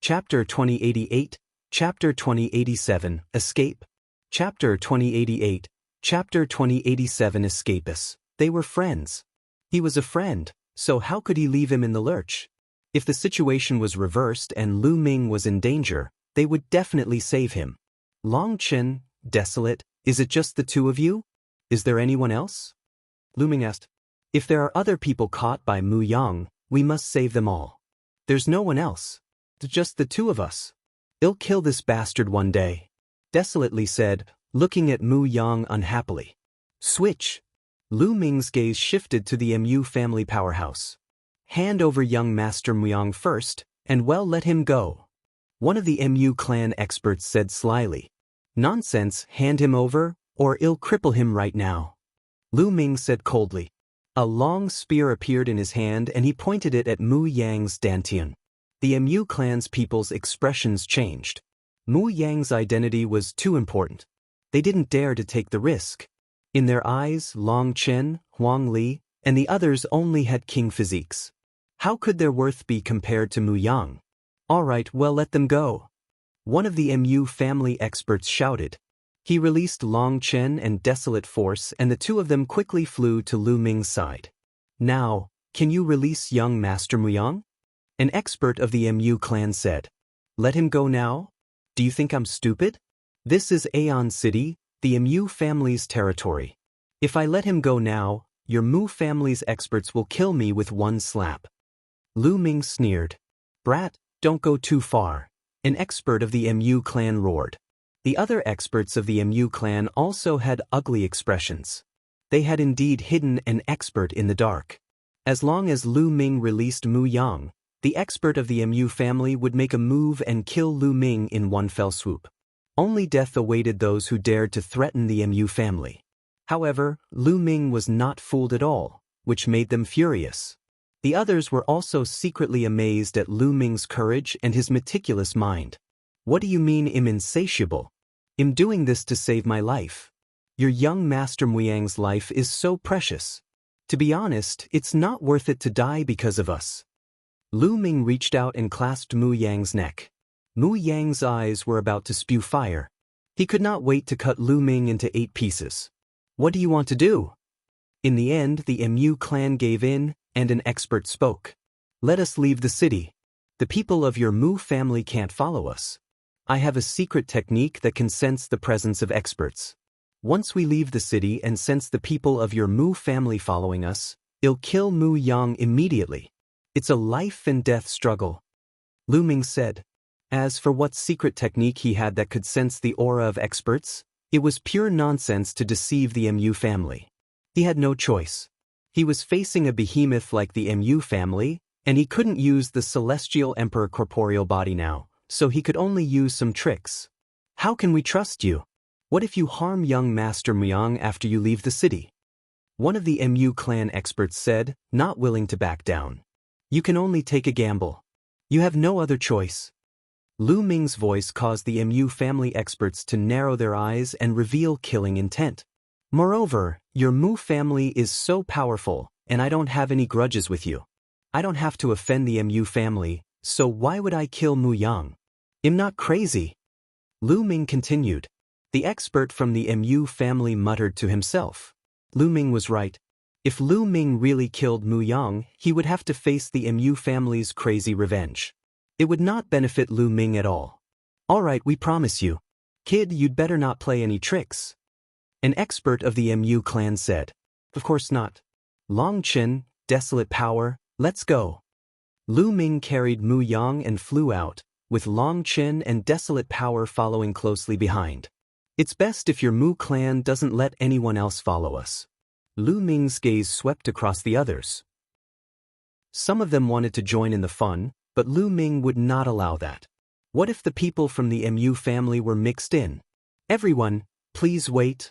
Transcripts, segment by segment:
Chapter 2088, Chapter 2087, Escape. Chapter 2088, Chapter 2087 Escapists. They were friends. He was a friend, so how could he leave him in the lurch? If the situation was reversed and Lu Ming was in danger, they would definitely save him. Long Chen, desolate, is it just the two of you? Is there anyone else? Lu Ming asked. If there are other people caught by Muyang, we must save them all. There's no one else. Just the two of us. I'll kill this bastard one day, desolately said, looking at Muyang unhappily. Switch. Lu Ming's gaze shifted to the Mu family powerhouse. Hand over young Master Muyang first, and well let him go. One of the Mu clan experts said slyly. Nonsense, hand him over, or I'll cripple him right now. Lu Ming said coldly. A long spear appeared in his hand and he pointed it at Muyang's dantian. The Mu clan's people's expressions changed. Muyang's identity was too important. They didn't dare to take the risk. In their eyes, Long Chen, Huang Li, and the others only had king physiques. How could their worth be compared to Muyang? All right, well let them go. One of the Mu family experts shouted. He released Long Chen and Desolate Force and the two of them quickly flew to Lu Ming's side. Now, can you release young Master Muyang? An expert of the Mu clan said. Let him go now? Do you think I'm stupid? This is Aeon City, the Mu family's territory. If I let him go now, your Mu family's experts will kill me with one slap. Lu Ming sneered. Brat, don't go too far. An expert of the Mu clan roared. The other experts of the Mu clan also had ugly expressions. They had indeed hidden an expert in the dark. As long as Lu Ming released Muyang, the expert of the Mu family would make a move and kill Lu Ming in one fell swoop. Only death awaited those who dared to threaten the Mu family. However, Lu Ming was not fooled at all, which made them furious. The others were also secretly amazed at Lu Ming's courage and his meticulous mind. What do you mean I'm insatiable? I'm doing this to save my life. Your young Master Muyang's life is so precious. To be honest, it's not worth it to die because of us. Lu Ming reached out and clasped Muyang's neck. Muyang's eyes were about to spew fire. He could not wait to cut Lu Ming into 8 pieces. What do you want to do? In the end, the Mu clan gave in, and an expert spoke. Let us leave the city. The people of your Mu family can't follow us. I have a secret technique that can sense the presence of experts. Once we leave the city and sense the people of your Mu family following us, I'll kill Muyang immediately. It's a life and death struggle. Lu Ming said. As for what secret technique he had that could sense the aura of experts, it was pure nonsense to deceive the Mu family. He had no choice. He was facing a behemoth like the Mu family, and he couldn't use the Celestial Emperor corporeal body now, so he could only use some tricks. How can we trust you? What if you harm young Master Muyang after you leave the city? One of the Mu clan experts said, not willing to back down. You can only take a gamble. You have no other choice. Lu Ming's voice caused the Mu family experts to narrow their eyes and reveal killing intent. Moreover, your Mu family is so powerful, and I don't have any grudges with you. I don't have to offend the Mu family, so why would I kill Muyang? I'm not crazy. Lu Ming continued. The expert from the Mu family muttered to himself. Lu Ming was right. If Lu Ming really killed Muyang, he would have to face the Mu family's crazy revenge. It would not benefit Lu Ming at all. All right, we promise you. Kid, you'd better not play any tricks. An expert of the Mu clan said. Of course not. Long Chen, desolate power, let's go. Lu Ming carried Muyang and flew out, with Long Chen and desolate power following closely behind. It's best if your Mu clan doesn't let anyone else follow us. Lu Ming's gaze swept across the others. Some of them wanted to join in the fun, but Lu Ming would not allow that. What if the people from the Mu family were mixed in? Everyone, please wait.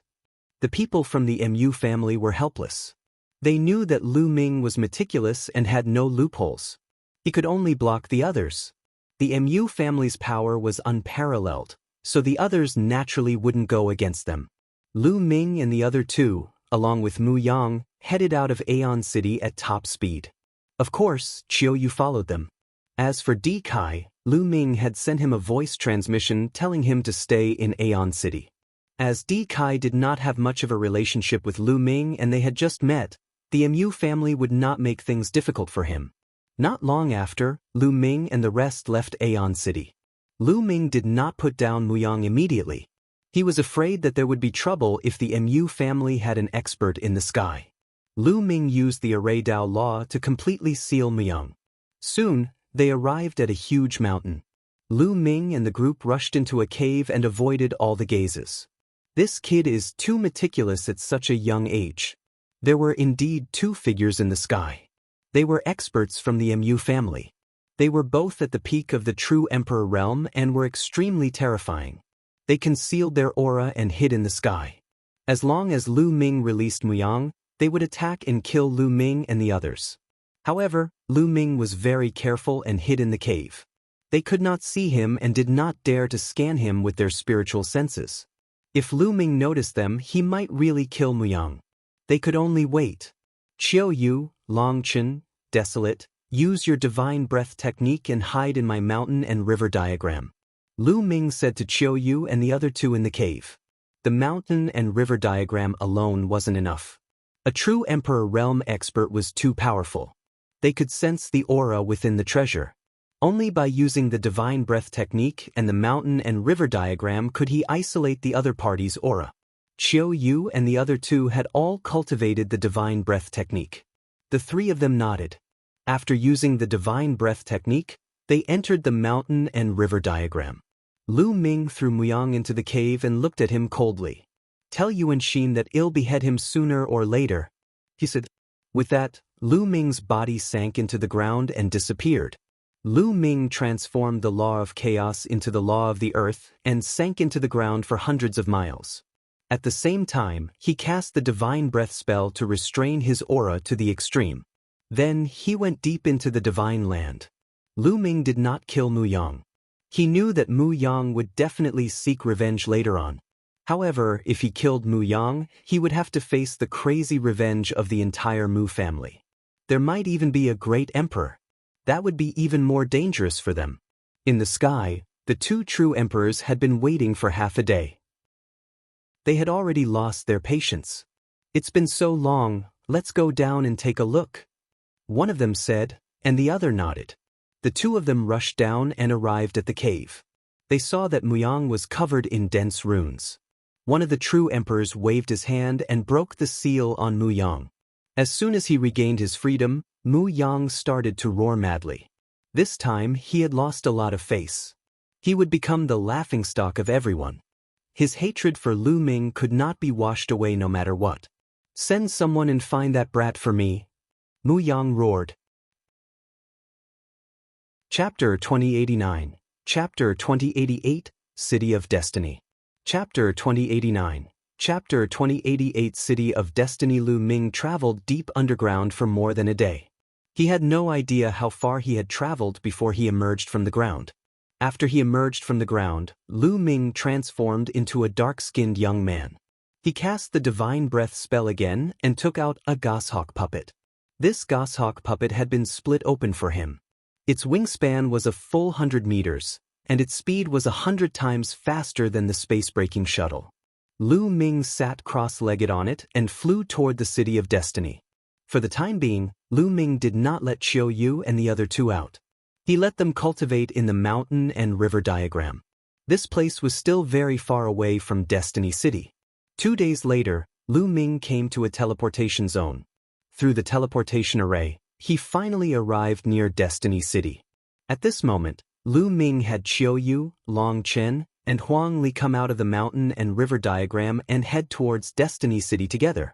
The people from the Mu family were helpless. They knew that Lu Ming was meticulous and had no loopholes. He could only block the others. The Mu family's power was unparalleled, so the others naturally wouldn't go against them. Lu Ming and the other two, along with Muyang, headed out of Aeon City at top speed. Of course, Chiu Yu followed them. As for Di Kai, Lu Ming had sent him a voice transmission telling him to stay in Aeon City. As Di Kai did not have much of a relationship with Lu Ming and they had just met, the Mu family would not make things difficult for him. Not long after, Lu Ming and the rest left Aeon City. Lu Ming did not put down Muyang immediately. He was afraid that there would be trouble if the Mu family had an expert in the sky. Lu Ming used the Array Dao law to completely seal Muyang. Soon, they arrived at a huge mountain. Lu Ming and the group rushed into a cave and avoided all the gazes. This kid is too meticulous at such a young age. There were indeed two figures in the sky. They were experts from the Mu family. They were both at the peak of the true Emperor realm and were extremely terrifying. They concealed their aura and hid in the sky. As long as Lu Ming released Muyang, they would attack and kill Lu Ming and the others. However, Lu Ming was very careful and hid in the cave. They could not see him and did not dare to scan him with their spiritual senses. If Lu Ming noticed them, he might really kill Muyang. They could only wait. Qiu Yu, Longchen, Desolate, use your divine breath technique and hide in my mountain and river diagram. Lu Ming said to Qiu Yu and the other two in the cave. The mountain and river diagram alone wasn't enough. A true Emperor realm expert was too powerful. They could sense the aura within the treasure. Only by using the divine breath technique and the mountain and river diagram could he isolate the other party's aura. Qiu Yu and the other two had all cultivated the divine breath technique. The three of them nodded. After using the divine breath technique, they entered the mountain and river diagram. Lu Ming threw Muyang into the cave and looked at him coldly. Tell Yuan Xin that I'll behead him sooner or later, he said. With that, Lu Ming's body sank into the ground and disappeared. Lu Ming transformed the law of chaos into the law of the earth and sank into the ground for hundreds of miles. At the same time, he cast the divine breath spell to restrain his aura to the extreme. Then he went deep into the divine land. Lu Ming did not kill Muyang. He knew that Muyang would definitely seek revenge later on. However, if he killed Muyang, he would have to face the crazy revenge of the entire Mu family. There might even be a great emperor. That would be even more dangerous for them. In the sky, the two true emperors had been waiting for half a day. They had already lost their patience. It's been so long, let's go down and take a look. One of them said, and the other nodded. The two of them rushed down and arrived at the cave. They saw that Muyang was covered in dense runes. One of the true emperors waved his hand and broke the seal on Muyang. As soon as he regained his freedom, Muyang started to roar madly. This time, he had lost a lot of face. He would become the laughingstock of everyone. His hatred for Lu Ming could not be washed away no matter what. Send someone and find that brat for me, Muyang roared. Chapter 2089, Chapter 2088, City of Destiny. Chapter 2089, Chapter 2088, City of Destiny. Lu Ming traveled deep underground for more than a day. He had no idea how far he had traveled before he emerged from the ground. After he emerged from the ground, Lu Ming transformed into a dark-skinned young man. He cast the divine breath spell again and took out a goshawk puppet. This goshawk puppet had been split open for him. Its wingspan was a full 100 meters, and its speed was 100 times faster than the space-breaking shuttle. Lu Ming sat cross-legged on it and flew toward the City of Destiny. For the time being, Lu Ming did not let Qiu Yu and the other two out. He let them cultivate in the mountain and river diagram. This place was still very far away from Destiny City. 2 days later, Lu Ming came to a teleportation zone. Through the teleportation array, he finally arrived near Destiny City. At this moment, Lu Ming had Qiu Yu, Long Chen, and Huang Li come out of the mountain and river diagram and head towards Destiny City together.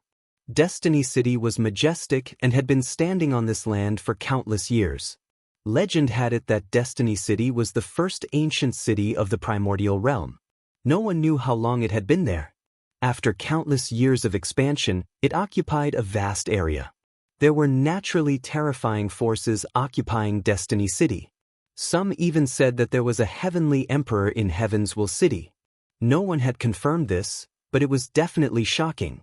Destiny City was majestic and had been standing on this land for countless years. Legend had it that Destiny City was the first ancient city of the primordial realm. No one knew how long it had been there. After countless years of expansion, it occupied a vast area. There were naturally terrifying forces occupying Destiny City. Some even said that there was a heavenly emperor in Heaven's Will City. No one had confirmed this, but it was definitely shocking.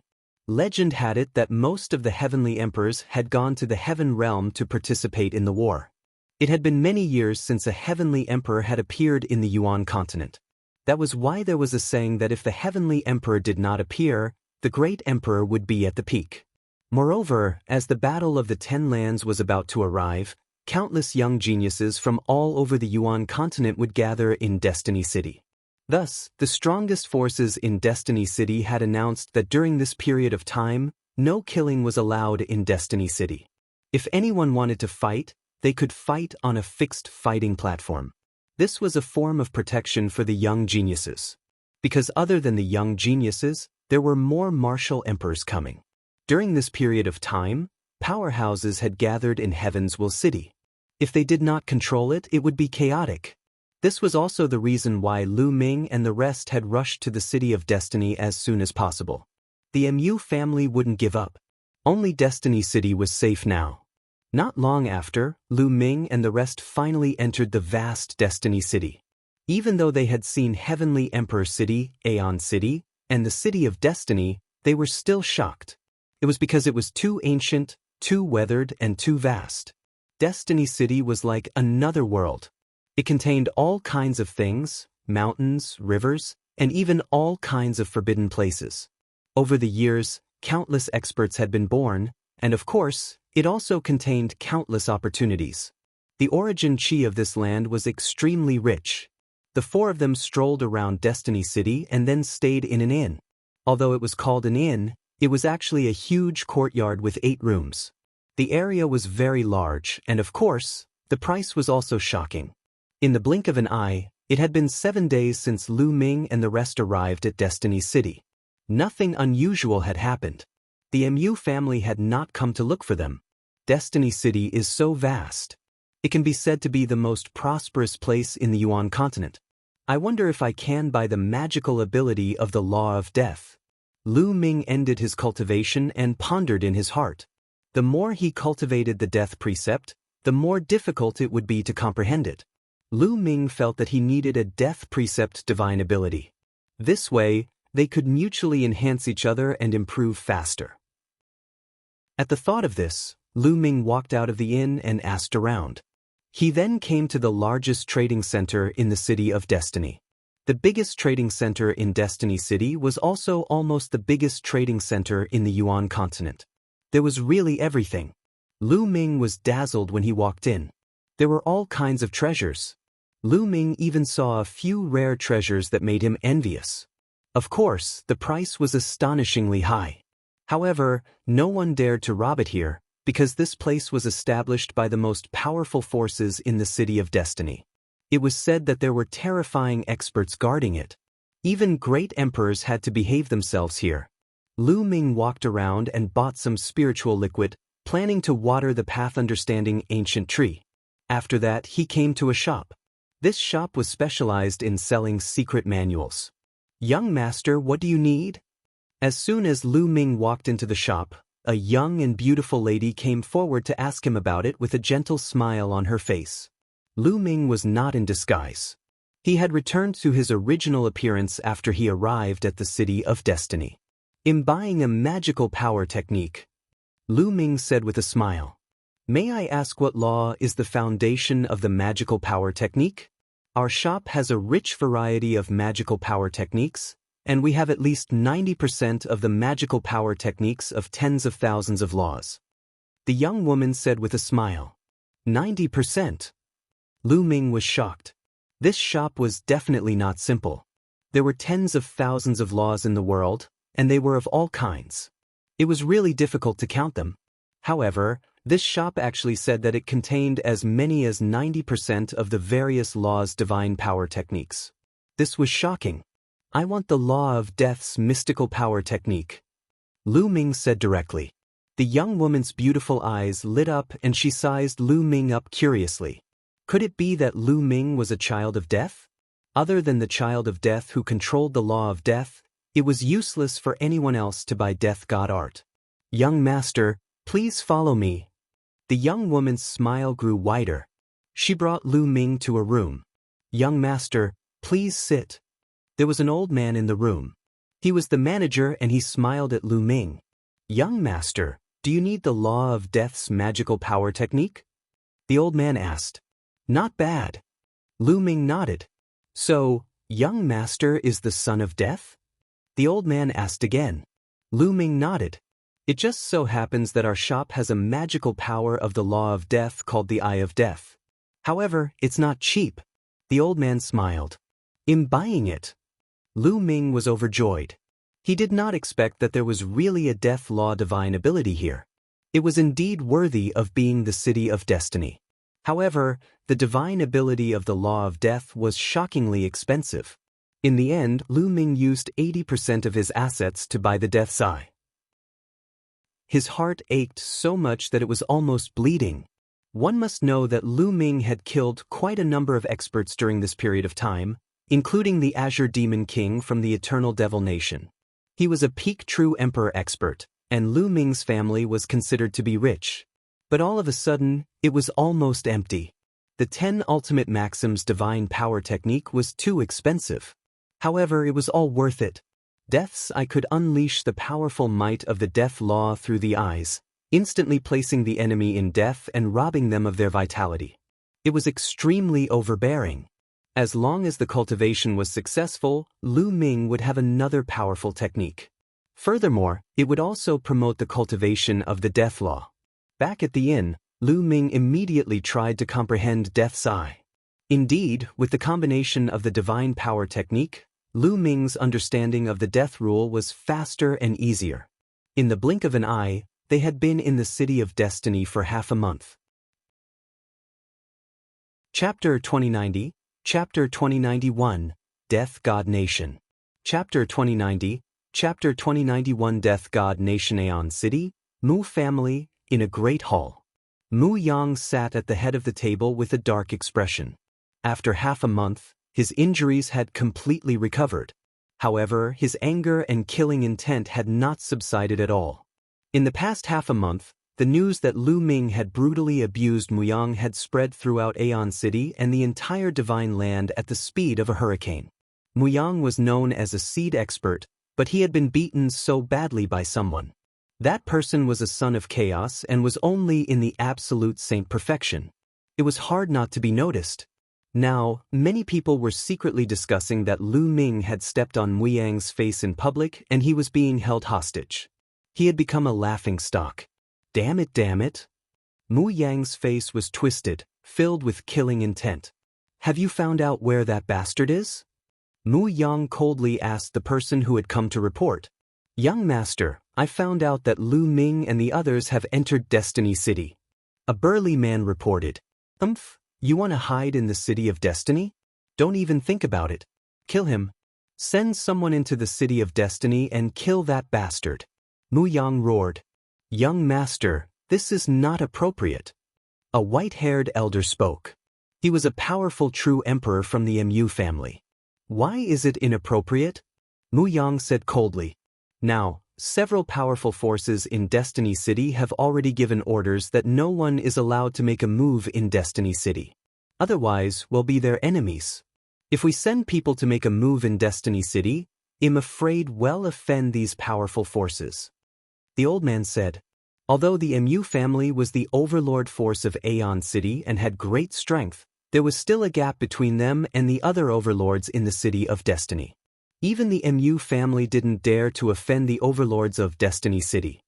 Legend had it that most of the heavenly emperors had gone to the heaven realm to participate in the war. It had been many years since a heavenly emperor had appeared in the Yuan continent. That was why there was a saying that if the heavenly emperor did not appear, the great emperor would be at the peak. Moreover, as the Battle of the Ten Lands was about to arrive, countless young geniuses from all over the Yuan continent would gather in Destiny City. Thus, the strongest forces in Destiny City had announced that during this period of time, no killing was allowed in Destiny City. If anyone wanted to fight, they could fight on a fixed fighting platform. This was a form of protection for the young geniuses. Because other than the young geniuses, there were more martial emperors coming. During this period of time, powerhouses had gathered in Heaven's Will City. If they did not control it, it would be chaotic. This was also the reason why Lu Ming and the rest had rushed to the City of Destiny as soon as possible. The Mu family wouldn't give up. Only Destiny City was safe now. Not long after, Lu Ming and the rest finally entered the vast Destiny City. Even though they had seen Heavenly Emperor City, Aeon City, and the City of Destiny, they were still shocked. It was because it was too ancient, too weathered, and too vast. Destiny City was like another world. It contained all kinds of things, mountains, rivers, and even all kinds of forbidden places. Over the years, countless experts had been born, and of course, it also contained countless opportunities. The origin chi of this land was extremely rich. The four of them strolled around Destiny City and then stayed in an inn. Although it was called an inn, it was actually a huge courtyard with 8 rooms. The area was very large, and of course, the price was also shocking. In the blink of an eye, it had been 7 days since Lu Ming and the rest arrived at Destiny City. Nothing unusual had happened. The Mu family had not come to look for them. Destiny City is so vast. It can be said to be the most prosperous place in the Yuan continent. I wonder if I can buy the magical ability of the Law of Death. Lu Ming ended his cultivation and pondered in his heart. The more he cultivated the death precept, the more difficult it would be to comprehend it. Lu Ming felt that he needed a death precept divine ability. This way, they could mutually enhance each other and improve faster. At the thought of this, Lu Ming walked out of the inn and asked around. He then came to the largest trading center in the City of Destiny. The biggest trading center in Destiny City was also almost the biggest trading center in the Yuan continent. There was really everything. Lu Ming was dazzled when he walked in. There were all kinds of treasures. Lu Ming even saw a few rare treasures that made him envious. Of course, the price was astonishingly high. However, no one dared to rob it here, because this place was established by the most powerful forces in the City of Destiny. It was said that there were terrifying experts guarding it. Even great emperors had to behave themselves here. Lu Ming walked around and bought some spiritual liquid, planning to water the path understanding ancient tree. After that, he came to a shop. This shop was specialized in selling secret manuals. "Young master, what do you need?" As soon as Lu Ming walked into the shop, a young and beautiful lady came forward to ask him about it with a gentle smile on her face. Lu Ming was not in disguise. He had returned to his original appearance after he arrived at the City of Destiny. Imbibing a magical power technique, Lu Ming said with a smile, "May I ask what law is the foundation of the magical power technique? Our shop has a rich variety of magical power techniques, and we have at least 90% of the magical power techniques of tens of thousands of laws." The young woman said with a smile, 90%? Lu Ming was shocked. This shop was definitely not simple. There were tens of thousands of laws in the world, and they were of all kinds. It was really difficult to count them. However, this shop actually said that it contained as many as 90% of the various laws' divine power techniques. This was shocking. "I want the Law of Death's mystical power technique," Lu Ming said directly. The young woman's beautiful eyes lit up and she sized Lu Ming up curiously. Could it be that Lu Ming was a child of death? Other than the child of death who controlled the law of death, it was useless for anyone else to buy death god art. "Young master, please follow me." The young woman's smile grew wider. She brought Lu Ming to a room. "Young master, please sit." There was an old man in the room. He was the manager and he smiled at Lu Ming. "Young master, do you need the Law of Death's magical power technique?" The old man asked. Not bad. Lu Ming nodded. So, young master is the son of death? The old man asked again. Lu Ming nodded. It just so happens that our shop has a magical power of the law of death called the Eye of Death. However, it's not cheap. The old man smiled. In buying it, Lu Ming was overjoyed. He did not expect that there was really a death law divine ability here. It was indeed worthy of being the city of destiny. However, the divine ability of the law of death was shockingly expensive. In the end, Lu Ming used 80% of his assets to buy the death's eye. His heart ached so much that it was almost bleeding. One must know that Lu Ming had killed quite a number of experts during this period of time, including the Azure Demon King from the Eternal Devil Nation. He was a peak true emperor expert, and Lu Ming's family was considered to be rich. But all of a sudden, it was almost empty. The 10 Ultimate Maxims Divine Power Technique was too expensive. However, it was all worth it. Death's Eye could unleash the powerful might of the death law through the eyes, instantly placing the enemy in death and robbing them of their vitality. It was extremely overbearing. As long as the cultivation was successful, Lu Ming would have another powerful technique. Furthermore, it would also promote the cultivation of the death law. Back at the inn, Lu Ming immediately tried to comprehend Death's Eye. Indeed, with the combination of the divine power technique, Lu Ming's understanding of the death rule was faster and easier. In the blink of an eye, they had been in the City of Destiny for half a month. Chapter 2090, Chapter 2091, Death God Nation. Chapter 2090, Chapter 2091 Death God Nation Aeon City, Mu Family, in a great hall. Muyang sat at the head of the table with a dark expression. After half a month, his injuries had completely recovered. However, his anger and killing intent had not subsided at all. In the past half a month, the news that Lu Ming had brutally abused Muyang had spread throughout Aeon City and the entire Divine Land at the speed of a hurricane. Muyang was known as a seed expert, but he had been beaten so badly by someone. That person was a son of chaos and was only in the absolute saint perfection. It was hard not to be noticed. Now, many people were secretly discussing that Lu Ming had stepped on Muyang's face in public and he was being held hostage. He had become a laughingstock. Damn it. Muyang's face was twisted, filled with killing intent. Have you found out where that bastard is? Muyang coldly asked the person who had come to report. Young master, I found out that Lu Ming and the others have entered Destiny City. A burly man reported. You want to hide in the City of Destiny? Don't even think about it. Kill him. Send someone into the City of Destiny and kill that bastard. Muyang roared. Young master, this is not appropriate. A white-haired elder spoke. He was a powerful true emperor from the Mu family. Why is it inappropriate? Muyang said coldly. Now, several powerful forces in Destiny City have already given orders that no one is allowed to make a move in Destiny City. Otherwise, we'll be their enemies. If we send people to make a move in Destiny City, I'm afraid we'll offend these powerful forces. The old man said. Although the Mu family was the overlord force of Aeon City and had great strength, there was still a gap between them and the other overlords in the City of Destiny. Even the Mu family didn't dare to offend the overlords of Destiny City.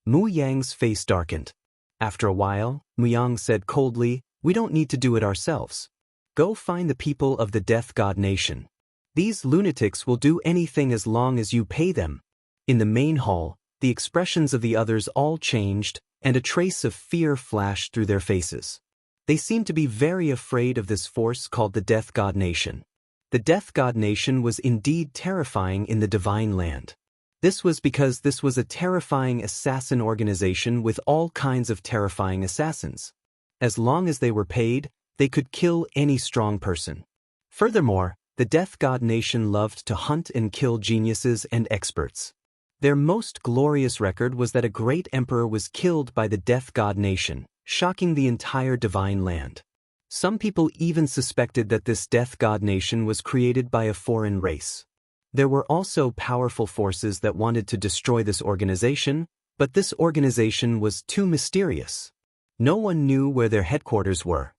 Muyang's face darkened. After a while, Muyang said coldly, we don't need to do it ourselves. Go find the people of the Death God Nation. These lunatics will do anything as long as you pay them. In the main hall, the expressions of the others all changed, and a trace of fear flashed through their faces. They seemed to be very afraid of this force called the Death God Nation. The Death God Nation was indeed terrifying in the Divine Land. This was because this was a terrifying assassin organization with all kinds of terrifying assassins. As long as they were paid, they could kill any strong person. Furthermore, the Death God Nation loved to hunt and kill geniuses and experts. Their most glorious record was that a great emperor was killed by the Death God Nation, shocking the entire Divine Land. Some people even suspected that this Death God Nation was created by a foreign race. There were also powerful forces that wanted to destroy this organization, but this organization was too mysterious. No one knew where their headquarters were.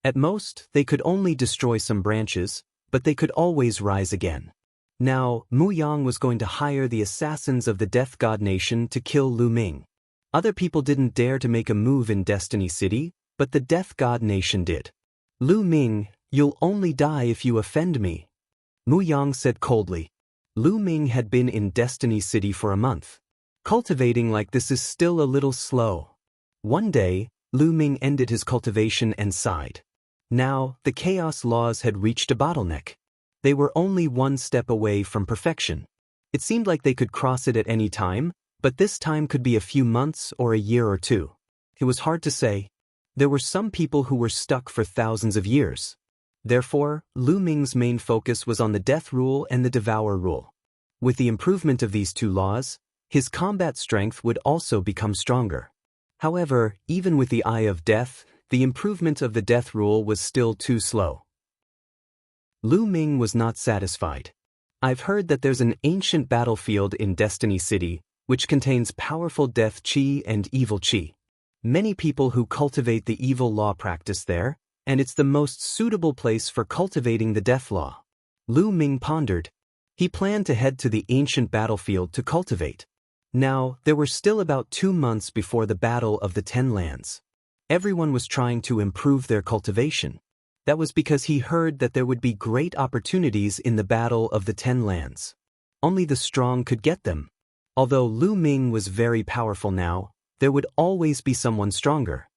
At most, they could only destroy some branches, but they could always rise again. Now, Muyang was going to hire the assassins of the Death God Nation to kill Lu Ming. Other people didn't dare to make a move in Destiny City, but the Death God Nation did. Lu Ming, you'll only die if you offend me, Muyang said coldly. Lu Ming had been in Destiny City for a month. Cultivating like this is still a little slow. One day, Lu Ming ended his cultivation and sighed. Now, the chaos laws had reached a bottleneck. They were only one step away from perfection. It seemed like they could cross it at any time, but this time could be a few months or a year or two. It was hard to say. There were some people who were stuck for thousands of years. Therefore, Lu Ming's main focus was on the Death Rule and the Devour Rule. With the improvement of these two laws, his combat strength would also become stronger. However, even with the Eye of Death, the improvement of the Death Rule was still too slow. Lu Ming was not satisfied. I've heard that there's an ancient battlefield in Destiny City, which contains powerful death chi and evil chi. Many people who cultivate the evil law practice there, and it's the most suitable place for cultivating the death law. Lu Ming pondered. He planned to head to the ancient battlefield to cultivate. Now, there were still about 2 months before the Battle of the 10 Lands. Everyone was trying to improve their cultivation. That was because he heard that there would be great opportunities in the Battle of the 10 Lands. Only the strong could get them. Although Lu Ming was very powerful now, there would always be someone stronger.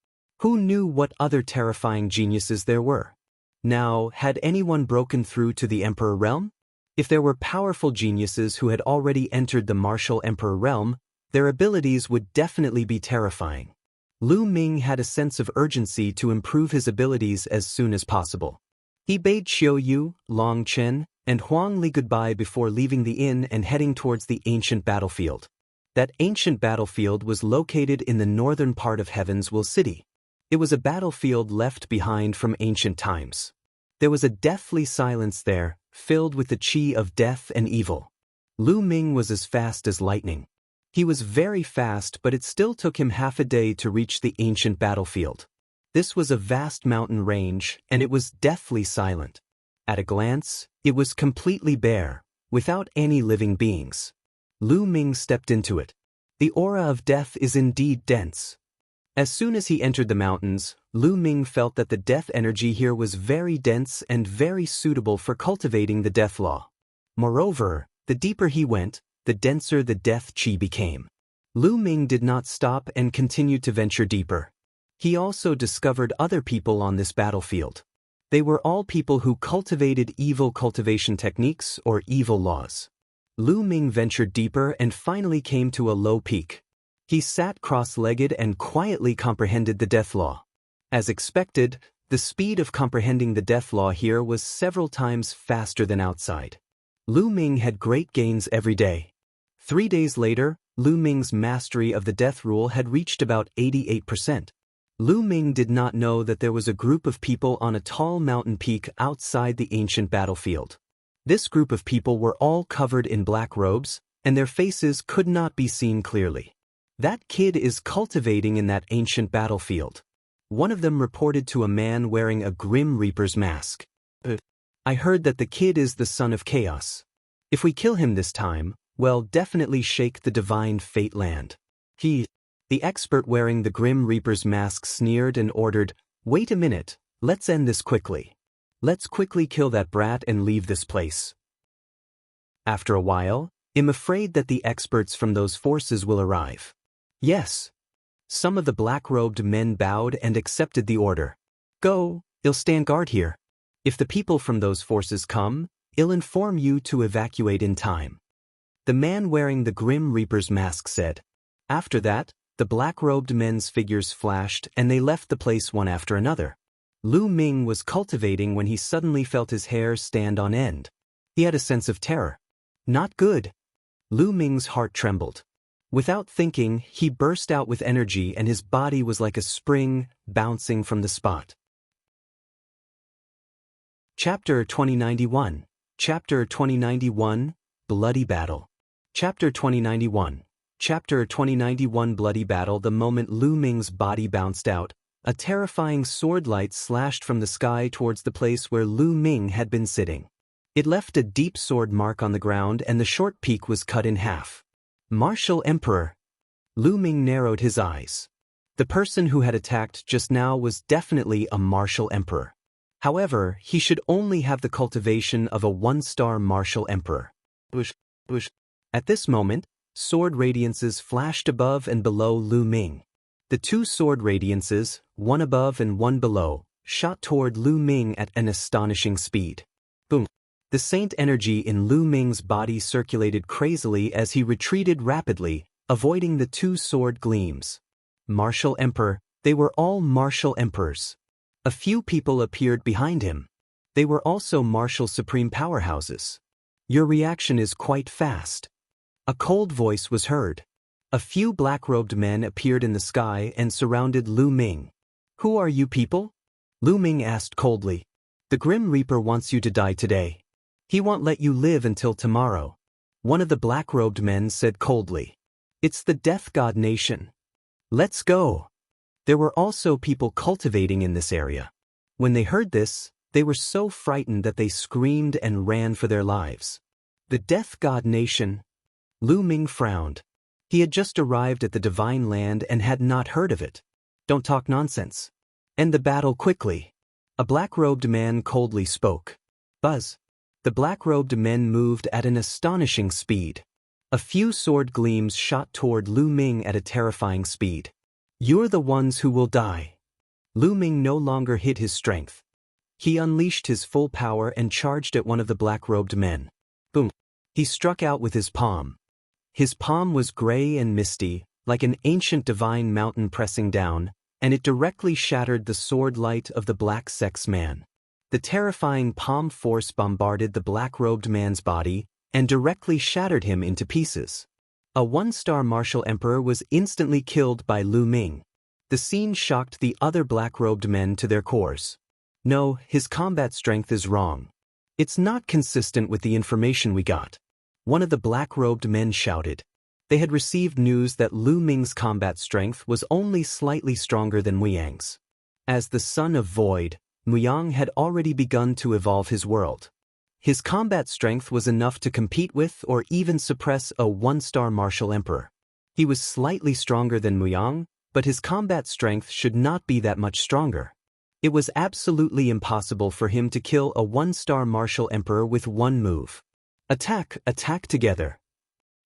Who knew what other terrifying geniuses there were? Now, had anyone broken through to the Emperor realm? If there were powerful geniuses who had already entered the martial Emperor realm, their abilities would definitely be terrifying. Lu Ming had a sense of urgency to improve his abilities as soon as possible. He bade Xiao Yu, Long Chen, and Huang Li goodbye before leaving the inn and heading towards the ancient battlefield. That ancient battlefield was located in the northern part of Heaven's Will City. It was a battlefield left behind from ancient times. There was a deathly silence there, filled with the chi of death and evil. Lu Ming was as fast as lightning. He was very fast, but it still took him half a day to reach the ancient battlefield. This was a vast mountain range, and it was deathly silent. At a glance, it was completely bare, without any living beings. Lu Ming stepped into it. The aura of death is indeed dense. As soon as he entered the mountains, Lu Ming felt that the death energy here was very dense and very suitable for cultivating the death law. Moreover, the deeper he went, the denser the death chi became. Lu Ming did not stop and continued to venture deeper. He also discovered other people on this battlefield. They were all people who cultivated evil cultivation techniques or evil laws. Lu Ming ventured deeper and finally came to a low peak. He sat cross-legged and quietly comprehended the death law. As expected, the speed of comprehending the death law here was several times faster than outside. Lu Ming had great gains every day. 3 days later, Lu Ming's mastery of the death rule had reached about 88%. Lu Ming did not know that there was a group of people on a tall mountain peak outside the ancient battlefield. This group of people were all covered in black robes, and their faces could not be seen clearly. That kid is cultivating in that ancient battlefield. One of them reported to a man wearing a Grim Reaper's mask. I heard that the kid is the son of chaos. If we kill him this time, well, definitely shake the divine fate land. The expert wearing the Grim Reaper's mask sneered and ordered, "Wait a minute, let's end this quickly. Let's quickly kill that brat and leave this place." After a while, I'm afraid that the experts from those forces will arrive. Yes. Some of the black-robed men bowed and accepted the order. Go, I'll stand guard here. If the people from those forces come, I'll inform you to evacuate in time. The man wearing the Grim Reaper's mask said. After that, the black-robed men's figures flashed and they left the place one after another. Lu Ming was cultivating when he suddenly felt his hair stand on end. He had a sense of terror. Not good. Lu Ming's heart trembled. Without thinking, he burst out with energy and his body was like a spring, bouncing from the spot. Chapter 2091. Chapter 2091, Bloody Battle. Chapter 2091. Chapter 2091 Bloody Battle. The moment Lu Ming's body bounced out, A terrifying sword light slashed from the sky towards the place where Lu Ming had been sitting. It left a deep sword mark on the ground and the short peak was cut in half. Martial Emperor. Lu Ming narrowed his eyes. The person who had attacked just now was definitely a martial emperor. However, he should only have the cultivation of a one-star martial emperor. At this moment, sword radiances flashed above and below Lu Ming. The two sword radiances, one above and one below, shot toward Lu Ming at an astonishing speed. Boom! The saint energy in Lu Ming's body circulated crazily as he retreated rapidly, avoiding the two sword gleams. Martial Emperor, they were all martial emperors. A few people appeared behind him. They were also martial supreme powerhouses. Your reaction is quite fast. A cold voice was heard. A few black-robed men appeared in the sky and surrounded Lu Ming. Who are you people? Lu Ming asked coldly. The Grim Reaper wants you to die today. He won't let you live until tomorrow. One of the black-robed men said coldly. It's the Death God Nation. Let's go. There were also people cultivating in this area. When they heard this, they were so frightened that they screamed and ran for their lives. The Death God Nation. Lu Ming frowned. He had just arrived at the Divine Land and had not heard of it. Don't talk nonsense. End the battle quickly. A black-robed man coldly spoke. Buzz. The black-robed men moved at an astonishing speed. A few sword gleams shot toward Lu Ming at a terrifying speed. You're the ones who will die. Lu Ming no longer hid his strength. He unleashed his full power and charged at one of the black-robed men. Boom! He struck out with his palm. His palm was gray and misty, like an ancient divine mountain pressing down, and it directly shattered the sword light of the black sex man. The terrifying palm force bombarded the black-robed man's body and directly shattered him into pieces. A one-star martial emperor was instantly killed by Lu Ming. The scene shocked the other black-robed men to their cores. No, his combat strength is wrong. It's not consistent with the information we got. One of the black-robed men shouted. They had received news that Lu Ming's combat strength was only slightly stronger than Muyang's. As the son of Void, Muyang had already begun to evolve his world. His combat strength was enough to compete with or even suppress a one-star martial emperor. He was slightly stronger than Muyang, but his combat strength should not be that much stronger. It was absolutely impossible for him to kill a one-star martial emperor with one move. Attack, attack together.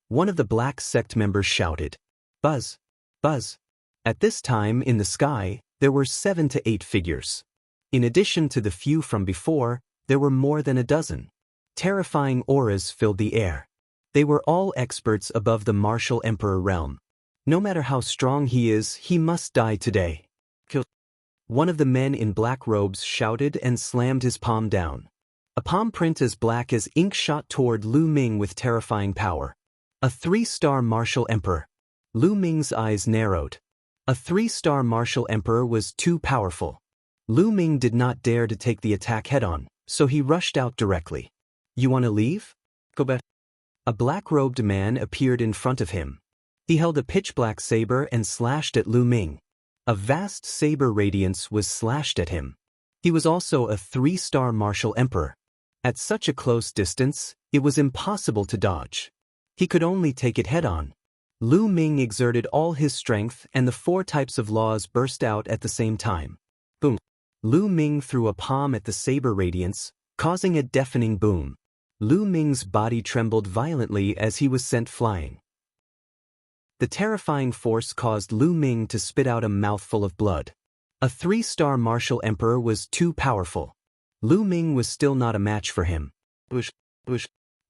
One of the black sect members shouted. Buzz, buzz. At this time in the sky, there were 7 to 8 figures. In addition to the few from before, there were more than a dozen. Terrifying auras filled the air. They were all experts above the martial emperor realm. No matter how strong he is, he must die today. Kill. One of the men in black robes shouted and slammed his palm down. A palm print as black as ink shot toward Lu Ming with terrifying power. A 3-star martial emperor. Lu Ming's eyes narrowed. A 3-star martial emperor was too powerful. Lu Ming did not dare to take the attack head-on, so he rushed out directly. You want to leave? Go back. A black-robed man appeared in front of him. He held a pitch-black saber and slashed at Lu Ming. A vast saber radiance was slashed at him. He was also a 3-star martial emperor. At such a close distance, it was impossible to dodge. He could only take it head-on. Lu Ming exerted all his strength and the 4 types of laws burst out at the same time. Boom! Lu Ming threw a palm at the saber radiance, causing a deafening boom. Lu Ming's body trembled violently as he was sent flying. The terrifying force caused Lu Ming to spit out a mouthful of blood. A 3-star martial emperor was too powerful. Lu Ming was still not a match for him.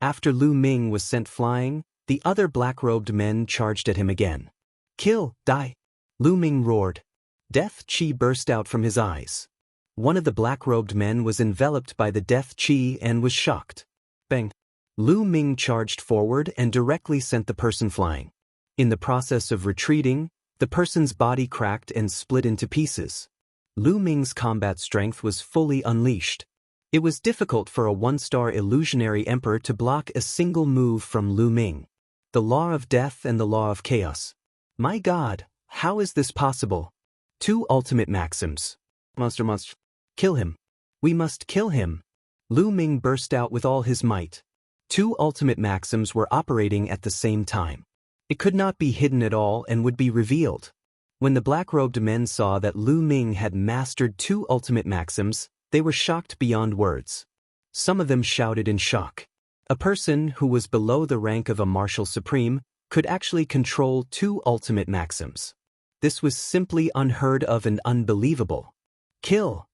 After Lu Ming was sent flying, the other black-robed men charged at him again. Kill, die! Lu Ming roared. Death chi burst out from his eyes. One of the black-robed men was enveloped by the death chi and was shocked. Bang! Lu Ming charged forward and directly sent the person flying. In the process of retreating, the person's body cracked and split into pieces. Lu Ming's combat strength was fully unleashed. It was difficult for a 1-star illusionary emperor to block a single move from Lu Ming. The law of death and the law of chaos. My God, how is this possible? 2 ultimate maxims. Monster. Kill him. We must kill him. Lu Ming burst out with all his might. 2 ultimate maxims were operating at the same time. It could not be hidden at all and would be revealed. When the black-robed men saw that Lu Ming had mastered 2 ultimate maxims, they were shocked beyond words. Some of them shouted in shock. A person who was below the rank of a martial supreme could actually control 2 ultimate maxims. This was simply unheard of and unbelievable. Kill!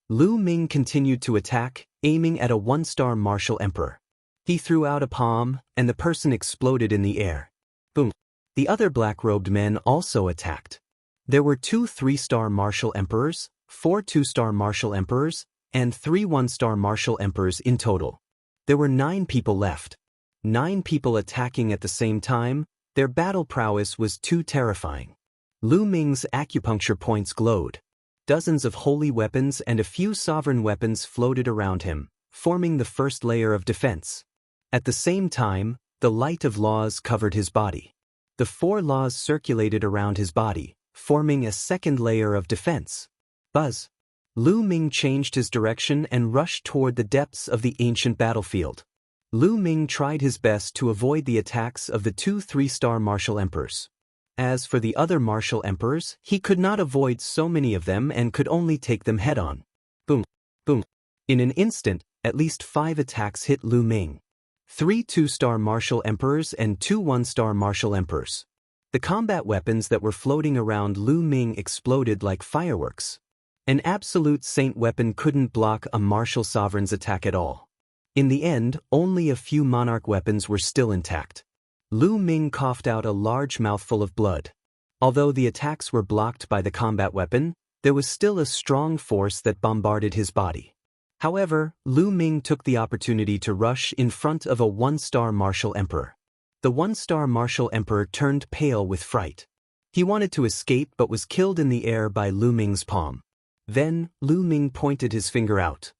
Lu Ming continued to attack, aiming at a 1-star martial emperor. He threw out a palm, and the person exploded in the air. Boom! The other black-robed men also attacked. There were 2 3-star martial emperors, 4 2-star martial emperors, and 3 1-star martial emperors in total. There were 9 people left. 9 people attacking at the same time. Their battle prowess was too terrifying. Lu Ming's acupuncture points glowed. Dozens of holy weapons and a few sovereign weapons floated around him, forming the first layer of defense. At the same time, the light of laws covered his body. The 4 laws circulated around his body, forming a second layer of defense. Buzz! Lu Ming changed his direction and rushed toward the depths of the ancient battlefield. Lu Ming tried his best to avoid the attacks of the 2 3-star martial emperors. As for the other martial emperors, he could not avoid so many of them and could only take them head-on. Boom! Boom! In an instant, at least 5 attacks hit Lu Ming. 3 2-star martial emperors and 2 1-star martial emperors. The combat weapons that were floating around Lu Ming exploded like fireworks. An absolute saint weapon couldn't block a martial sovereign's attack at all. In the end, only a few monarch weapons were still intact. Lu Ming coughed out a large mouthful of blood. Although the attacks were blocked by the combat weapon, there was still a strong force that bombarded his body. However, Lu Ming took the opportunity to rush in front of a 1-star martial emperor. The 1-star martial emperor turned pale with fright. He wanted to escape but was killed in the air by Lu Ming's palm. Then, Lu Ming pointed his finger out.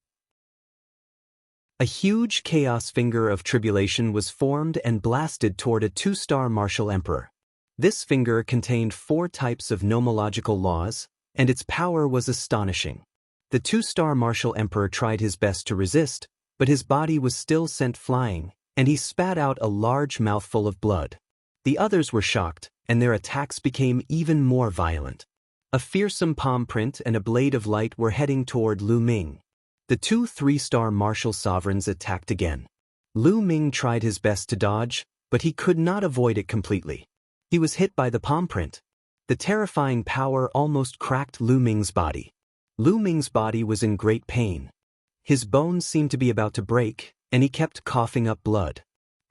A huge chaos finger of tribulation was formed and blasted toward a 2-star martial emperor. This finger contained 4 types of nomological laws, and its power was astonishing. The 2-star martial emperor tried his best to resist, but his body was still sent flying, and he spat out a large mouthful of blood. The others were shocked, and their attacks became even more violent. A fearsome palm print and a blade of light were heading toward Lu Ming. The 2 3-star martial sovereigns attacked again. Lu Ming tried his best to dodge, but he could not avoid it completely. He was hit by the palm print. The terrifying power almost cracked Lu Ming's body. Lu Ming's body was in great pain. His bones seemed to be about to break, and he kept coughing up blood.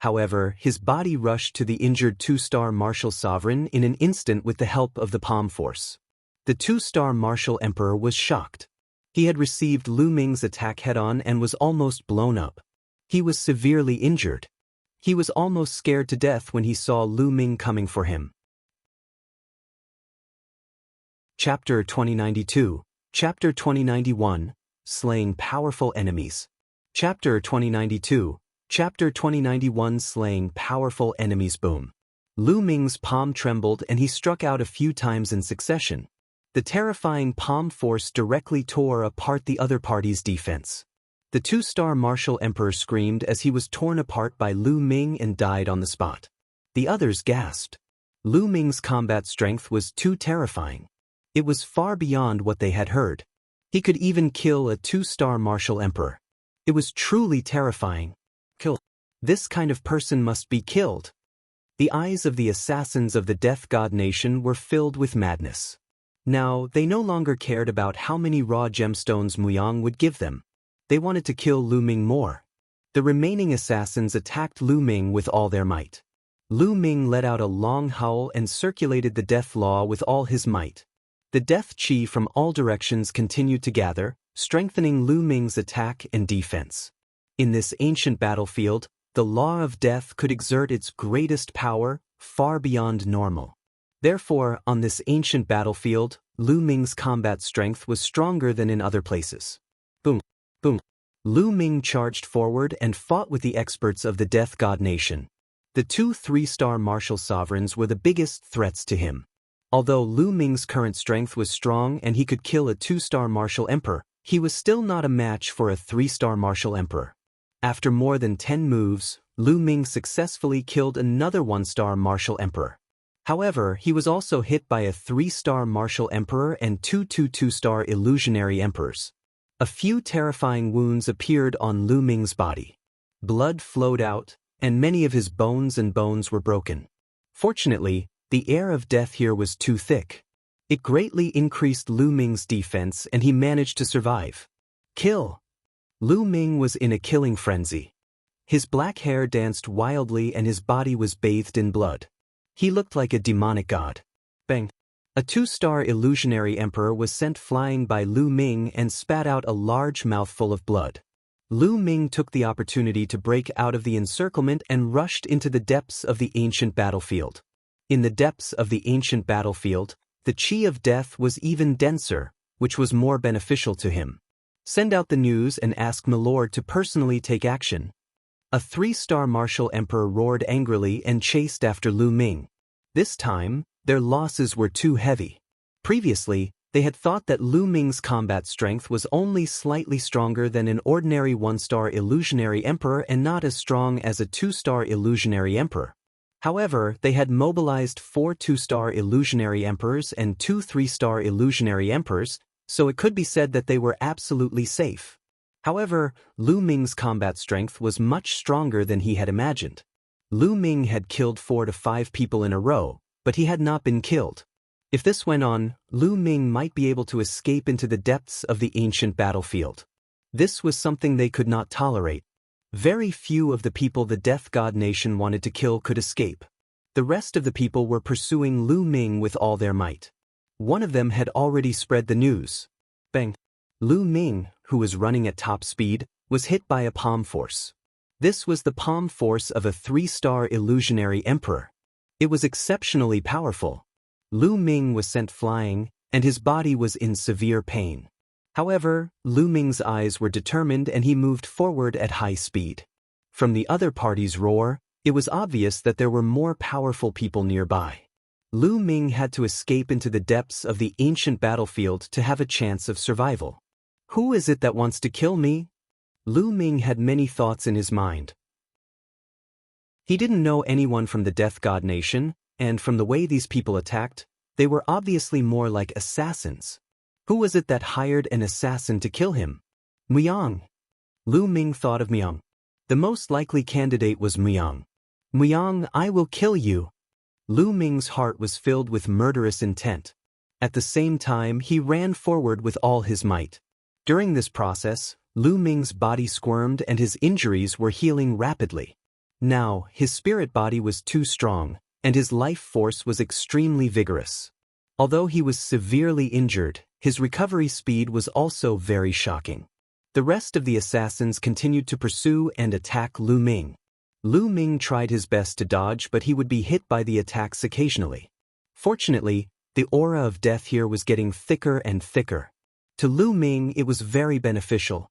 However, his body rushed to the injured 2-star martial sovereign in an instant with the help of the palm force. The 2-star martial emperor was shocked. He had received Lu Ming's attack head-on and was almost blown up. He was severely injured. He was almost scared to death when he saw Lu Ming coming for him. Chapter 2092, Chapter 2091, Slaying Powerful Enemies. Chapter 2092, Chapter 2091, Slaying Powerful Enemies. Boom! Lu Ming's palm trembled and he struck out a few times in succession. The terrifying palm force directly tore apart the other party's defense. The 2-star martial emperor screamed as he was torn apart by Lu Ming and died on the spot. The others gasped. Lu Ming's combat strength was too terrifying. It was far beyond what they had heard. He could even kill a 2-star martial emperor. It was truly terrifying. Kill. This kind of person must be killed. The eyes of the assassins of the Death God Nation were filled with madness. Now, they no longer cared about how many raw gemstones Muyang would give them. They wanted to kill Lu Ming more. The remaining assassins attacked Lu Ming with all their might. Lu Ming let out a long howl and circulated the death law with all his might. The death chi from all directions continued to gather, strengthening Lu Ming's attack and defense. In this ancient battlefield, the law of death could exert its greatest power, far beyond normal. Therefore, on this ancient battlefield, Lu Ming's combat strength was stronger than in other places. Boom! Boom! Lu Ming charged forward and fought with the experts of the Death God Nation. The 2 3-star martial sovereigns were the biggest threats to him. Although Lu Ming's current strength was strong and he could kill a 2-star martial emperor, he was still not a match for a 3-star martial emperor. After more than 10 moves, Lu Ming successfully killed another 1-star martial emperor. However, he was also hit by a 3-star martial emperor and two 2-star illusionary emperors. A few terrifying wounds appeared on Lu Ming's body. Blood flowed out, and many of his bones were broken. Fortunately, the air of death here was too thick. It greatly increased Lu Ming's defense and he managed to survive. Kill! Lu Ming was in a killing frenzy. His black hair danced wildly and his body was bathed in blood. He looked like a demonic god. Bang! A 2-star illusionary emperor was sent flying by Lu Ming and spat out a large mouthful of blood. Lu Ming took the opportunity to break out of the encirclement and rushed into the depths of the ancient battlefield. In the depths of the ancient battlefield, the chi of death was even denser, which was more beneficial to him. Send out the news and ask Milord to personally take action. A 3-star martial emperor roared angrily and chased after Lu Ming. This time, their losses were too heavy. Previously, they had thought that Lu Ming's combat strength was only slightly stronger than an ordinary 1-star illusionary emperor and not as strong as a 2-star illusionary emperor. However, they had mobilized 4 2-star illusionary emperors and 2 3-star illusionary emperors, so it could be said that they were absolutely safe. However, Lu Ming's combat strength was much stronger than he had imagined. Lu Ming had killed 4 to 5 people in a row, but he had not been killed. If this went on, Lu Ming might be able to escape into the depths of the ancient battlefield. This was something they could not tolerate. Very few of the people the Death God Nation wanted to kill could escape. The rest of the people were pursuing Lu Ming with all their might. One of them had already spread the news. Bang! Lu Ming, who was running at top speed, was hit by a palm force. This was the palm force of a 3-star illusionary emperor. It was exceptionally powerful. Lu Ming was sent flying, and his body was in severe pain. However, Lu Ming's eyes were determined and he moved forward at high speed. From the other party's roar, it was obvious that there were more powerful people nearby. Lu Ming had to escape into the depths of the ancient battlefield to have a chance of survival. Who is it that wants to kill me? Lu Ming had many thoughts in his mind. He didn't know anyone from the Death God Nation, and from the way these people attacked, they were obviously more like assassins. Who was it that hired an assassin to kill him? Muyang. Lu Ming thought of Muyang. The most likely candidate was Muyang. Muyang, I will kill you. Lu Ming's heart was filled with murderous intent. At the same time, he ran forward with all his might. During this process, Lu Ming's body squirmed and his injuries were healing rapidly. Now, his spirit body was too strong, and his life force was extremely vigorous. Although he was severely injured, his recovery speed was also very shocking. The rest of the assassins continued to pursue and attack Lu Ming. Lu Ming tried his best to dodge, but he would be hit by the attacks occasionally. Fortunately, the aura of death here was getting thicker and thicker. To Lu Ming, it was very beneficial.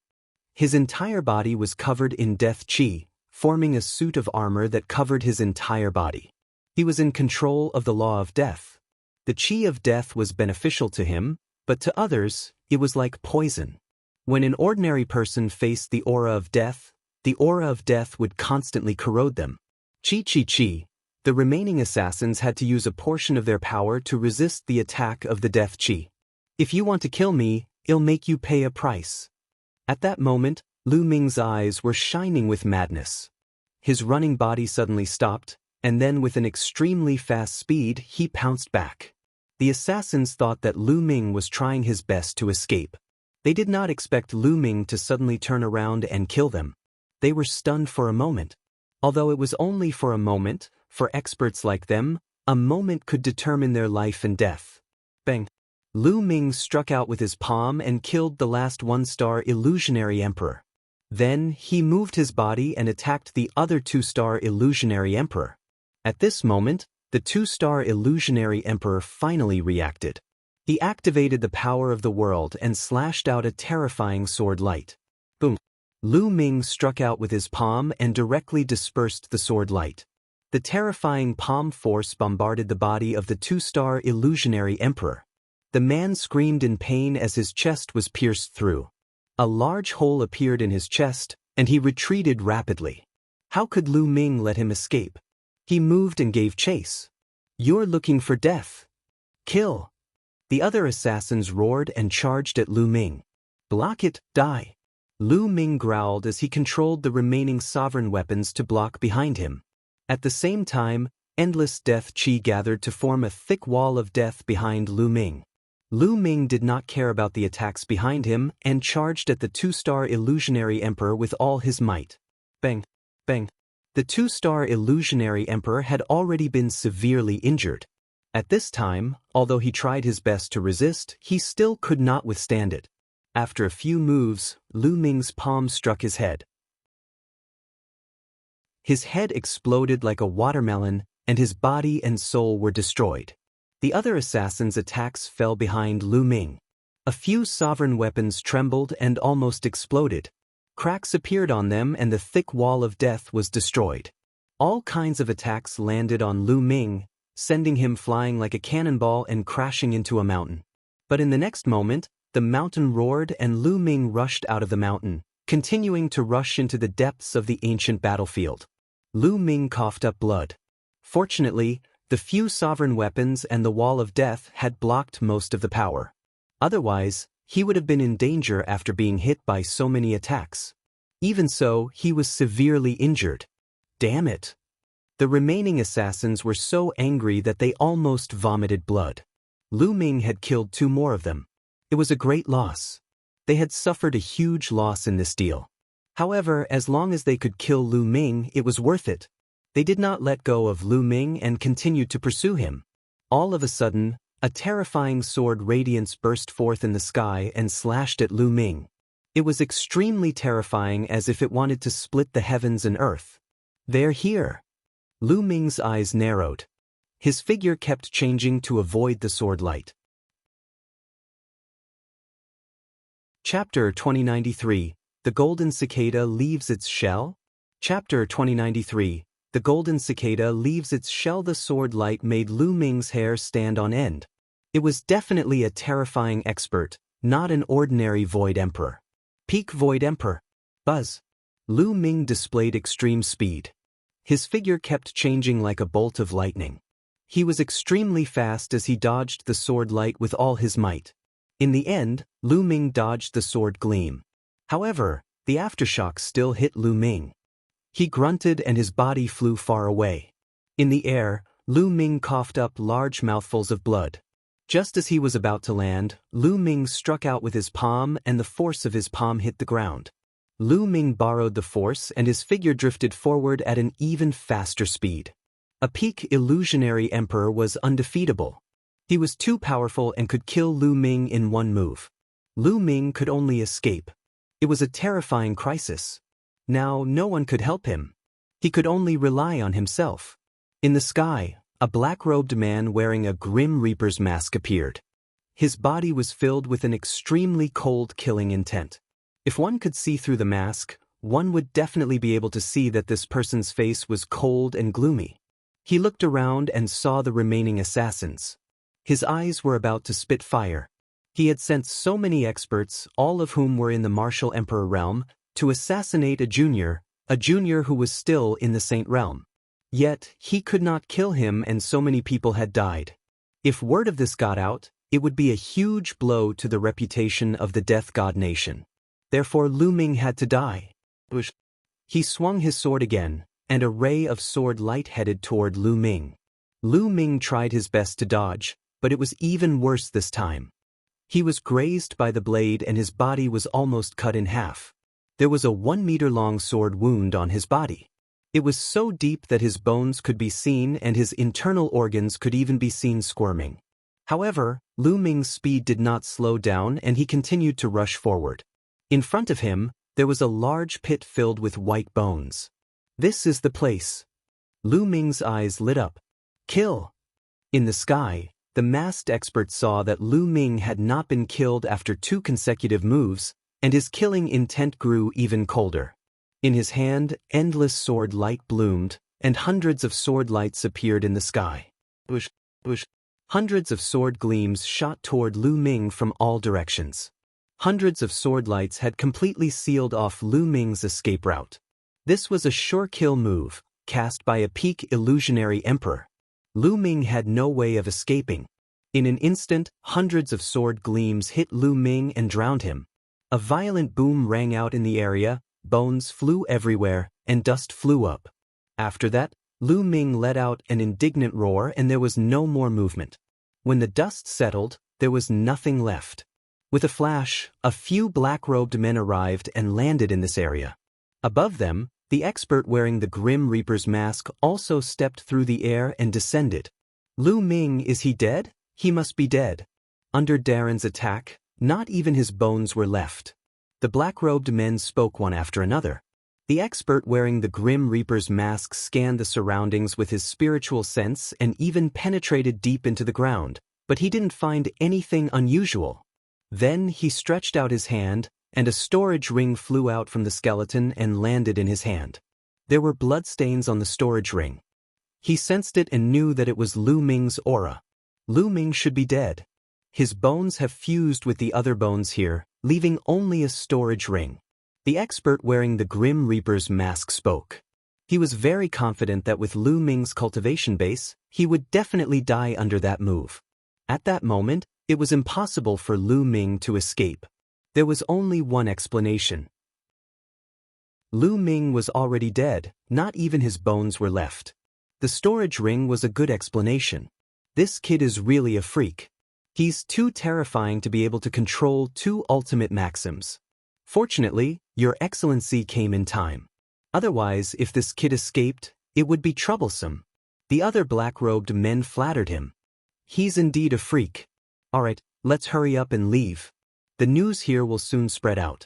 His entire body was covered in death chi, forming a suit of armor that covered his entire body. He was in control of the law of death. The chi of death was beneficial to him, but to others, it was like poison. When an ordinary person faced the aura of death would constantly corrode them. Chi. The remaining assassins had to use a portion of their power to resist the attack of the death chi. If you want to kill me, I'll make you pay a price. At that moment, Lu Ming's eyes were shining with madness. His running body suddenly stopped, and then with an extremely fast speed, he pounced back. The assassins thought that Lu Ming was trying his best to escape. They did not expect Lu Ming to suddenly turn around and kill them. They were stunned for a moment. Although it was only for a moment, for experts like them, a moment could determine their life and death. Bang! Lu Ming struck out with his palm and killed the last 1-star illusionary emperor. Then, he moved his body and attacked the other 2-star illusionary emperor. At this moment, the 2-star illusionary emperor finally reacted. He activated the power of the world and slashed out a terrifying sword light. Boom! Lu Ming struck out with his palm and directly dispersed the sword light. The terrifying palm force bombarded the body of the two-star illusionary emperor. The man screamed in pain as his chest was pierced through. A large hole appeared in his chest, and he retreated rapidly. How could Lu Ming let him escape? He moved and gave chase. "You're looking for death. Kill!" The other assassins roared and charged at Lu Ming. "Block it, die!" Lu Ming growled as he controlled the remaining sovereign weapons to block behind him. At the same time, endless death chi gathered to form a thick wall of death behind Lu Ming. Lu Ming did not care about the attacks behind him and charged at the two-star illusionary emperor with all his might. Bang! Bang! The two-star illusionary emperor had already been severely injured. At this time, although he tried his best to resist, he still could not withstand it. After a few moves, Lu Ming's palm struck his head. His head exploded like a watermelon, and his body and soul were destroyed. The other assassins' attacks fell behind Lu Ming. A few sovereign weapons trembled and almost exploded. Cracks appeared on them and the thick wall of death was destroyed. All kinds of attacks landed on Lu Ming, sending him flying like a cannonball and crashing into a mountain. But in the next moment, the mountain roared and Lu Ming rushed out of the mountain, continuing to rush into the depths of the ancient battlefield. Lu Ming coughed up blood. Fortunately, the few sovereign weapons and the wall of death had blocked most of the power. Otherwise, he would have been in danger after being hit by so many attacks. Even so, he was severely injured. Damn it! The remaining assassins were so angry that they almost vomited blood. Lu Ming had killed 2 more of them. It was a great loss. They had suffered a huge loss in this deal. However, as long as they could kill Lu Ming, it was worth it. They did not let go of Lu Ming and continued to pursue him. All of a sudden, a terrifying sword radiance burst forth in the sky and slashed at Lu Ming. It was extremely terrifying, as if it wanted to split the heavens and earth. "They're here!" Lu Ming's eyes narrowed. His figure kept changing to avoid the sword light. Chapter 2093. The Golden Cicada Leaves Its Shell? Chapter 2093. The Golden Cicada Leaves Its Shell. The sword light made Lu Ming's hair stand on end. It was definitely a terrifying expert, not an ordinary Void Emperor. Peak Void Emperor. Buzz. Lu Ming displayed extreme speed. His figure kept changing like a bolt of lightning. He was extremely fast as he dodged the sword light with all his might. In the end, Lu Ming dodged the sword gleam. However, the aftershock still hit Lu Ming. He grunted and his body flew far away. In the air, Lu Ming coughed up large mouthfuls of blood. Just as he was about to land, Lu Ming struck out with his palm and the force of his palm hit the ground. Lu Ming borrowed the force and his figure drifted forward at an even faster speed. A peak illusionary emperor was undefeatable. He was too powerful and could kill Lu Ming in one move. Lu Ming could only escape. It was a terrifying crisis. Now no one could help him. He could only rely on himself. In the sky, a black-robed man wearing a Grim Reaper's mask appeared. His body was filled with an extremely cold killing intent. If one could see through the mask, one would definitely be able to see that this person's face was cold and gloomy. He looked around and saw the remaining assassins. His eyes were about to spit fire. He had sent so many experts, all of whom were in the Martial Emperor realm, to assassinate a junior who was still in the Saint realm. Yet, he could not kill him and so many people had died. If word of this got out, it would be a huge blow to the reputation of the Death God Nation. Therefore Lu Ming had to die. He swung his sword again, and a ray of sword light headed toward Lu Ming. Lu Ming tried his best to dodge, but it was even worse this time. He was grazed by the blade and his body was almost cut in half. There was a 1-meter-long sword wound on his body. It was so deep that his bones could be seen and his internal organs could even be seen squirming. However, Lu Ming's speed did not slow down and he continued to rush forward. In front of him, there was a large pit filled with white bones. This is the place. Lu Ming's eyes lit up. Kill! In the sky, the masked expert saw that Lu Ming had not been killed after 2 consecutive moves, and his killing intent grew even colder. In his hand, endless sword light bloomed, and hundreds of sword lights appeared in the sky. Bush, bush. Hundreds of sword gleams shot toward Lu Ming from all directions. Hundreds of sword lights had completely sealed off Lu Ming's escape route. This was a sure kill move, cast by a peak illusionary emperor. Lu Ming had no way of escaping. In an instant, hundreds of sword gleams hit Lu Ming and drowned him. A violent boom rang out in the area, bones flew everywhere, and dust flew up. After that, Lu Ming let out an indignant roar and there was no more movement. When the dust settled, there was nothing left. With a flash, a few black-robed men arrived and landed in this area. Above them, the expert wearing the Grim Reaper's mask also stepped through the air and descended. Lu Ming, is he dead? He must be dead. Under Darren's attack, not even his bones were left. The black-robed men spoke one after another. The expert wearing the Grim Reaper's mask scanned the surroundings with his spiritual sense and even penetrated deep into the ground, but he didn't find anything unusual. Then he stretched out his hand, and a storage ring flew out from the skeleton and landed in his hand. There were bloodstains on the storage ring. He sensed it and knew that it was Lu Ming's aura. Lu Ming should be dead. His bones have fused with the other bones here, leaving only a storage ring. The expert wearing the Grim Reaper's mask spoke. He was very confident that with Lu Ming's cultivation base, he would definitely die under that move. At that moment, it was impossible for Lu Ming to escape. There was only one explanation. Lu Ming was already dead, not even his bones were left. The storage ring was a good explanation. This kid is really a freak. He's too terrifying to be able to control two ultimate maxims. Fortunately, Your Excellency came in time. Otherwise, if this kid escaped, it would be troublesome. The other black-robed men flattered him. He's indeed a freak. Alright, let's hurry up and leave. The news here will soon spread out.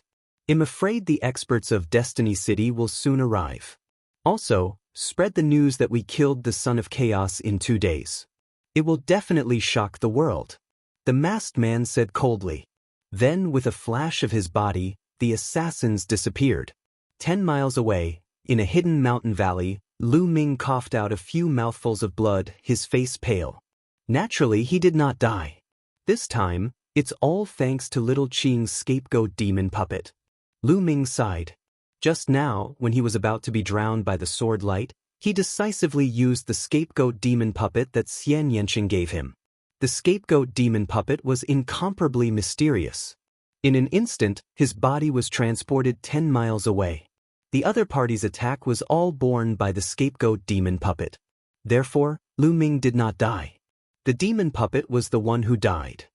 I'm afraid the experts of Destiny City will soon arrive. Also, spread the news that we killed the Son of Chaos in 2 days. It will definitely shock the world. The masked man said coldly. Then, with a flash of his body, the assassins disappeared. 10 miles away, in a hidden mountain valley, Lu Ming coughed out a few mouthfuls of blood, his face pale. Naturally, he did not die. This time, it's all thanks to little Qing's scapegoat demon puppet. Lu Ming sighed. Just now, when he was about to be drowned by the sword light, he decisively used the scapegoat demon puppet that Xian Yanqing gave him. The scapegoat demon puppet was incomparably mysterious. In an instant, his body was transported 10 miles away. The other party's attack was all borne by the scapegoat demon puppet. Therefore, Lu Ming did not die. The demon puppet was the one who died.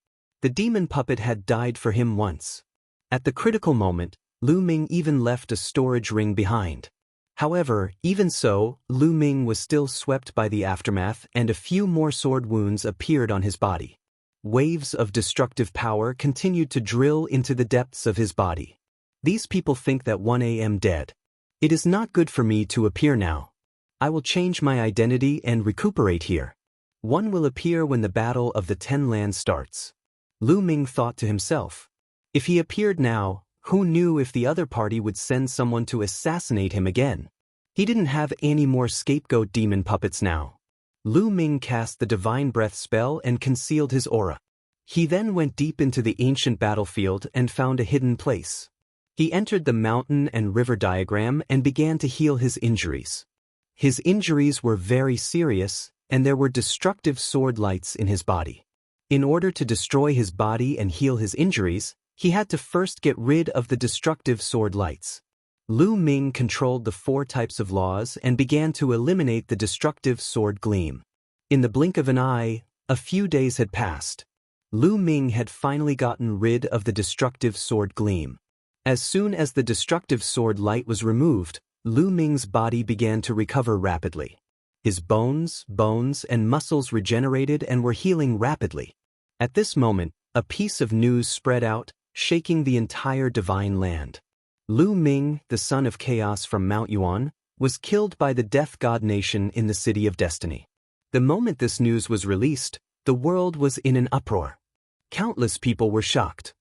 The demon puppet had died for him once. At the critical moment, Lu Ming even left a storage ring behind. However, even so, Lu Ming was still swept by the aftermath and a few more sword wounds appeared on his body. Waves of destructive power continued to drill into the depths of his body. These people think that I am dead. It is not good for me to appear now. I will change my identity and recuperate here. One will appear when the Battle of the 10 Lands starts. Lu Ming thought to himself. If he appeared now, who knew if the other party would send someone to assassinate him again? He didn't have any more scapegoat demon puppets now. Lu Ming cast the Divine Breath spell and concealed his aura. He then went deep into the ancient battlefield and found a hidden place. He entered the mountain and river diagram and began to heal his injuries. His injuries were very serious, and there were destructive sword lights in his body. In order to destroy his body and heal his injuries, he had to first get rid of the destructive sword lights. Lu Ming controlled the 4 types of laws and began to eliminate the destructive sword gleam. In the blink of an eye, a few days had passed. Lu Ming had finally gotten rid of the destructive sword gleam. As soon as the destructive sword light was removed, Lu Ming's body began to recover rapidly. His bones, and muscles regenerated and were healing rapidly. At this moment, a piece of news spread out, shaking the entire divine land. Lu Ming, the son of chaos from Mount Yuan, was killed by the Death God Nation in the City of Destiny. The moment this news was released, the world was in an uproar. Countless people were shocked.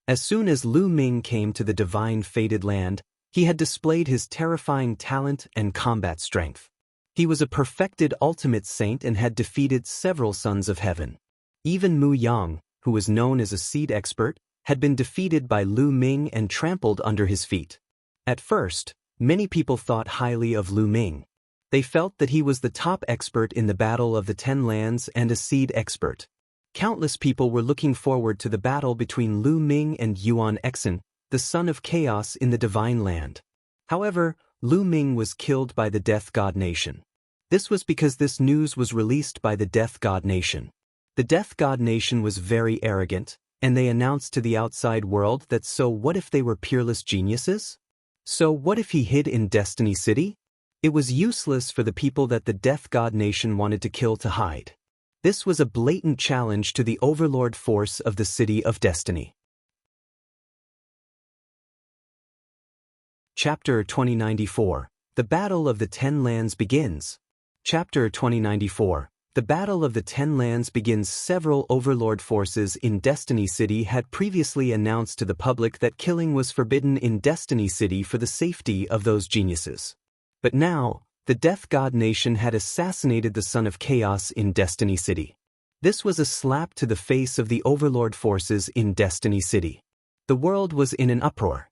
As soon as Lu Ming came to the divine fated land, He had displayed his terrifying talent and combat strength. He was a perfected ultimate saint and had defeated several sons of heaven. Even Muyang, who was known as a seed expert, had been defeated by Lu Ming and trampled under his feet. At first, many people thought highly of Lu Ming. They felt that he was the top expert in the Battle of the 10 Lands and a seed expert. Countless people were looking forward to the battle between Lu Ming and Yuan Exen, the son of chaos in the Divine Land. However, Lu Ming was killed by the Death God Nation. This was because this news was released by the Death God Nation. The Death God Nation was very arrogant, and they announced to the outside world that so what if they were peerless geniuses? So what if he hid in Destiny City? It was useless for the people that the Death God Nation wanted to kill to hide. This was a blatant challenge to the overlord force of the City of Destiny. Chapter 2094. The Battle of the 10 Lands begins. Chapter 2094. The Battle of the 10 Lands begins. Several overlord forces in Destiny City had previously announced to the public that killing was forbidden in Destiny City for the safety of those geniuses. But now, the Death God Nation had assassinated the Son of Chaos in Destiny City. This was a slap to the face of the overlord forces in Destiny City. The world was in an uproar.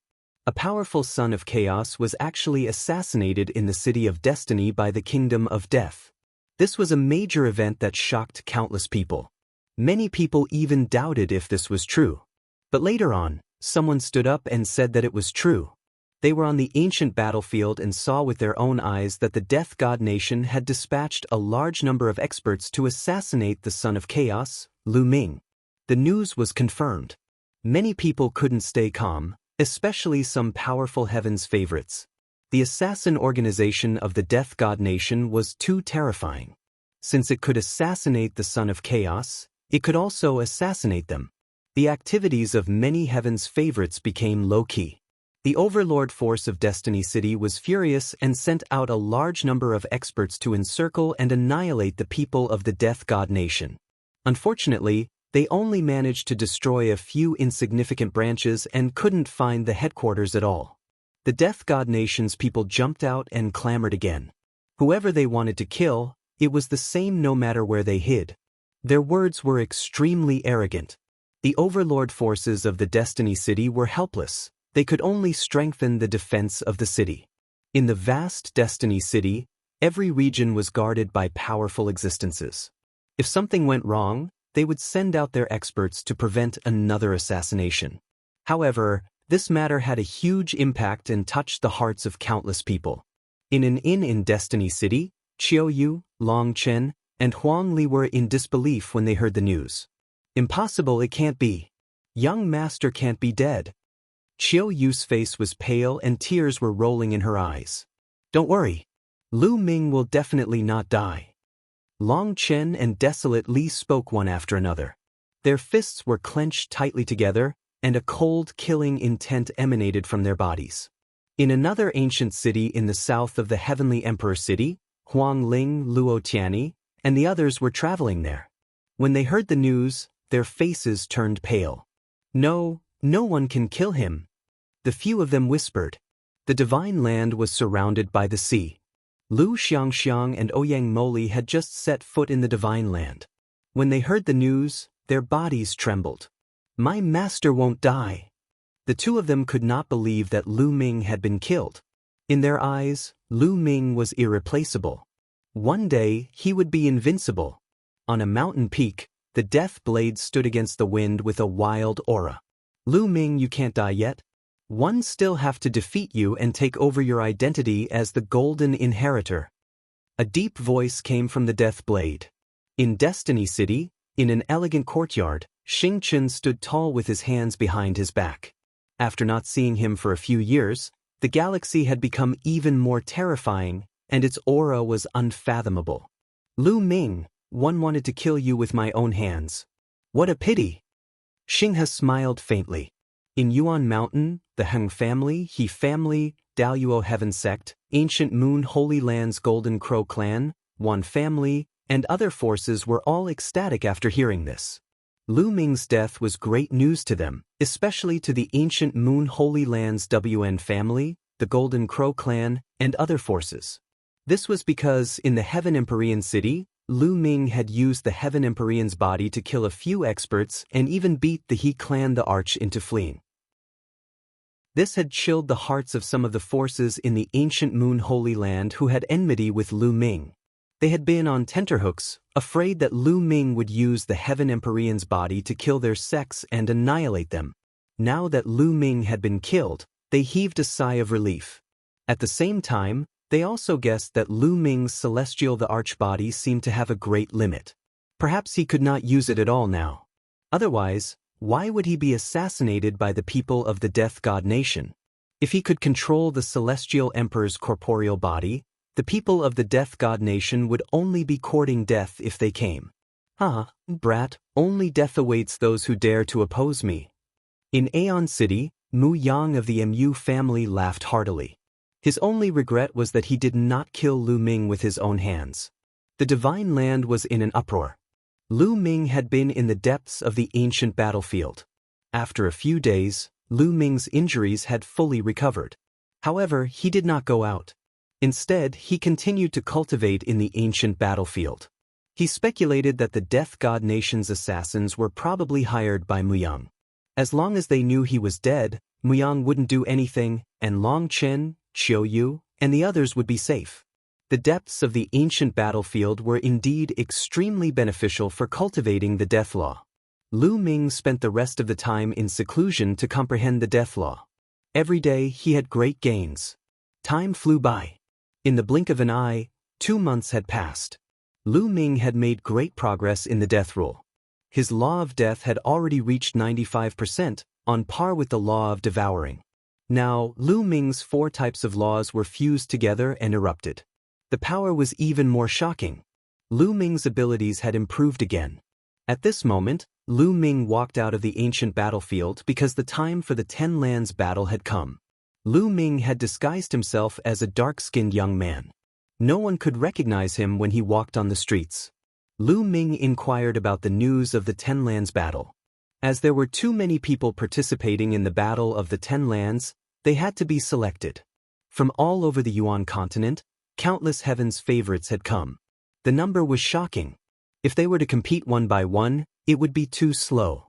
A powerful Son of Chaos was actually assassinated in the City of Destiny by the Kingdom of Death. This was a major event that shocked countless people. Many people even doubted if this was true. But later on, someone stood up and said that it was true. They were on the ancient battlefield and saw with their own eyes that the Death God Nation had dispatched a large number of experts to assassinate the Son of Chaos, Lu Ming. The news was confirmed. Many people couldn't stay calm, especially some powerful Heaven's favorites. The assassin organization of the Death God Nation was too terrifying. Since it could assassinate the Son of Chaos, it could also assassinate them. The activities of many Heaven's favorites became low-key. The overlord force of Destiny City was furious and sent out a large number of experts to encircle and annihilate the people of the Death God Nation. Unfortunately, they only managed to destroy a few insignificant branches and couldn't find the headquarters at all. The Death God Nation's people jumped out and clamored again. Whoever they wanted to kill, it was the same no matter where they hid. Their words were extremely arrogant. The overlord forces of the Destiny City were helpless. They could only strengthen the defense of the city. In the vast Destiny City, every region was guarded by powerful existences. If something went wrong, they would send out their experts to prevent another assassination. However, this matter had a huge impact and touched the hearts of countless people. In an inn in Destiny City, Qiu Yu, Long Chen, and Huang Li were in disbelief when they heard the news. Impossible, it can't be. Young master can't be dead. Qiu Yu's face was pale and tears were rolling in her eyes. Don't worry. Lu Ming will definitely not die. Long Chen and Desolate Li spoke one after another. Their fists were clenched tightly together, and a cold, killing intent emanated from their bodies. In another ancient city in the south of the Heavenly Emperor City, Huang Ling, Luo Tianyi, and the others were traveling there. When they heard the news, their faces turned pale. No one can kill him. The few of them whispered. The Divine Land was surrounded by the sea. Lu Xiangxiang and Ouyang Moli had just set foot in the Divine Land. When they heard the news, their bodies trembled. My master won't die. The two of them could not believe that Lu Ming had been killed. In their eyes, Lu Ming was irreplaceable. One day, he would be invincible. On a mountain peak, the death blade stood against the wind with a wild aura. Lu Ming, you can't die yet. One still have to defeat you and take over your identity as the Golden Inheritor. A deep voice came from the death blade. In Destiny City, in an elegant courtyard, Xing Chen stood tall with his hands behind his back. After not seeing him for a few years, the galaxy had become even more terrifying, and its aura was unfathomable. Lu Ming, one wanted to kill you with my own hands. What a pity. Xinghe smiled faintly. In Yuan Mountain, the Heng family, He family, Daluo Heaven Sect, Ancient Moon Holy Land's Golden Crow Clan, Wan family, and other forces were all ecstatic after hearing this. Lu Ming's death was great news to them, especially to the Ancient Moon Holy Land's WN family, the Golden Crow clan, and other forces. This was because, in the Heaven Empyrean city, Lu Ming had used the Heaven Empyrean's body to kill a few experts and even beat the He clan the Arch into fleeing. This had chilled the hearts of some of the forces in the ancient Moon Holy Land who had enmity with Lu Ming. They had been on tenterhooks, afraid that Lu Ming would use the Heaven Empyrean's body to kill their sects and annihilate them. Now that Lu Ming had been killed, they heaved a sigh of relief. At the same time, they also guessed that Lu Ming's celestial the Arch body seemed to have a great limit. Perhaps he could not use it at all now. Otherwise, why would he be assassinated by the people of the Death God Nation? If he could control the Celestial Emperor's corporeal body, the people of the Death God Nation would only be courting death if they came. Brat, only death awaits those who dare to oppose me. In Aeon City, Muyang of the Mu family laughed heartily. His only regret was that he did not kill Lu Ming with his own hands. The divine land was in an uproar. Lu Ming had been in the depths of the ancient battlefield. After a few days, Lu Ming's injuries had fully recovered. However, he did not go out. Instead, he continued to cultivate in the ancient battlefield. He speculated that the Death God Nation's assassins were probably hired by Muyang. As long as they knew he was dead, Muyang wouldn't do anything, and Long Chen, Qiu Yu, and the others would be safe. The depths of the ancient battlefield were indeed extremely beneficial for cultivating the death law. Lu Ming spent the rest of the time in seclusion to comprehend the death law. Every day he had great gains. Time flew by. In the blink of an eye, 2 months had passed. Lu Ming had made great progress in the death rule. His law of death had already reached 95%, on par with the law of devouring. Now, Lu Ming's 4 types of laws were fused together and erupted. The power was even more shocking. Lu Ming's abilities had improved again. At this moment, Lu Ming walked out of the ancient battlefield because the time for the 10 Lands battle had come. Lu Ming had disguised himself as a dark-skinned young man. No one could recognize him when he walked on the streets. Lu Ming inquired about the news of the 10 Lands battle. As there were too many people participating in the Battle of the 10 Lands, they had to be selected. From all over the Yuan continent, countless heaven's favorites had come. The number was shocking. If they were to compete one by one, it would be too slow.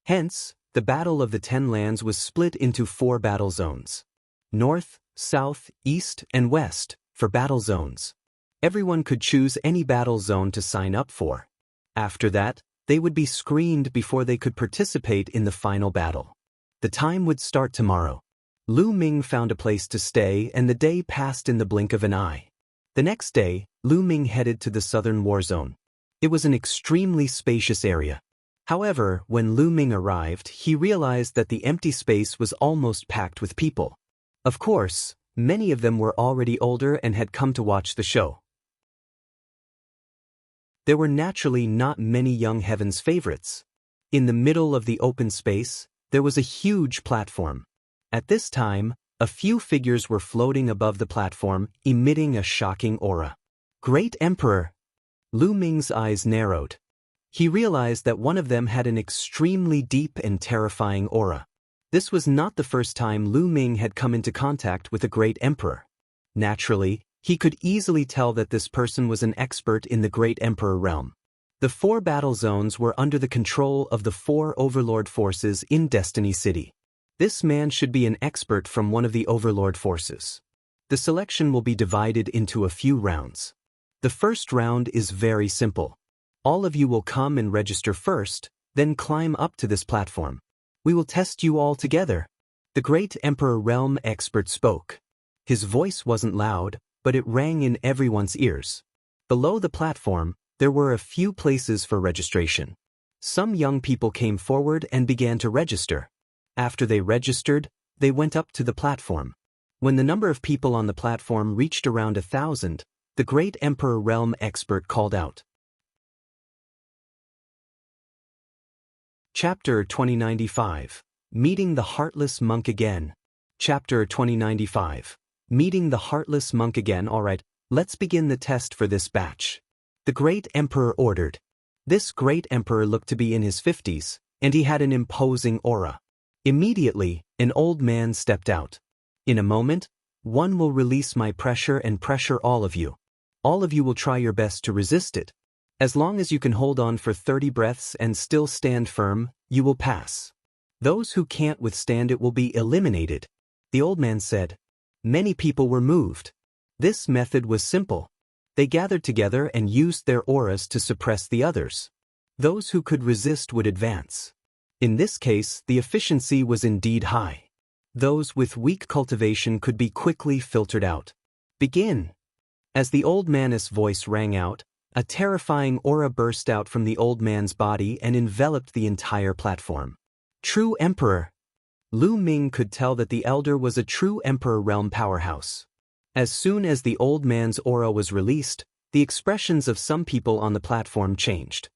Hence, the Battle of the 10 Lands was split into 4 battle zones. North, South, East, and West, for battle zones. Everyone could choose any battle zone to sign up for. After that, they would be screened before they could participate in the final battle. The time would start tomorrow. Lu Ming found a place to stay and the day passed in the blink of an eye. The next day, Lu Ming headed to the southern war zone. It was an extremely spacious area. However, when Lu Ming arrived, he realized that the empty space was almost packed with people. Of course, many of them were already older and had come to watch the show. There were naturally not many young heaven's favorites. In the middle of the open space, there was a huge platform. At this time, a few figures were floating above the platform, emitting a shocking aura. Great Emperor! Lu Ming's eyes narrowed. He realized that one of them had an extremely deep and terrifying aura. This was not the first time Lu Ming had come into contact with a great emperor. Naturally, he could easily tell that this person was an expert in the Great Emperor realm. The 4 battle zones were under the control of the 4 overlord forces in Destiny City. This man should be an expert from one of the overlord forces. The selection will be divided into a few rounds. The first round is very simple. All of you will come and register first, then climb up to this platform. We will test you all together. The Great Emperor Realm expert spoke. His voice wasn't loud, but it rang in everyone's ears. Below the platform, there were a few places for registration. Some young people came forward and began to register. After they registered, they went up to the platform. When the number of people on the platform reached around 1,000, the Great Emperor Realm expert called out. Chapter 2095. Meeting the Heartless Monk Again. Chapter 2095. Meeting the Heartless Monk Again. Alright, let's begin the test for this batch. The Great Emperor ordered. This Great Emperor looked to be in his 50s, and he had an imposing aura. Immediately, an old man stepped out. In a moment, One will release my pressure and pressure all of you. All of you will try your best to resist it. As long as you can hold on for 30 breaths and still stand firm, you will pass. Those who can't withstand it will be eliminated. The old man said. Many people were moved. This method was simple. They gathered together and used their auras to suppress the others. Those who could resist would advance. In this case, the efficiency was indeed high. Those with weak cultivation could be quickly filtered out. Begin. As the old man's voice rang out, a terrifying aura burst out from the old man's body and enveloped the entire platform. True Emperor. Ming could tell that the elder was a true Emperor realm powerhouse. As soon as the old man's aura was released, the expressions of some people on the platform changed.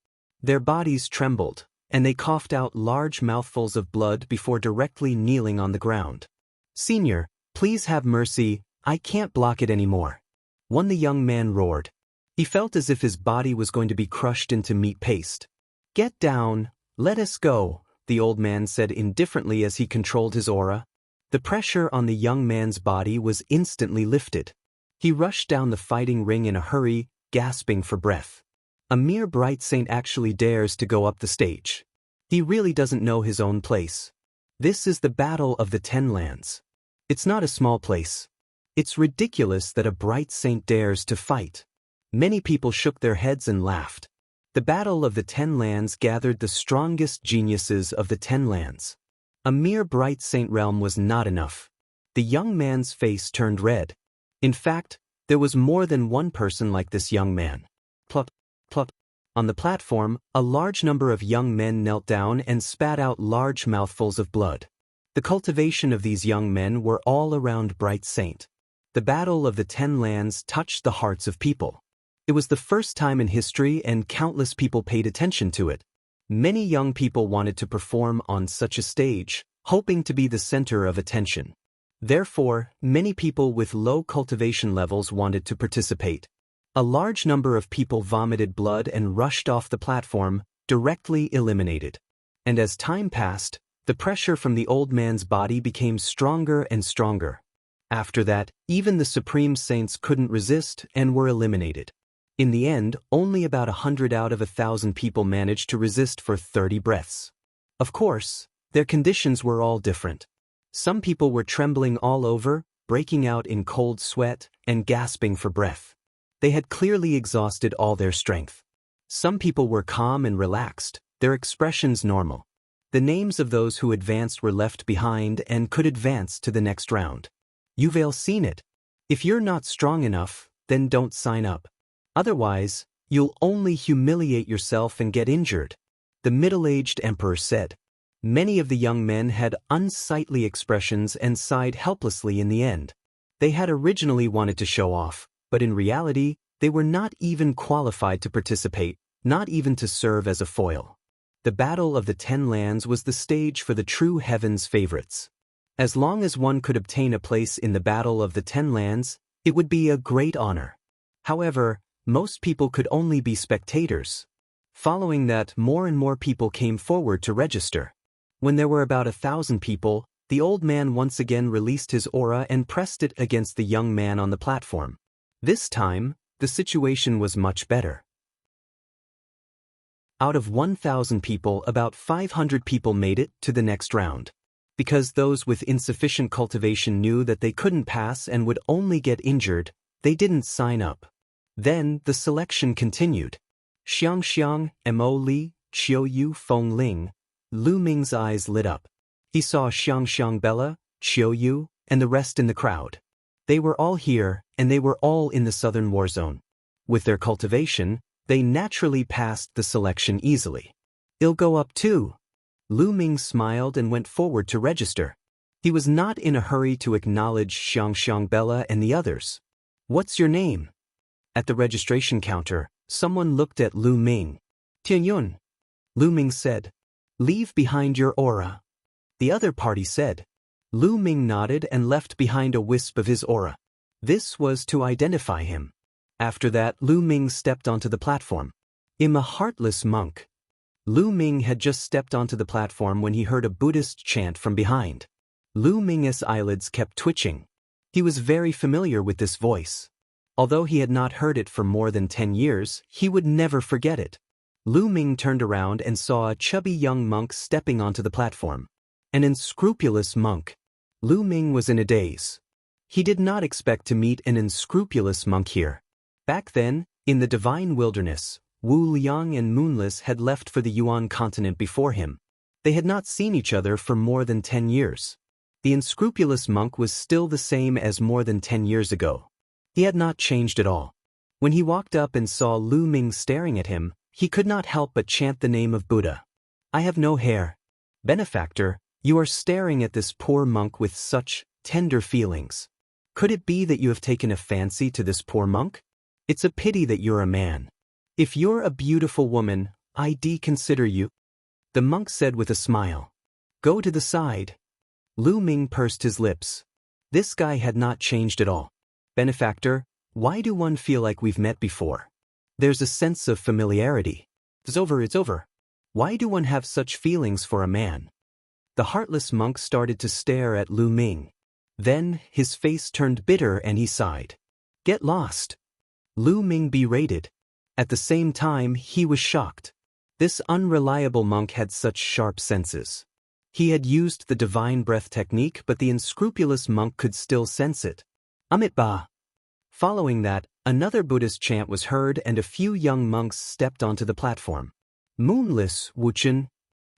Their bodies trembled, and they coughed out large mouthfuls of blood before directly kneeling on the ground. Senior, please have mercy, I can't block it anymore. One the young man roared. He felt as if his body was going to be crushed into meat paste. Get down, let us go, the old man said indifferently as he controlled his aura. The pressure on the young man's body was instantly lifted. He rushed down the fighting ring in a hurry, gasping for breath. A mere bright saint actually dares to go up the stage. He really doesn't know his own place. This is the battle of the 10 lands. It's not a small place. It's ridiculous that a bright saint dares to fight. Many people shook their heads and laughed. The battle of the 10 lands gathered the strongest geniuses of the 10 lands. A mere bright saint realm was not enough. The young man's face turned red. In fact, there was more than one person like this young man. Plop, plop. On the platform, a large number of young men knelt down and spat out large mouthfuls of blood. The cultivation of these young men were all around Bright Saint. The battle of the 10 lands touched the hearts of people. It was the first time in history and countless people paid attention to it. Many young people wanted to perform on such a stage, hoping to be the center of attention. Therefore, many people with low cultivation levels wanted to participate. A large number of people vomited blood and rushed off the platform, directly eliminated. And as time passed, the pressure from the old man's body became stronger and stronger. After that, even the supreme saints couldn't resist and were eliminated. In the end, only about 100 out of 1,000 people managed to resist for 30 breaths. Of course, their conditions were all different. Some people were trembling all over, breaking out in cold sweat, and gasping for breath. They had clearly exhausted all their strength. Some people were calm and relaxed, their expressions normal. The names of those who advanced were left behind and could advance to the next round. You've all seen it. If you're not strong enough, then don't sign up. Otherwise, you'll only humiliate yourself and get injured, the middle-aged emperor said. Many of the young men had unsightly expressions and sighed helplessly in the end. They had originally wanted to show off, but in reality, they were not even qualified to participate, not even to serve as a foil. The Battle of the 10 Lands was the stage for the true heaven's favorites. As long as one could obtain a place in the Battle of the 10 Lands, it would be a great honor. However, most people could only be spectators. Following that, more and more people came forward to register. When there were about 1,000 people, the old man once again released his aura and pressed it against the young man on the platform. This time, the situation was much better. Out of 1,000 people, about 500 people made it to the next round. Because those with insufficient cultivation knew that they couldn't pass and would only get injured, they didn't sign up. Then, the selection continued. Xiang, Mo Li, Qiu Yu Feng Ling. Ming's eyes lit up. He saw Xiang Bella, Qiu Yu, and the rest in the crowd. They were all here, and they were all in the southern war zone. With their cultivation, they naturally passed the selection easily. I'll go up too. Ming smiled and went forward to register. He was not in a hurry to acknowledge Xiang Bella and the others. What's your name? At the registration counter, someone looked at Ming. Tianyun. Ming said. Leave behind your aura. The other party said. Ming nodded and left behind a wisp of his aura. This was to identify him. After that, Ming stepped onto the platform. I'm a heartless monk. Ming had just stepped onto the platform when he heard a Buddhist chant from behind. Ming's eyelids kept twitching. He was very familiar with this voice. Although he had not heard it for more than 10 years, he would never forget it. Lu Ming turned around and saw a chubby young monk stepping onto the platform. An unscrupulous monk. Lu Ming was in a daze. He did not expect to meet an unscrupulous monk here. Back then, in the divine wilderness, Wu Liang and Moonless had left for the Yuan continent before him. They had not seen each other for more than 10 years. The unscrupulous monk was still the same as more than 10 years ago. He had not changed at all. When he walked up and saw Lu Ming staring at him, he could not help but chant the name of Buddha. I have no hair. Benefactor, you are staring at this poor monk with such tender feelings. Could it be that you have taken a fancy to this poor monk? It's a pity that you're a man. If you're a beautiful woman, I deconsider you. The monk said with a smile. Go to the side. Lu Ming pursed his lips. This guy had not changed at all. Benefactor, why do one feel like we've met before? There's a sense of familiarity. It's over. Why do one have such feelings for a man? The heartless monk started to stare at Lu Ming. Then, his face turned bitter and he sighed. Get lost. Lu Ming berated. At the same time, he was shocked. This unreliable monk had such sharp senses. He had used the divine breath technique, but the unscrupulous monk could still sense it. Amit Ba. Following that, another Buddhist chant was heard and a few young monks stepped onto the platform. Moonless Wuxian.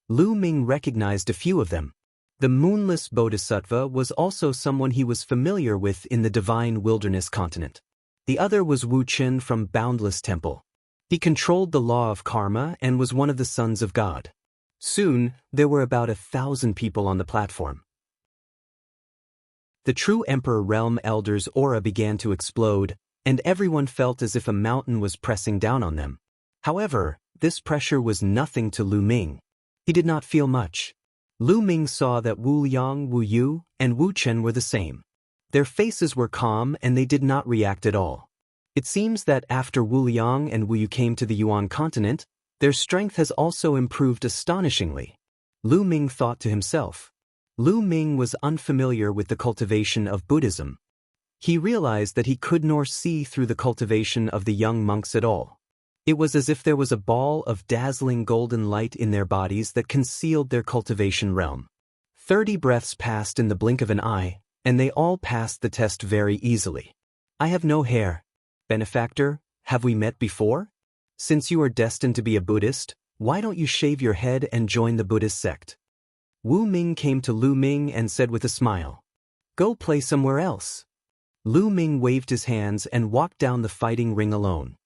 Lu Ming recognized a few of them. The moonless bodhisattva was also someone he was familiar with in the divine wilderness continent. The other was Wuxian from Boundless Temple. He controlled the law of karma and was one of the sons of God. Soon, there were about 1,000 people on the platform. The true Emperor Realm Elder's aura began to explode, and everyone felt as if a mountain was pressing down on them. However, this pressure was nothing to Lu Ming. He did not feel much. Lu Ming saw that Wu Liang, Wu Yu, and Wu Chen were the same. Their faces were calm and they did not react at all. It seems that after Wu Liang and Wu Yu came to the Yuan continent, their strength has also improved astonishingly. Lu Ming thought to himself. Lu Ming was unfamiliar with the cultivation of Buddhism. He realized that he could nor see through the cultivation of the young monks at all. It was as if there was a ball of dazzling golden light in their bodies that concealed their cultivation realm. 30 breaths passed in the blink of an eye, and they all passed the test very easily. I have no hair. Benefactor, have we met before? Since you are destined to be a Buddhist, why don't you shave your head and join the Buddhist sect? Wu Ming came to Lu Ming and said with a smile, Go play somewhere else. Lu Ming waved his hands and walked down the fighting ring alone.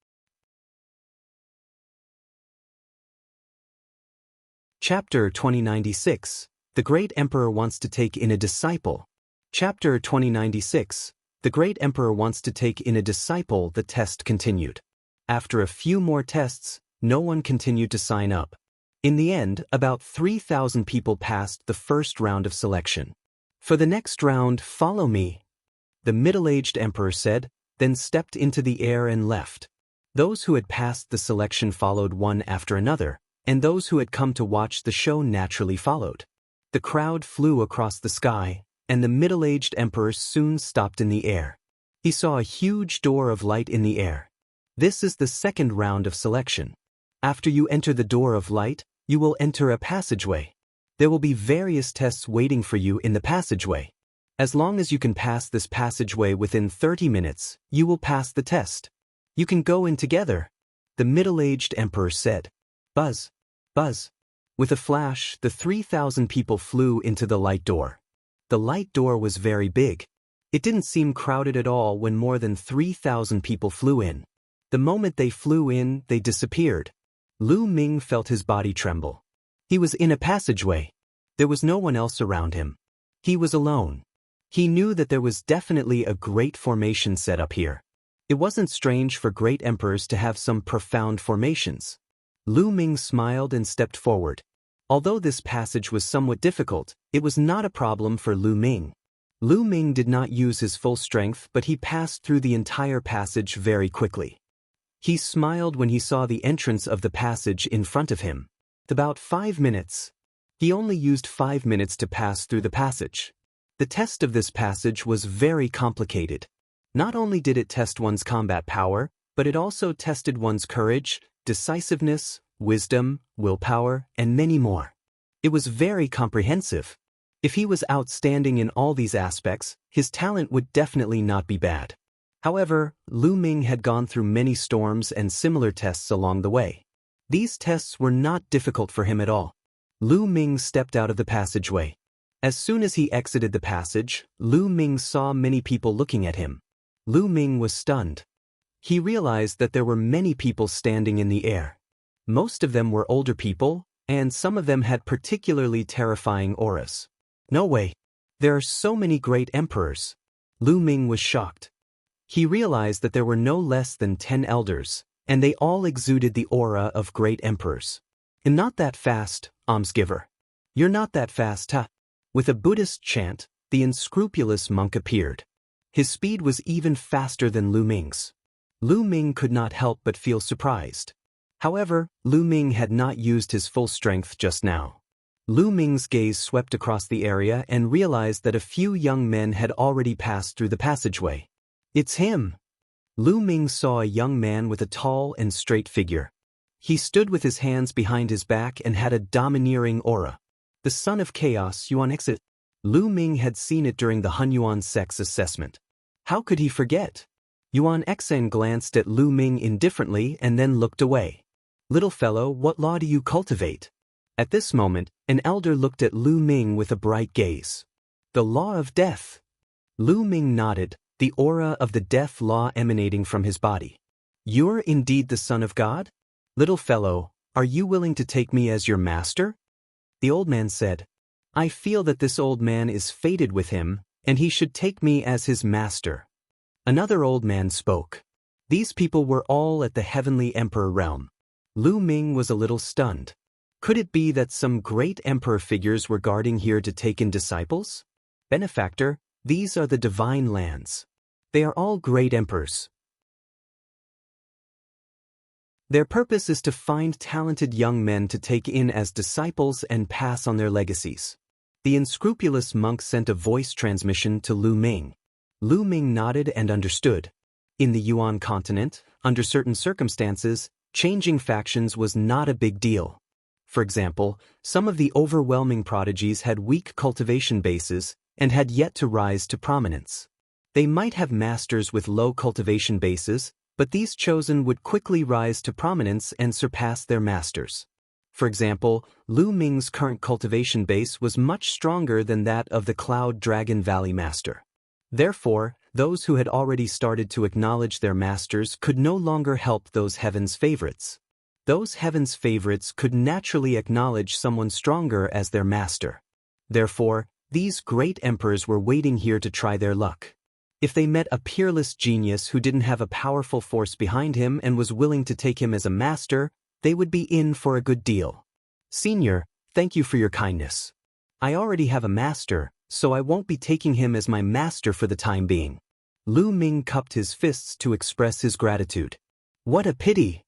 Chapter 2096. The Great Emperor Wants to Take in a Disciple. Chapter 2096. The Great Emperor Wants to Take in a Disciple. The test continued. After a few more tests, no one continued to sign up. In the end, about 3,000 people passed the first round of selection. For the next round, follow me, the middle-aged emperor said, then stepped into the air and left. Those who had passed the selection followed one after another, and those who had come to watch the show naturally followed. The crowd flew across the sky, and the middle-aged emperor soon stopped in the air. He saw a huge door of light in the air. This is the second round of selection. After you enter the door of light, you will enter a passageway. There will be various tests waiting for you in the passageway. As long as you can pass this passageway within 30 minutes, you will pass the test. You can go in together, the middle-aged emperor said. Buzz, buzz. With a flash, the 3,000 people flew into the light door. The light door was very big. It didn't seem crowded at all when more than 3,000 people flew in. The moment they flew in, they disappeared. Lu Ming felt his body tremble. He was in a passageway. There was no one else around him. He was alone. He knew that there was definitely a great formation set up here. It wasn't strange for great emperors to have some profound formations. Lu Ming smiled and stepped forward. Although this passage was somewhat difficult, it was not a problem for Lu Ming. Lu Ming did not use his full strength, but he passed through the entire passage very quickly. He smiled when he saw the entrance of the passage in front of him. About 5 minutes. He only used 5 minutes to pass through the passage. The test of this passage was very complicated. Not only did it test one's combat power, but it also tested one's courage, decisiveness, wisdom, willpower, and many more. It was very comprehensive. If he was outstanding in all these aspects, his talent would definitely not be bad. However, Lu Ming had gone through many storms and similar tests along the way. These tests were not difficult for him at all. Lu Ming stepped out of the passageway. As soon as he exited the passage, Lu Ming saw many people looking at him. Lu Ming was stunned. He realized that there were many people standing in the air. Most of them were older people, and some of them had particularly terrifying auras. No way. There are so many great emperors. Lu Ming was shocked. He realized that there were no less than 10 elders, and they all exuded the aura of great emperors. "I'm not that fast, almsgiver. You're not that fast, huh?" With a Buddhist chant, the unscrupulous monk appeared. His speed was even faster than Lu Ming's. Lu Ming could not help but feel surprised. However, Lu Ming had not used his full strength just now. Lu Ming's gaze swept across the area and realized that a few young men had already passed through the passageway. "It's him!" Lu Ming saw a young man with a tall and straight figure. He stood with his hands behind his back and had a domineering aura. The son of chaos, Yuan Exit. Lu Ming had seen it during the Hunyuan sex assessment. How could he forget? Yuan Exen glanced at Lu Ming indifferently and then looked away. "Little fellow, what law do you cultivate?" At this moment, an elder looked at Lu Ming with a bright gaze. "The law of death." Lu Ming nodded, the aura of the death law emanating from his body. "You're indeed the son of God? Little fellow, are you willing to take me as your master?" The old man said, "I feel that this old man is fated with him, and he should take me as his master." Another old man spoke. These people were all at the heavenly emperor realm. Lu Ming was a little stunned. Could it be that some great emperor figures were guarding here to take in disciples? Benefactor, these are the divine lands. They are all great emperors. Their purpose is to find talented young men to take in as disciples and pass on their legacies. The unscrupulous monk sent a voice transmission to Lu Ming. Lu Ming nodded and understood. In the Yuan continent, under certain circumstances, changing factions was not a big deal. For example, some of the overwhelming prodigies had weak cultivation bases and had yet to rise to prominence. They might have masters with low cultivation bases, but these chosen would quickly rise to prominence and surpass their masters. For example, Lu Ming's current cultivation base was much stronger than that of the Cloud Dragon Valley master. Therefore, those who had already started to acknowledge their masters could no longer help those heaven's favorites. Those heaven's favorites could naturally acknowledge someone stronger as their master. Therefore, these great emperors were waiting here to try their luck. If they met a peerless genius who didn't have a powerful force behind him and was willing to take him as a master, they would be in for a good deal. "Senior, thank you for your kindness. I already have a master, so I won't be taking him as my master for the time being." Lu Ming cupped his fists to express his gratitude. What a pity!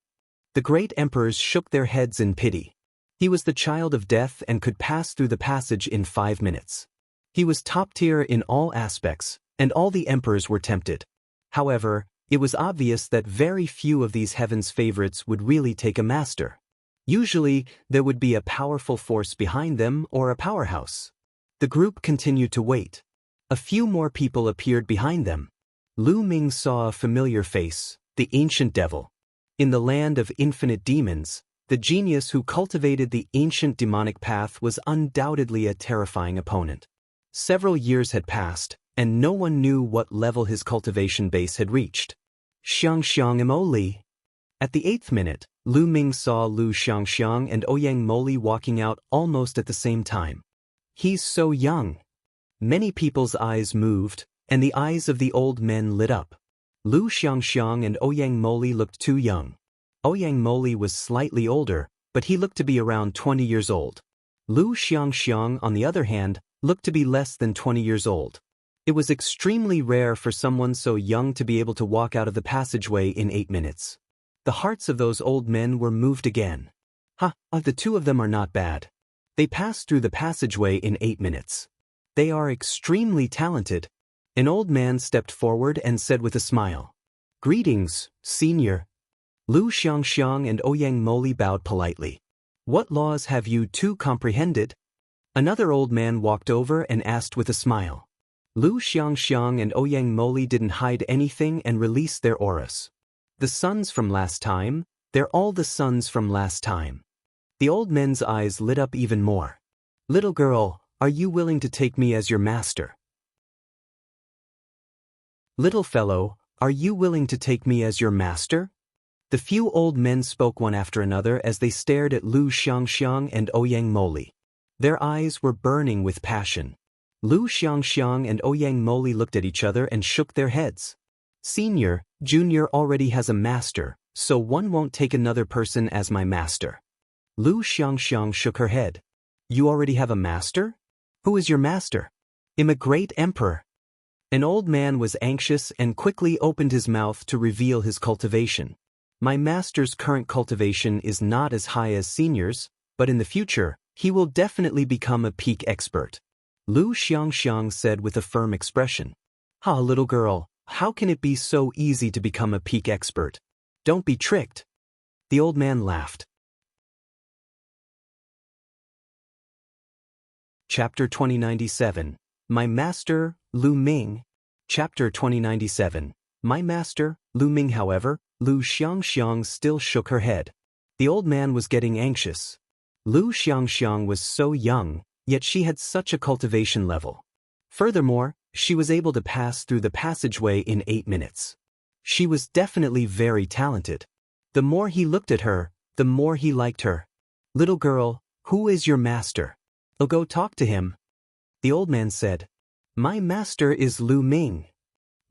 The great emperors shook their heads in pity. He was the child of death and could pass through the passage in 5 minutes. He was top tier in all aspects, and all the emperors were tempted. However, it was obvious that very few of these heaven's favorites would really take a master. Usually, there would be a powerful force behind them or a powerhouse. The group continued to wait. A few more people appeared behind them. Lu Ming saw a familiar face, the ancient devil. In the land of infinite demons, the genius who cultivated the ancient demonic path was undoubtedly a terrifying opponent. Several years had passed, and no one knew what level his cultivation base had reached. Xiangxiang Moli. At the 8th minute, Lu Ming saw Lu Xiangxiang and Ouyang Moli walking out almost at the same time. He's so young. Many people's eyes moved, and the eyes of the old men lit up. Lu Xiangxiang and Ouyang Moli looked too young. Ouyang Moli was slightly older, but he looked to be around 20 years old. Lu Xiangxiang, on the other hand, looked to be less than 20 years old. It was extremely rare for someone so young to be able to walk out of the passageway in 8 minutes. The hearts of those old men were moved again. The two of them are not bad. They passed through the passageway in 8 minutes. They are extremely talented. An old man stepped forward and said with a smile. Greetings, senior. Lu Xiangxiang and Ouyang Moli bowed politely. What laws have you two comprehended? Another old man walked over and asked with a smile. Lu Xiangxiang and Ouyang Moli didn't hide anything and released their auras. The sons from last time, they're all the sons from last time. The old men's eyes lit up even more. Little girl, are you willing to take me as your master? Little fellow, are you willing to take me as your master? The few old men spoke one after another as they stared at Lu Xiangxiang and Ouyang Moli. Their eyes were burning with passion. Lu Xiangxiang and Ouyang Moli looked at each other and shook their heads. Senior, Junior already has a master, so one won't take another person as my master. Lu Xiangxiang shook her head. You already have a master? Who is your master? I'm a great emperor. An old man was anxious and quickly opened his mouth to reveal his cultivation. My master's current cultivation is not as high as senior's, but in the future, he will definitely become a peak expert. Lu Xiangxiang said with a firm expression. Ha, little girl, how can it be so easy to become a peak expert? Don't be tricked. The old man laughed. Chapter 2097. My Master, Lu Ming. Chapter 2097. My Master, Lu Ming. However, Lu Xiangxiang still shook her head. The old man was getting anxious. Lu Xiangxiang was so young, yet she had such a cultivation level. Furthermore, she was able to pass through the passageway in 8 minutes. She was definitely very talented. The more he looked at her, the more he liked her. Little girl, who is your master? I'll go talk to him. The old man said. My master is Lu Ming.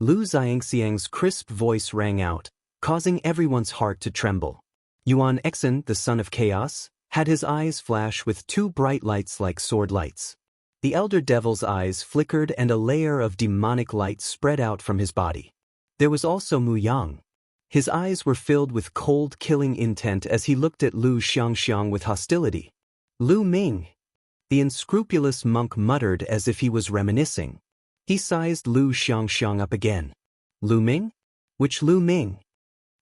Lu Xiangxiang's crisp voice rang out, causing everyone's heart to tremble. Yuan Exen, the son of chaos, had his eyes flash with 2 bright lights like sword lights. The elder devil's eyes flickered and a layer of demonic light spread out from his body. There was also Muyang. His eyes were filled with cold killing intent as he looked at Lu Xiangxiang with hostility. Lu Ming. The unscrupulous monk muttered as if he was reminiscing. He sized Lu Xiangxiang up again. Lu Ming? Which Lu Ming?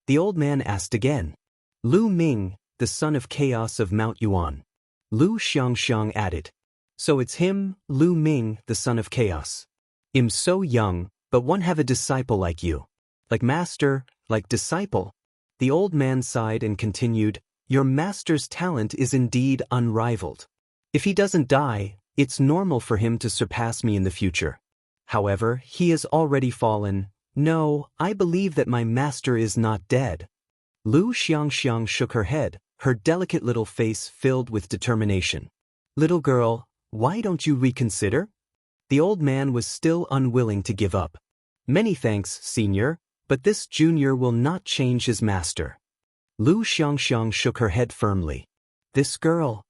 The old man asked again. Lu Ming, the son of chaos of Mount Yuan. Lu Xiangxiang added. So it's him, Lu Ming, the son of chaos. I'm so young, but one have a disciple like you. Like master, like disciple. The old man sighed and continued, your master's talent is indeed unrivaled. If he doesn't die, it's normal for him to surpass me in the future. However, he has already fallen. No, I believe that my master is not dead. Lu Xiangxiang shook her head, her delicate little face filled with determination. Little girl, why don't you reconsider? The old man was still unwilling to give up. Many thanks, senior, but this junior will not change his master. Lu Xiangxiang shook her head firmly. This girl.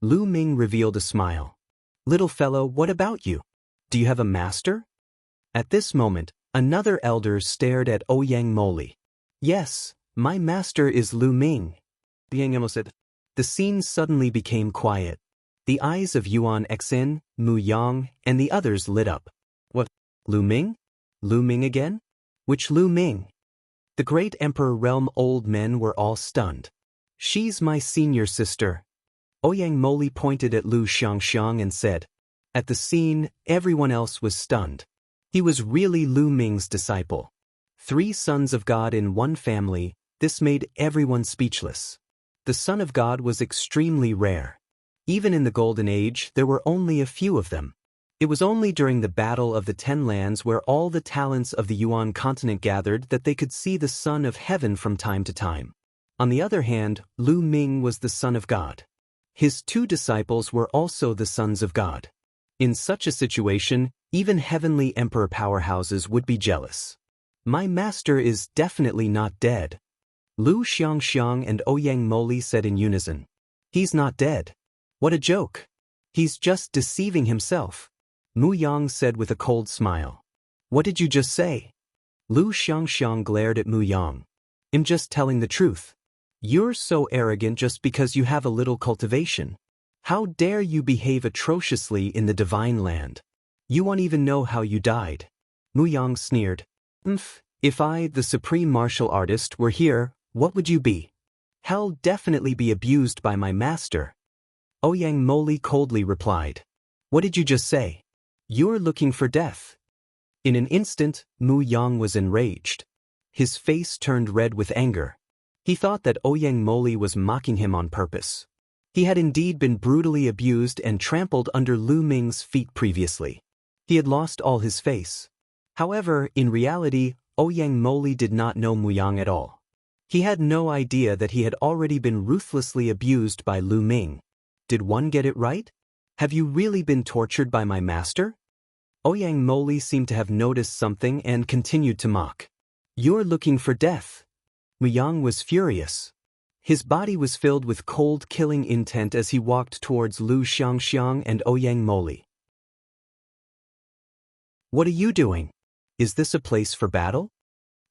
Lu Ming revealed a smile. Little fellow, what about you? Do you have a master? At this moment, another elder stared at Ouyang Moli. Yes, my master is Lu Ming. Jianghu said. The scene suddenly became quiet. The eyes of Yuan Exin, Muyang, and the others lit up. What? Lu Ming? Lu Ming again? Which Lu Ming? The great emperor realm old men were all stunned. She's my senior sister. Ouyang Moli pointed at Lu Xiangxiang and said. At the scene, everyone else was stunned. He was really Lu Ming's disciple. 3 sons of God in one family, this made everyone speechless. The son of God was extremely rare. Even in the Golden Age, there were only a few of them. It was only during the Battle of the 10 Lands where all the talents of the Yuan continent gathered that they could see the Son of Heaven from time to time. On the other hand, Lu Ming was the Son of God. His 2 disciples were also the sons of God. In such a situation, even heavenly emperor powerhouses would be jealous. My master is definitely not dead. Lu Xiangxiang and Ouyang Moli said in unison. He's not dead. What a joke. He's just deceiving himself. Muyang said with a cold smile. What did you just say? Lu Xiangxiang glared at Muyang. I'm just telling the truth. You're so arrogant just because you have a little cultivation. How dare you behave atrociously in the divine land? You won't even know how you died. Muyang sneered. If I, the supreme martial artist, were here, what would you be? Hell, definitely be abused by my master. Ouyang Moli coldly replied. What did you just say? You're looking for death. In an instant, Muyang was enraged. His face turned red with anger. He thought that Ouyang Moli was mocking him on purpose. He had indeed been brutally abused and trampled under Lu Ming's feet previously. He had lost all his face. However, in reality, Ouyang Moli did not know Muyang at all. He had no idea that he had already been ruthlessly abused by Lu Ming. Did one get it right? Have you really been tortured by my master? Ouyang Moli seemed to have noticed something and continued to mock. You're looking for death. Muyang was furious. His body was filled with cold killing intent as he walked towards Lu Xiangxiang and Ouyang Moli. What are you doing? Is this a place for battle?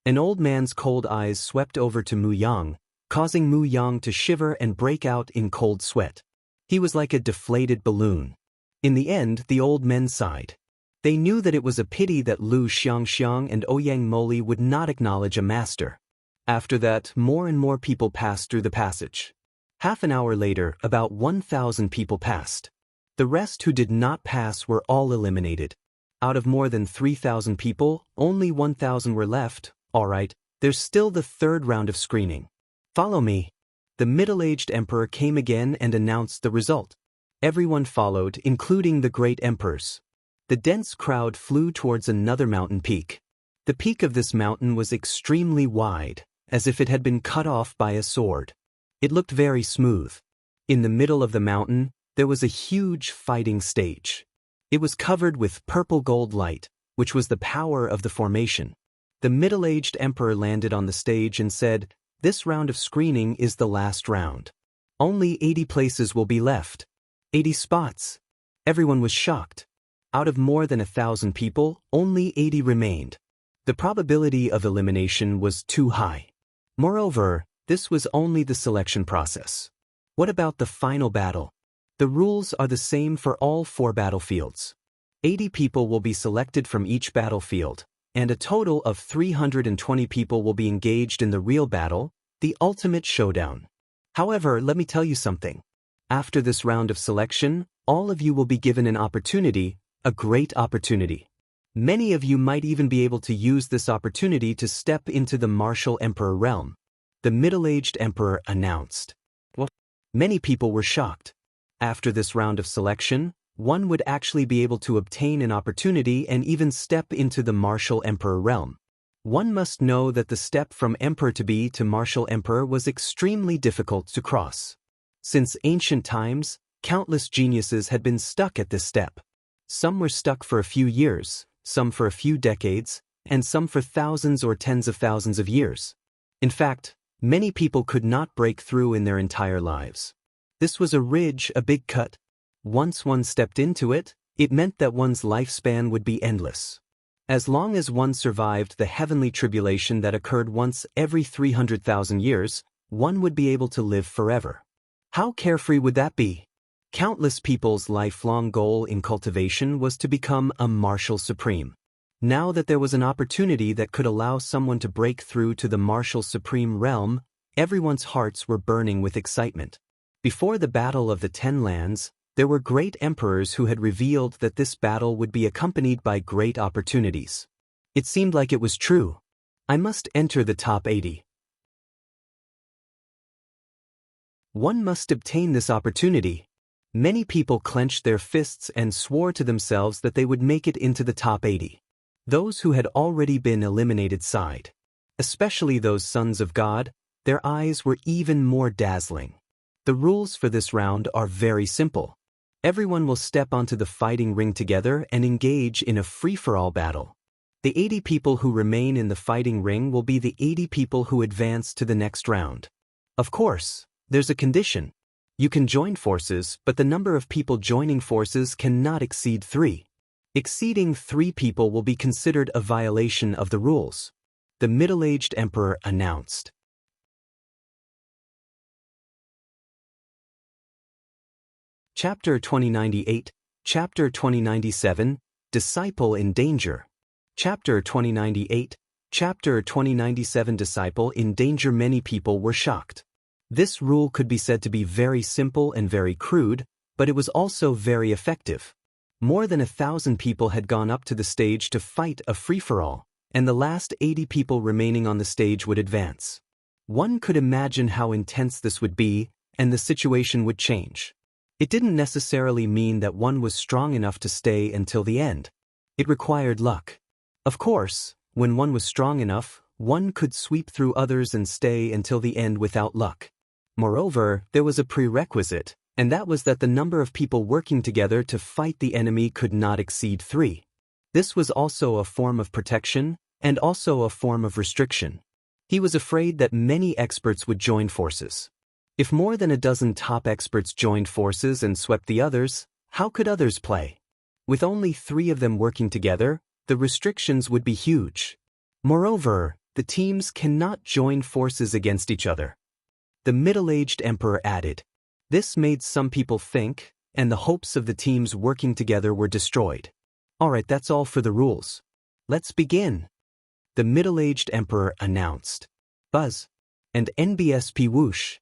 An old man's cold eyes swept over to Muyang, causing Muyang to shiver and break out in cold sweat. He was like a deflated balloon. In the end, the old men sighed. They knew that it was a pity that Lu Xiangxiang and Ouyang Moli would not acknowledge a master. After that, more and more people passed through the passage. Half an hour later, about 1,000 people passed. The rest who did not pass were all eliminated. Out of more than 3,000 people, only 1,000 were left. Alright, there's still the third round of screening. Follow me. The middle-aged emperor came again and announced the result. Everyone followed, including the great emperors. The dense crowd flew towards another mountain peak. The peak of this mountain was extremely wide, as if it had been cut off by a sword. It looked very smooth. In the middle of the mountain, there was a huge fighting stage. It was covered with purple gold light, which was the power of the formation. The middle-aged emperor landed on the stage and said, "This round of screening is the last round. Only 80 places will be left. 80 spots." Everyone was shocked. Out of more than 1,000 people, only 80 remained. The probability of elimination was too high. Moreover, this was only the selection process. What about the final battle? The rules are the same for all 4 battlefields. 80 people will be selected from each battlefield, and a total of 320 people will be engaged in the real battle, the ultimate showdown. However, let me tell you something. After this round of selection, all of you will be given an opportunity, a great opportunity. Many of you might even be able to use this opportunity to step into the martial emperor realm. The middle-aged emperor announced. What? Many people were shocked. After this round of selection, one would actually be able to obtain an opportunity and even step into the martial emperor realm. One must know that the step from emperor to martial emperor was extremely difficult to cross. Since ancient times, countless geniuses had been stuck at this step. Some were stuck for a few years, some for a few decades, and some for thousands or tens of thousands of years. In fact, many people could not break through in their entire lives. This was a ridge, a big cut. Once one stepped into it, it meant that one's lifespan would be endless. As long as one survived the heavenly tribulation that occurred once every 300,000 years, one would be able to live forever. How carefree would that be? Countless people's lifelong goal in cultivation was to become a martial supreme. Now that there was an opportunity that could allow someone to break through to the martial supreme realm, everyone's hearts were burning with excitement. Before the Battle of the 10 Lands, there were great emperors who had revealed that this battle would be accompanied by great opportunities. It seemed like it was true. I must enter the top 80. One must obtain this opportunity. Many people clenched their fists and swore to themselves that they would make it into the top 80. Those who had already been eliminated sighed. Especially those sons of God, their eyes were even more dazzling. The rules for this round are very simple. Everyone will step onto the fighting ring together and engage in a free-for-all battle. The 80 people who remain in the fighting ring will be the 80 people who advance to the next round. Of course, there's a condition. You can join forces, but the number of people joining forces cannot exceed 3. Exceeding 3 people will be considered a violation of the rules. The middle-aged emperor announced. Chapter 2098, Chapter 2097, Disciple in Danger. Chapter 2098, Chapter 2097 Disciple in Danger. Many people were shocked. This rule could be said to be very simple and very crude, but it was also very effective. More than 1,000 people had gone up to the stage to fight a free-for-all, and the last 80 people remaining on the stage would advance. One could imagine how intense this would be, and the situation would change. It didn't necessarily mean that one was strong enough to stay until the end. It required luck. Of course, when one was strong enough, one could sweep through others and stay until the end without luck. Moreover, there was a prerequisite, and that was that the number of people working together to fight the enemy could not exceed 3. This was also a form of protection, and also a form of restriction. He was afraid that many experts would join forces. If more than a dozen top experts joined forces and swept the others, how could others play? With only 3 of them working together, the restrictions would be huge. Moreover, the teams cannot join forces against each other. The middle-aged emperor added. This made some people think, and the hopes of the teams working together were destroyed. Alright, that's all for the rules. Let's begin. The middle-aged emperor announced. Buzz. And NBSP whoosh.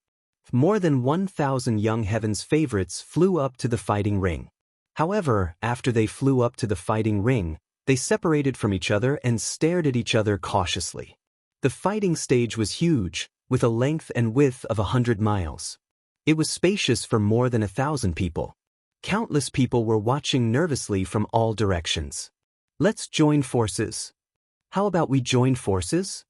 More than 1,000 young heaven's favorites flew up to the fighting ring. However, after they flew up to the fighting ring, they separated from each other and stared at each other cautiously. The fighting stage was huge, with a length and width of 100 miles. It was spacious for more than 1,000 people. Countless people were watching nervously from all directions. Let's join forces. How about we join forces?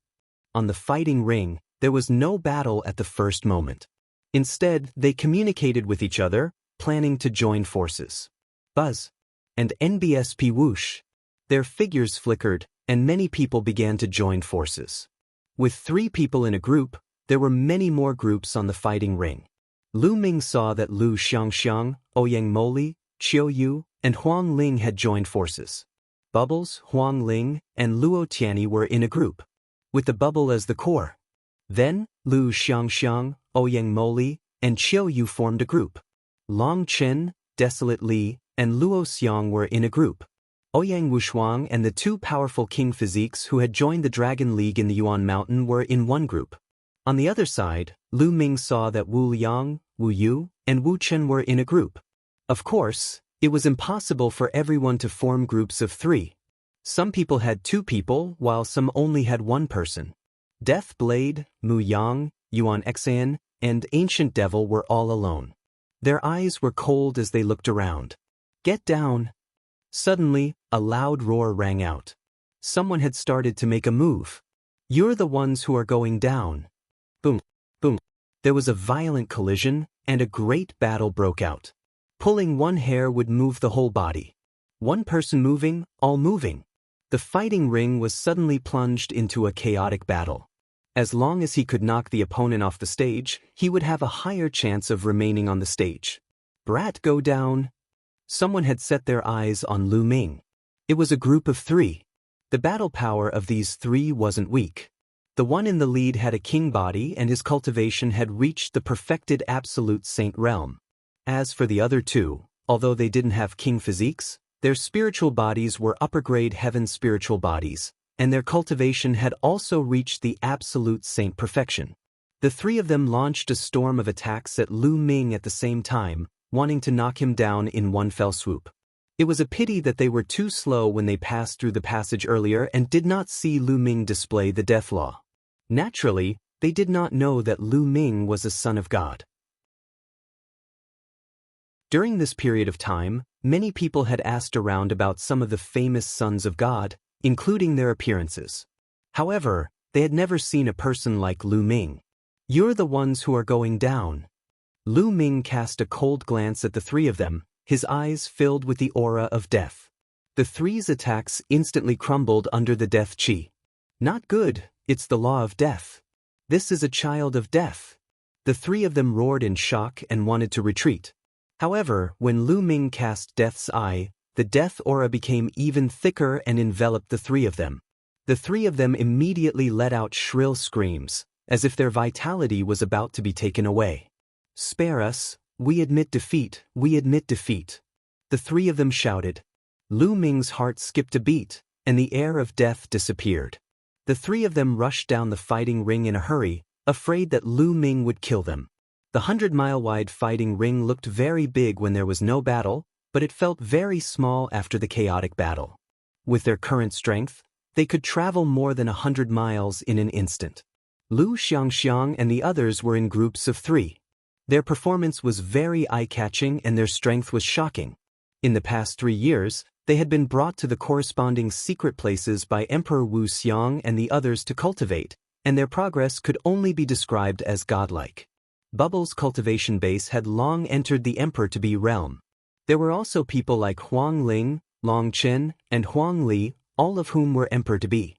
On the fighting ring, there was no battle at the first moment. Instead, they communicated with each other, planning to join forces. Buzz. And NBSP whoosh. Their figures flickered, and many people began to join forces. With 3 people in a group, there were many more groups on the fighting ring. Ming saw that Lu Xiangxiang, Ouyang Moli, Qiu Yu, and Huang Ling had joined forces. Bubbles, Huang Ling, and Luo Tianyi were in a group, with the bubble as the core. Then, Lu Xiangxiang, Ouyang Moli, and Qiu Yu formed a group. Long Chen, Desolate Li, and Luo Xiang were in a group. Ouyang Wushuang and the 2 powerful king physiques who had joined the Dragon League in the Yuan Mountain were in one group. On the other side, Lu Ming saw that Wu Liang, Wu Yu, and Wu Chen were in a group. Of course, it was impossible for everyone to form groups of 3. Some people had 2 people, while some only had 1 person. Death Blade, Muyang, Yuan Xan, and Ancient Devil were all alone. Their eyes were cold as they looked around. Get down! Suddenly, a loud roar rang out. Someone had started to make a move. You're the ones who are going down. Boom, boom. There was a violent collision, and a great battle broke out. Pulling one hair would move the whole body. One person moving, all moving. The fighting ring was suddenly plunged into a chaotic battle. As long as he could knock the opponent off the stage, he would have a higher chance of remaining on the stage. Brat go down. Someone had set their eyes on Lu Ming. It was a group of 3. The battle power of these 3 wasn't weak. The one in the lead had a king body and his cultivation had reached the perfected absolute saint realm. As for the other 2, although they didn't have king physiques, their spiritual bodies were upper-grade heaven spiritual bodies, and their cultivation had also reached the absolute saint perfection. The 3 of them launched a storm of attacks at Lu Ming at the same time, wanting to knock him down in one fell swoop. It was a pity that they were too slow when they passed through the passage earlier and did not see Lu Ming display the death law. Naturally, they did not know that Lu Ming was a son of God. During this period of time, many people had asked around about some of the famous sons of God, including their appearances. However, they had never seen a person like Lu Ming. You're the ones who are going down. Lu Ming cast a cold glance at the 3 of them, his eyes filled with the aura of death. The 3's attacks instantly crumbled under the death chi. Not good, it's the law of death. This is a child of death. The 3 of them roared in shock and wanted to retreat. However, when Lu Ming cast Death's Eye, the death aura became even thicker and enveloped the 3 of them. The 3 of them immediately let out shrill screams, as if their vitality was about to be taken away. Spare us, we admit defeat, we admit defeat. The 3 of them shouted. Lu Ming's heart skipped a beat, and the air of death disappeared. The three of them rushed down the fighting ring in a hurry, afraid that Lu Ming would kill them. The 100-mile-wide fighting ring looked very big when there was no battle, but it felt very small after the chaotic battle. With their current strength, they could travel more than 100 miles in an instant. Lu Xiangxiang and the others were in groups of 3. Their performance was very eye-catching and their strength was shocking. In the past 3 years, they had been brought to the corresponding secret places by Emperor Wuxia and the others to cultivate, and their progress could only be described as godlike. Bubble's cultivation base had long entered the emperor-to-be realm. There were also people like Huang Ling, Long Chen, and Huang Li, all of whom were emperor-to-be.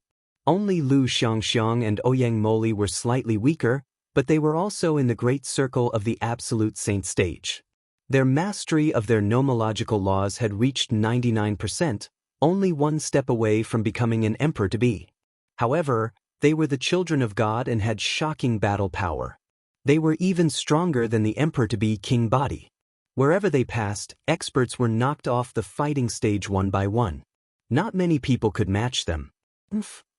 Only Lu Xiangxiang and Ouyang Moli were slightly weaker, but they were also in the great circle of the absolute saint stage. Their mastery of their nomological laws had reached 99%, only one step away from becoming an emperor-to-be. However, they were the children of God and had shocking battle power. They were even stronger than the emperor-to-be king body. Wherever they passed, experts were knocked off the fighting stage one by one. Not many people could match them.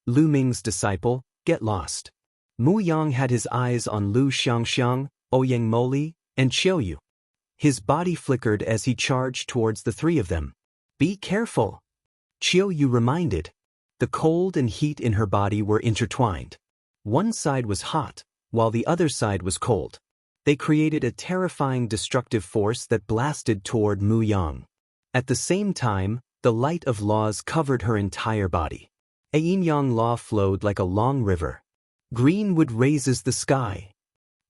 Lu Ming's disciple, get lost. Muyang had his eyes on Lu Xiangxiang, Ouyang Moli, and Qiuyu. His body flickered as he charged towards the 3 of them. Be careful, Qiuyu reminded. The cold and heat in her body were intertwined. One side was hot, while the other side was cold. They created a terrifying destructive force that blasted toward Muyang. At the same time, the light of laws covered her entire body. A yin-yang law flowed like a long river. Green wood raises the sky.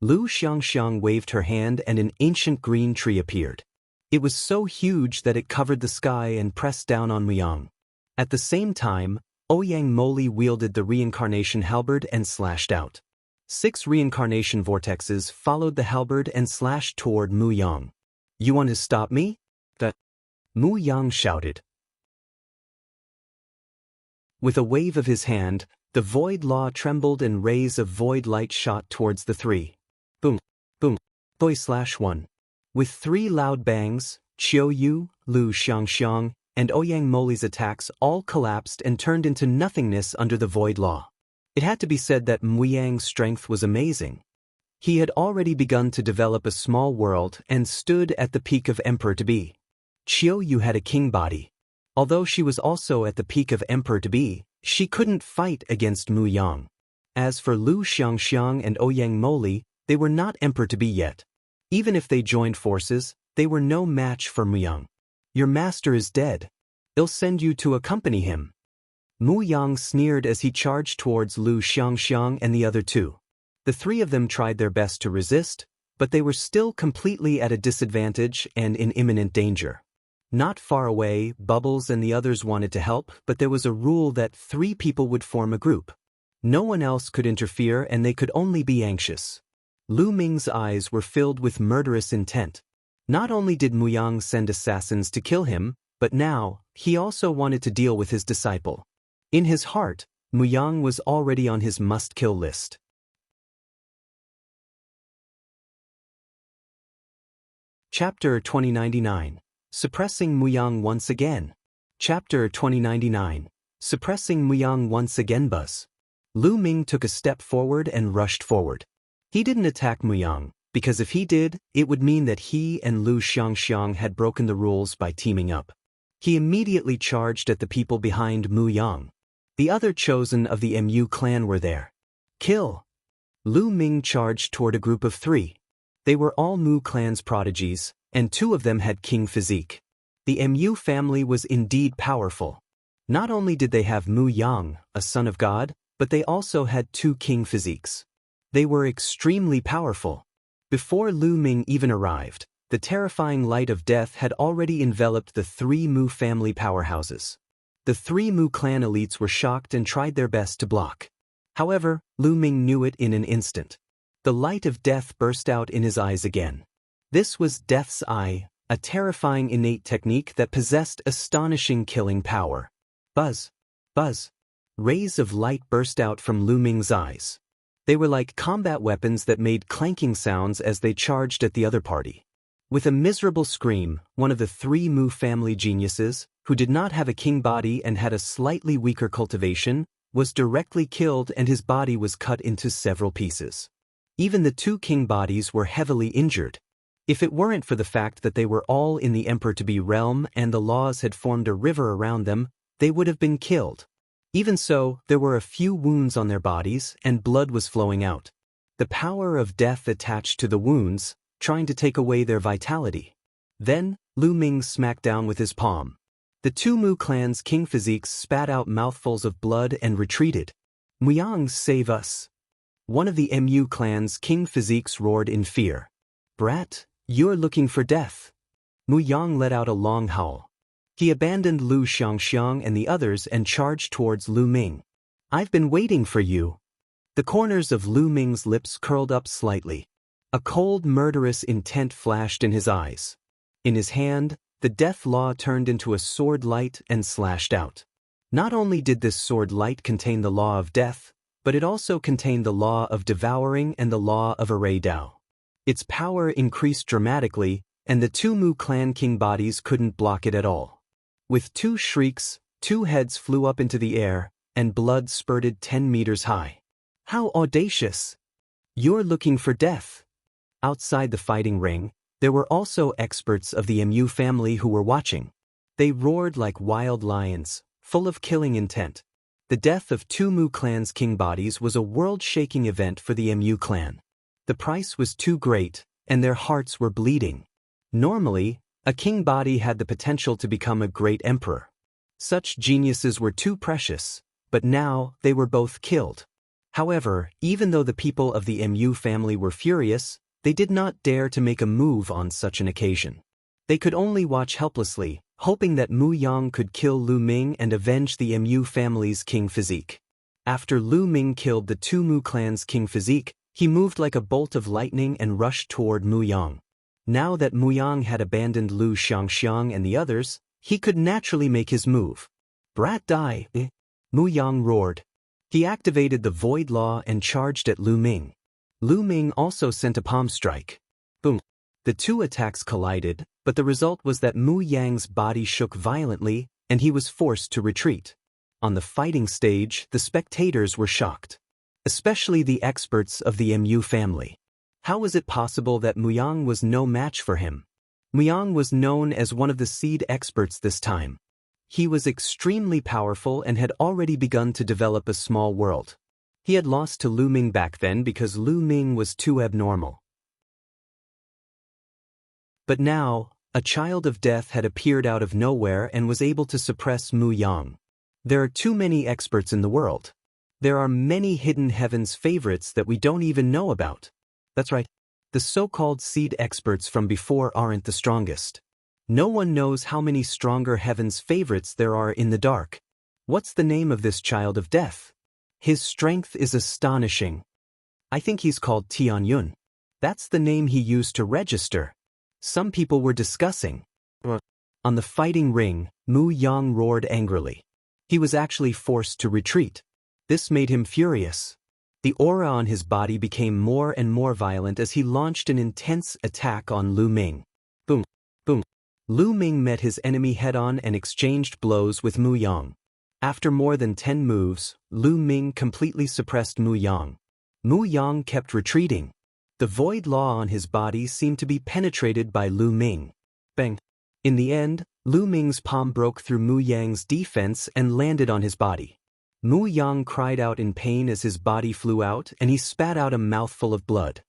Lu Xiangxiang waved her hand and an ancient green tree appeared. It was so huge that it covered the sky and pressed down on Muyang. At the same time, Ouyang Moli wielded the reincarnation halberd and slashed out. 6 reincarnation vortexes followed the halberd and slashed toward Muyang. You want to stop me? Muyang shouted. With a wave of his hand, the void law trembled and rays of void light shot towards the 3. Boom, boom, boy/1. With 3 loud bangs, Qiuyu, Lu Xiangxiang, and Ouyang Moli's attacks all collapsed and turned into nothingness under the void law. It had to be said that Muyang's strength was amazing. He had already begun to develop a small world and stood at the peak of emperor-to-be. Qiuyu had a king body. Although she was also at the peak of emperor-to-be, she couldn't fight against Muyang. As for Lu Xiangxiang and Ouyang Moli, they were not emperor-to-be yet. Even if they joined forces, they were no match for Muyang. Your master is dead. I'll send you to accompany him. Muyang sneered as he charged towards Lu Xiangxiang and the other 2. The 3 of them tried their best to resist, but they were still completely at a disadvantage and in imminent danger. Not far away, Bubbles and the others wanted to help, but there was a rule that 3 people would form a group. No one else could interfere and they could only be anxious. Lu Ming's eyes were filled with murderous intent. Not only did Muyang send assassins to kill him, but now, he also wanted to deal with his disciple. In his heart, Muyang was already on his must-kill list. Chapter 2099. Suppressing Muyang once again. Chapter 2099. Suppressing Muyang once again. Buzz. Lu Ming took a step forward and rushed forward. He didn't attack Muyang, because if he did, it would mean that he and Lu Xiangxiang had broken the rules by teaming up. He immediately charged at the people behind Muyang. The other chosen of the Mu clan were there. Kill! Lu Ming charged toward a group of 3. They were all Mu clan's prodigies, and 2 of them had king physique. The Mu family was indeed powerful. Not only did they have Muyang, a son of God, but they also had 2 king physiques. They were extremely powerful. Before Lu Ming even arrived, the terrifying light of death had already enveloped the 3 Mu family powerhouses. The 3 Mu clan elites were shocked and tried their best to block. However, Lu Ming knew it in an instant. The light of death burst out in his eyes again. This was Death's Eye, a terrifying innate technique that possessed astonishing killing power. Buzz! Buzz! Rays of light burst out from Lu Ming's eyes. They were like combat weapons that made clanking sounds as they charged at the other party. With a miserable scream, one of the 3 Mu family geniuses, who did not have a king body and had a slightly weaker cultivation, was directly killed and his body was cut into several pieces. Even the two king bodies were heavily injured. If it weren't for the fact that they were all in the emperor-to-be realm and the laws had formed a river around them, they would have been killed. Even so, there were a few wounds on their bodies and blood was flowing out. The power of death attached to the wounds, trying to take away their vitality. Then, Lu Ming smacked down with his palm. The two Mu clan's king physiques spat out mouthfuls of blood and retreated. Muyang, save us! One of the Mu clan's king physiques roared in fear. Brat, you're looking for death. Muyang let out a long howl. He abandoned Lu Xiangxiang and the others and charged towards Lu Ming. I've been waiting for you. The corners of Lu Ming's lips curled up slightly. A cold, murderous intent flashed in his eyes. In his hand, the death law turned into a sword light and slashed out. Not only did this sword light contain the law of death, but it also contained the law of devouring and the law of array Dao. Its power increased dramatically, and the two Mu clan king bodies couldn't block it at all. With two shrieks, two heads flew up into the air, and blood spurted 10 meters high. How audacious! You're looking for death. Outside the fighting ring, there were also experts of the Mu family who were watching. They roared like wild lions, full of killing intent. The death of two Mu clan's king bodies was a world-shaking event for the Mu clan. The price was too great, and their hearts were bleeding. Normally, a king body had the potential to become a great emperor. Such geniuses were too precious, but now they were both killed. However, even though the people of the Mu family were furious, they did not dare to make a move on such an occasion. They could only watch helplessly, hoping that Muyang could kill Lu Ming and avenge the Mu family's king physique. After Lu Ming killed the two Mu clan's king physique, he moved like a bolt of lightning and rushed toward Muyang. Now that Muyang had abandoned Lu Xiangxiang and the others, he could naturally make his move. Brat die! Muyang roared. He activated the void law and charged at Lu Ming. Lu Ming also sent a palm strike. Boom! The two attacks collided, but the result was that Muyang's body shook violently, and he was forced to retreat. On the fighting stage, the spectators were shocked. Especially the experts of the Mu family. How was it possible that Muyang was no match for him? Muyang was known as one of the seed experts this time. He was extremely powerful and had already begun to develop a small world. He had lost to Lu Ming back then because Lu Ming was too abnormal. But now, a child of death had appeared out of nowhere and was able to suppress Muyang. There are too many experts in the world. There are many hidden heavens favorites that we don't even know about. That's right. The so-called seed experts from before aren't the strongest. No one knows how many stronger heavens favorites there are in the dark. What's the name of this child of death? His strength is astonishing. I think he's called Tianyun. That's the name he used to register. Some people were discussing. On the fighting ring, Muyang roared angrily. He was actually forced to retreat. This made him furious. The aura on his body became more and more violent as he launched an intense attack on Lu Ming. Boom! Boom! Lu Ming met his enemy head-on and exchanged blows with Muyang. After more than 10 moves, Lu Ming completely suppressed Muyang. Muyang kept retreating. The void law on his body seemed to be penetrated by Lu Ming. Bang! In the end, Lu Ming's palm broke through Muyang's defense and landed on his body. Muyang cried out in pain as his body flew out and he spat out a mouthful of blood.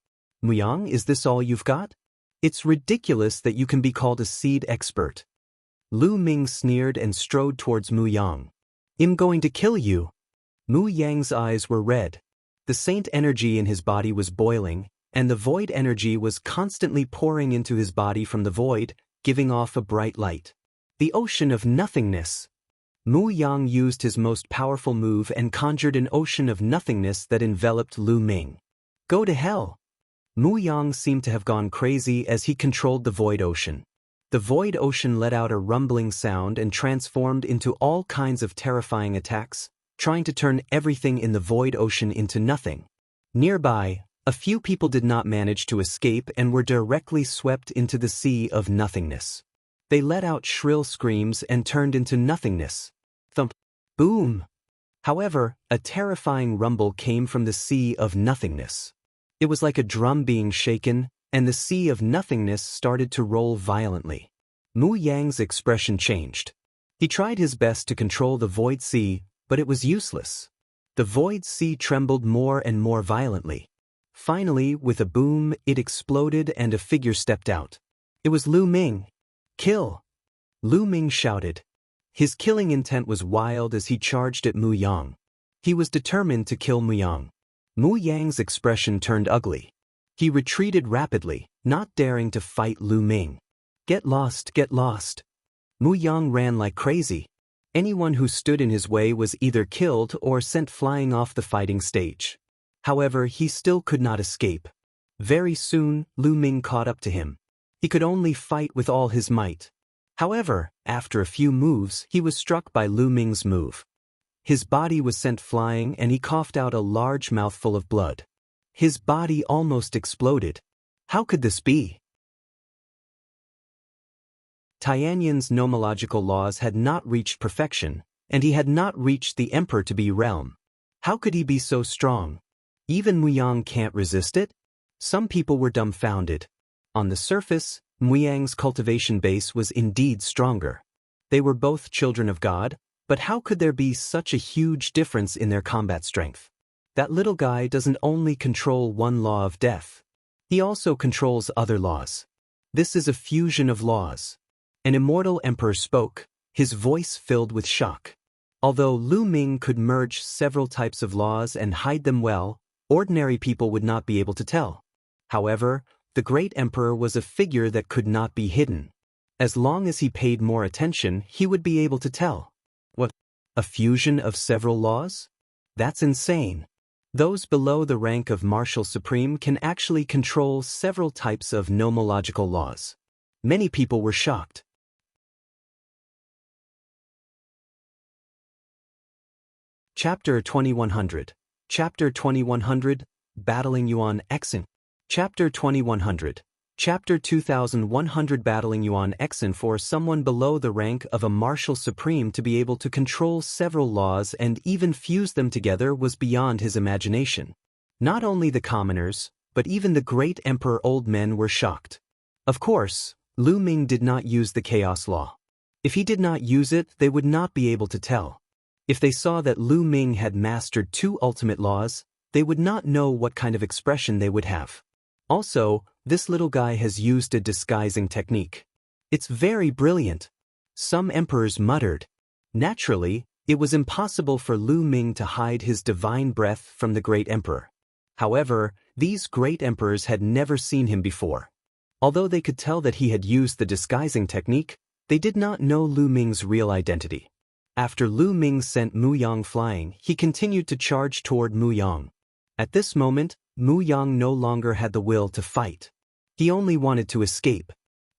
Muyang, is this all you've got? It's ridiculous that you can be called a seed expert. Lu Ming sneered and strode towards Muyang. I'm going to kill you. Muyang's eyes were red. The saint energy in his body was boiling, and the void energy was constantly pouring into his body from the void, giving off a bright light. The ocean of nothingness. Muyang used his most powerful move and conjured an ocean of nothingness that enveloped Lu Ming. Go to hell! Muyang seemed to have gone crazy as he controlled the void ocean. The void ocean let out a rumbling sound and transformed into all kinds of terrifying attacks, trying to turn everything in the void ocean into nothing. Nearby, a few people did not manage to escape and were directly swept into the sea of nothingness. They let out shrill screams and turned into nothingness. Thump. Boom. However, a terrifying rumble came from the sea of nothingness. It was like a drum being shaken, and the sea of nothingness started to roll violently. Muyang's expression changed. He tried his best to control the void sea, but it was useless. The void sea trembled more and more violently. Finally, with a boom, it exploded and a figure stepped out. It was Lu Ming. Kill! Lu Ming shouted. His killing intent was wild as he charged at Muyang. He was determined to kill Muyang. Muyang's expression turned ugly. He retreated rapidly, not daring to fight Lu Ming. Get lost, get lost. Muyang ran like crazy. Anyone who stood in his way was either killed or sent flying off the fighting stage. However, he still could not escape. Very soon, Lu Ming caught up to him. He could only fight with all his might. However, after a few moves, he was struck by Lu Ming's move. His body was sent flying and he coughed out a large mouthful of blood. His body almost exploded. How could this be? Tianyan's nomological laws had not reached perfection, and he had not reached the emperor-to-be realm. How could he be so strong? Even Muyang can't resist it? Some people were dumbfounded. On the surface, Muyang's cultivation base was indeed stronger. They were both children of God, but how could there be such a huge difference in their combat strength? That little guy doesn't only control one law of death. He also controls other laws. This is a fusion of laws. An immortal emperor spoke, his voice filled with shock. Although Lu Ming could merge several types of laws and hide them well, ordinary people would not be able to tell. However, the great emperor was a figure that could not be hidden. As long as he paid more attention, he would be able to tell. What? A fusion of several laws? That's insane. Those below the rank of Martial Supreme can actually control several types of nomological laws. Many people were shocked. Chapter 2100. Chapter 2100, BattlingYuan Exin. Chapter 2100. Chapter 2100 BattlingYuan Exin. For someone below the rank of a Martial Supreme to be able to control several laws and even fuse them together was beyond his imagination. Not only the commoners, but even the great emperor old men were shocked. Of course, Lu Ming did not use the Chaos Law. If he did not use it, they would not be able to tell. If they saw that Lu Ming had mastered two ultimate laws, they would not know what kind of expression they would have. Also, this little guy has used a disguising technique. It's very brilliant. Some emperors muttered. Naturally, it was impossible for Lu Ming to hide his divine breath from the great emperor. However, these great emperors had never seen him before. Although they could tell that he had used the disguising technique, they did not know Lu Ming's real identity. After Lu Ming sent Muyang flying, he continued to charge toward Muyang. At this moment, Muyang no longer had the will to fight. He only wanted to escape.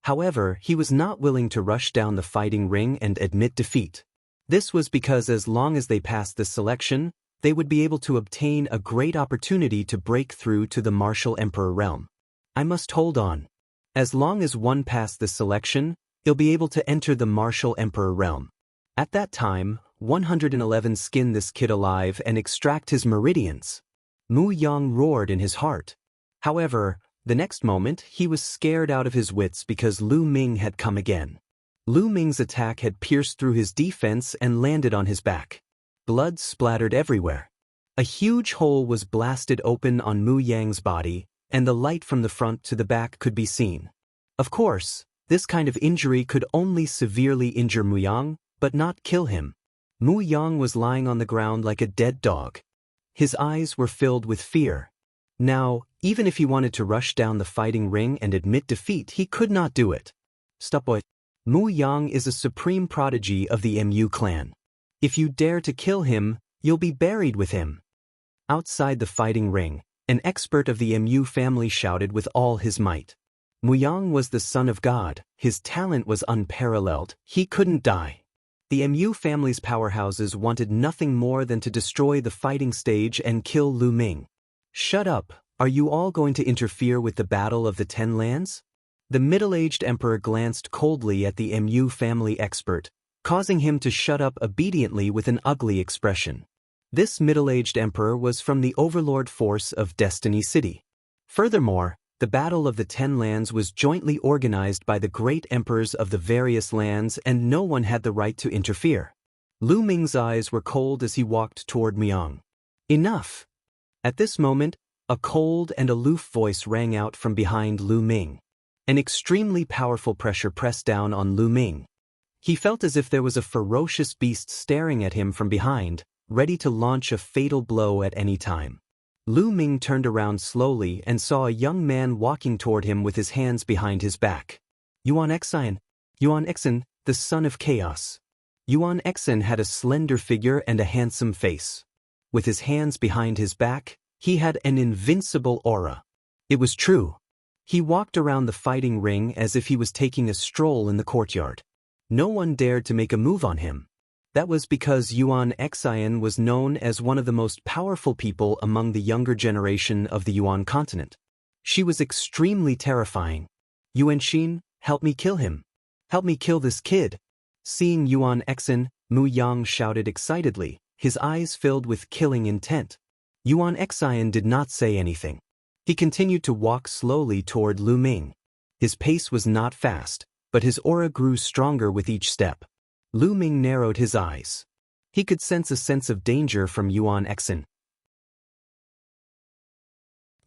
However, he was not willing to rush down the fighting ring and admit defeat. This was because as long as they passed this selection, they would be able to obtain a great opportunity to break through to the Martial Emperor realm. I must hold on. As long as one passed this selection, he'll be able to enter the Martial Emperor realm. At that time, 111 skin this kid alive and extract his meridians. Muyang roared in his heart. However, the next moment he was scared out of his wits because Lu Ming had come again. Lu Ming's attack had pierced through his defense and landed on his back. Blood splattered everywhere. A huge hole was blasted open on Muyang's body, and the light from the front to the back could be seen. Of course, this kind of injury could only severely injure Muyang, but not kill him. Muyang was lying on the ground like a dead dog. His eyes were filled with fear. Now, even if he wanted to rush down the fighting ring and admit defeat, he could not do it. Stop boy. Muyang is a supreme prodigy of the Mu clan. If you dare to kill him, you'll be buried with him. Outside the fighting ring, an expert of the Mu family shouted with all his might. Muyang was the son of God, his talent was unparalleled, he couldn't die. The Mu family's powerhouses wanted nothing more than to destroy the fighting stage and kill Lu Ming. Shut up, are you all going to interfere with the Battle of the Ten Lands? The middle-aged emperor glanced coldly at the Mu family expert, causing him to shut up obediently with an ugly expression. This middle-aged emperor was from the overlord force of Destiny City. Furthermore, the Battle of the Ten Lands was jointly organized by the great emperors of the various lands, and no one had the right to interfere. Lu Ming's eyes were cold as he walked toward Muyang. Enough! At this moment, a cold and aloof voice rang out from behind Lu Ming. An extremely powerful pressure pressed down on Lu Ming. He felt as if there was a ferocious beast staring at him from behind, ready to launch a fatal blow at any time. Lu Ming turned around slowly and saw a young man walking toward him with his hands behind his back. Yuan Exin, the son of chaos. Yuan Exin had a slender figure and a handsome face. With his hands behind his back, he had an invincible aura. It was true. He walked around the fighting ring as if he was taking a stroll in the courtyard. No one dared to make a move on him. That was because Yuan Exin was known as one of the most powerful people among the younger generation of the Yuan continent. She was extremely terrifying. Yuanxin, help me kill him. Help me kill this kid. Seeing Yuan Exin, Muyang shouted excitedly, his eyes filled with killing intent. Yuan Exin did not say anything. He continued to walk slowly toward Lu Ming. His pace was not fast, but his aura grew stronger with each step. Lu Ming narrowed his eyes. He could sense a sense of danger from Yuan Exin.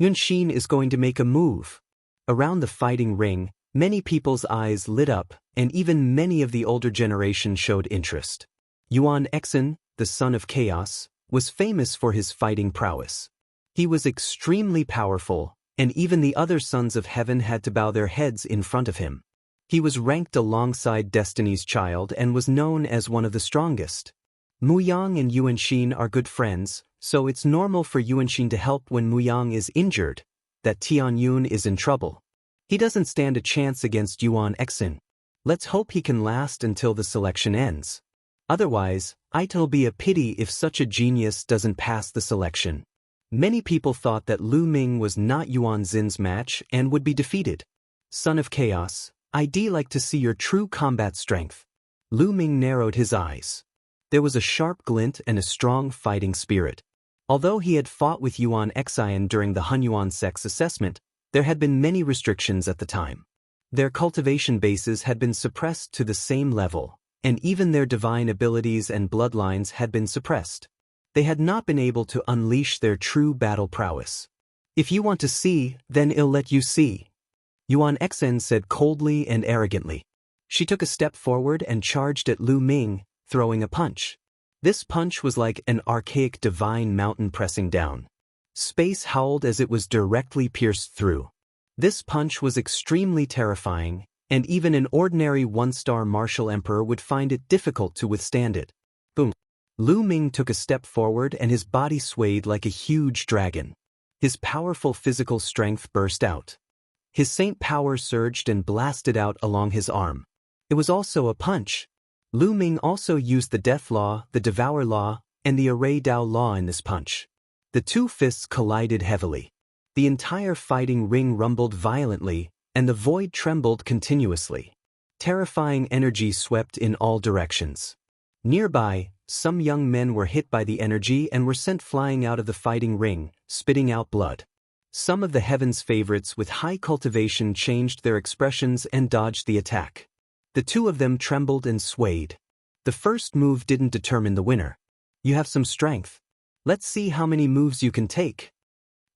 Yuanxin is going to make a move. Around the fighting ring, many people's eyes lit up, and even many of the older generation showed interest. Yuan Exin, the son of chaos, was famous for his fighting prowess. He was extremely powerful, and even the other sons of heaven had to bow their heads in front of him. He was ranked alongside Destiny's Child and was known as one of the strongest. Muyang and Yuanxin are good friends, so it's normal for Yuanxin to help when Muyang is injured, that Tianyun is in trouble. He doesn't stand a chance against Yuan Exin. Let's hope he can last until the selection ends. Otherwise, it'll be a pity if such a genius doesn't pass the selection. Many people thought that Lu Ming was not Yuan Xin's match and would be defeated. Son of Chaos, I'd like to see your true combat strength. Lu Ming narrowed his eyes. There was a sharp glint and a strong fighting spirit. Although he had fought with Yuan Exin during the Hunyuan sex assessment, there had been many restrictions at the time. Their cultivation bases had been suppressed to the same level, and even their divine abilities and bloodlines had been suppressed. They had not been able to unleash their true battle prowess. If you want to see, then I'll let you see. Yuan Exin said coldly and arrogantly. She took a step forward and charged at Lu Ming, throwing a punch. This punch was like an archaic divine mountain pressing down. Space howled as it was directly pierced through. This punch was extremely terrifying, and even an ordinary one-star martial emperor would find it difficult to withstand it. Boom. Lu Ming took a step forward and his body swayed like a huge dragon. His powerful physical strength burst out. His saint power surged and blasted out along his arm. It was also a punch. Lu Ming also used the Death Law, the Devour Law, and the Array Dao Law in this punch. The two fists collided heavily. The entire fighting ring rumbled violently, and the void trembled continuously. Terrifying energy swept in all directions. Nearby, some young men were hit by the energy and were sent flying out of the fighting ring, spitting out blood. Some of the heavens' favorites with high cultivation changed their expressions and dodged the attack. The two of them trembled and swayed. The first move didn't determine the winner. You have some strength. Let's see how many moves you can take.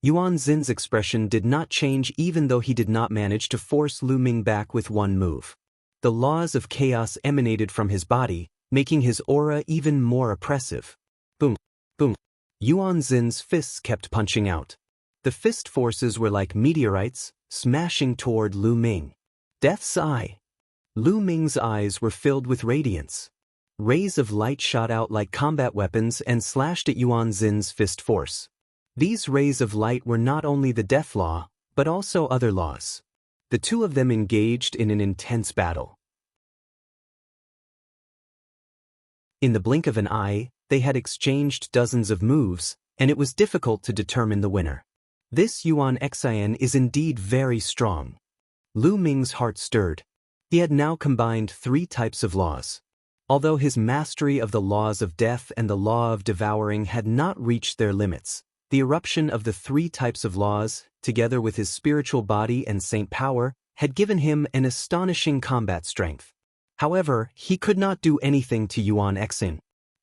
Yuan Xin's expression did not change even though he did not manage to force Lu Ming back with one move. The laws of chaos emanated from his body, making his aura even more oppressive. Boom, boom. Yuan Xin's fists kept punching out. The fist forces were like meteorites, smashing toward Lu Ming. Death's Eye. Lu Ming's eyes were filled with radiance. Rays of light shot out like combat weapons and slashed at Yuan Xin's fist force. These rays of light were not only the Death Law, but also other laws. The two of them engaged in an intense battle. In the blink of an eye, they had exchanged dozens of moves, and it was difficult to determine the winner. This Yuan Exin is indeed very strong. Lu Ming's heart stirred. He had now combined 3 types of laws. Although his mastery of the laws of death and the law of devouring had not reached their limits, the eruption of the 3 types of laws, together with his spiritual body and saint power, had given him an astonishing combat strength. However, he could not do anything to Yuan Xin.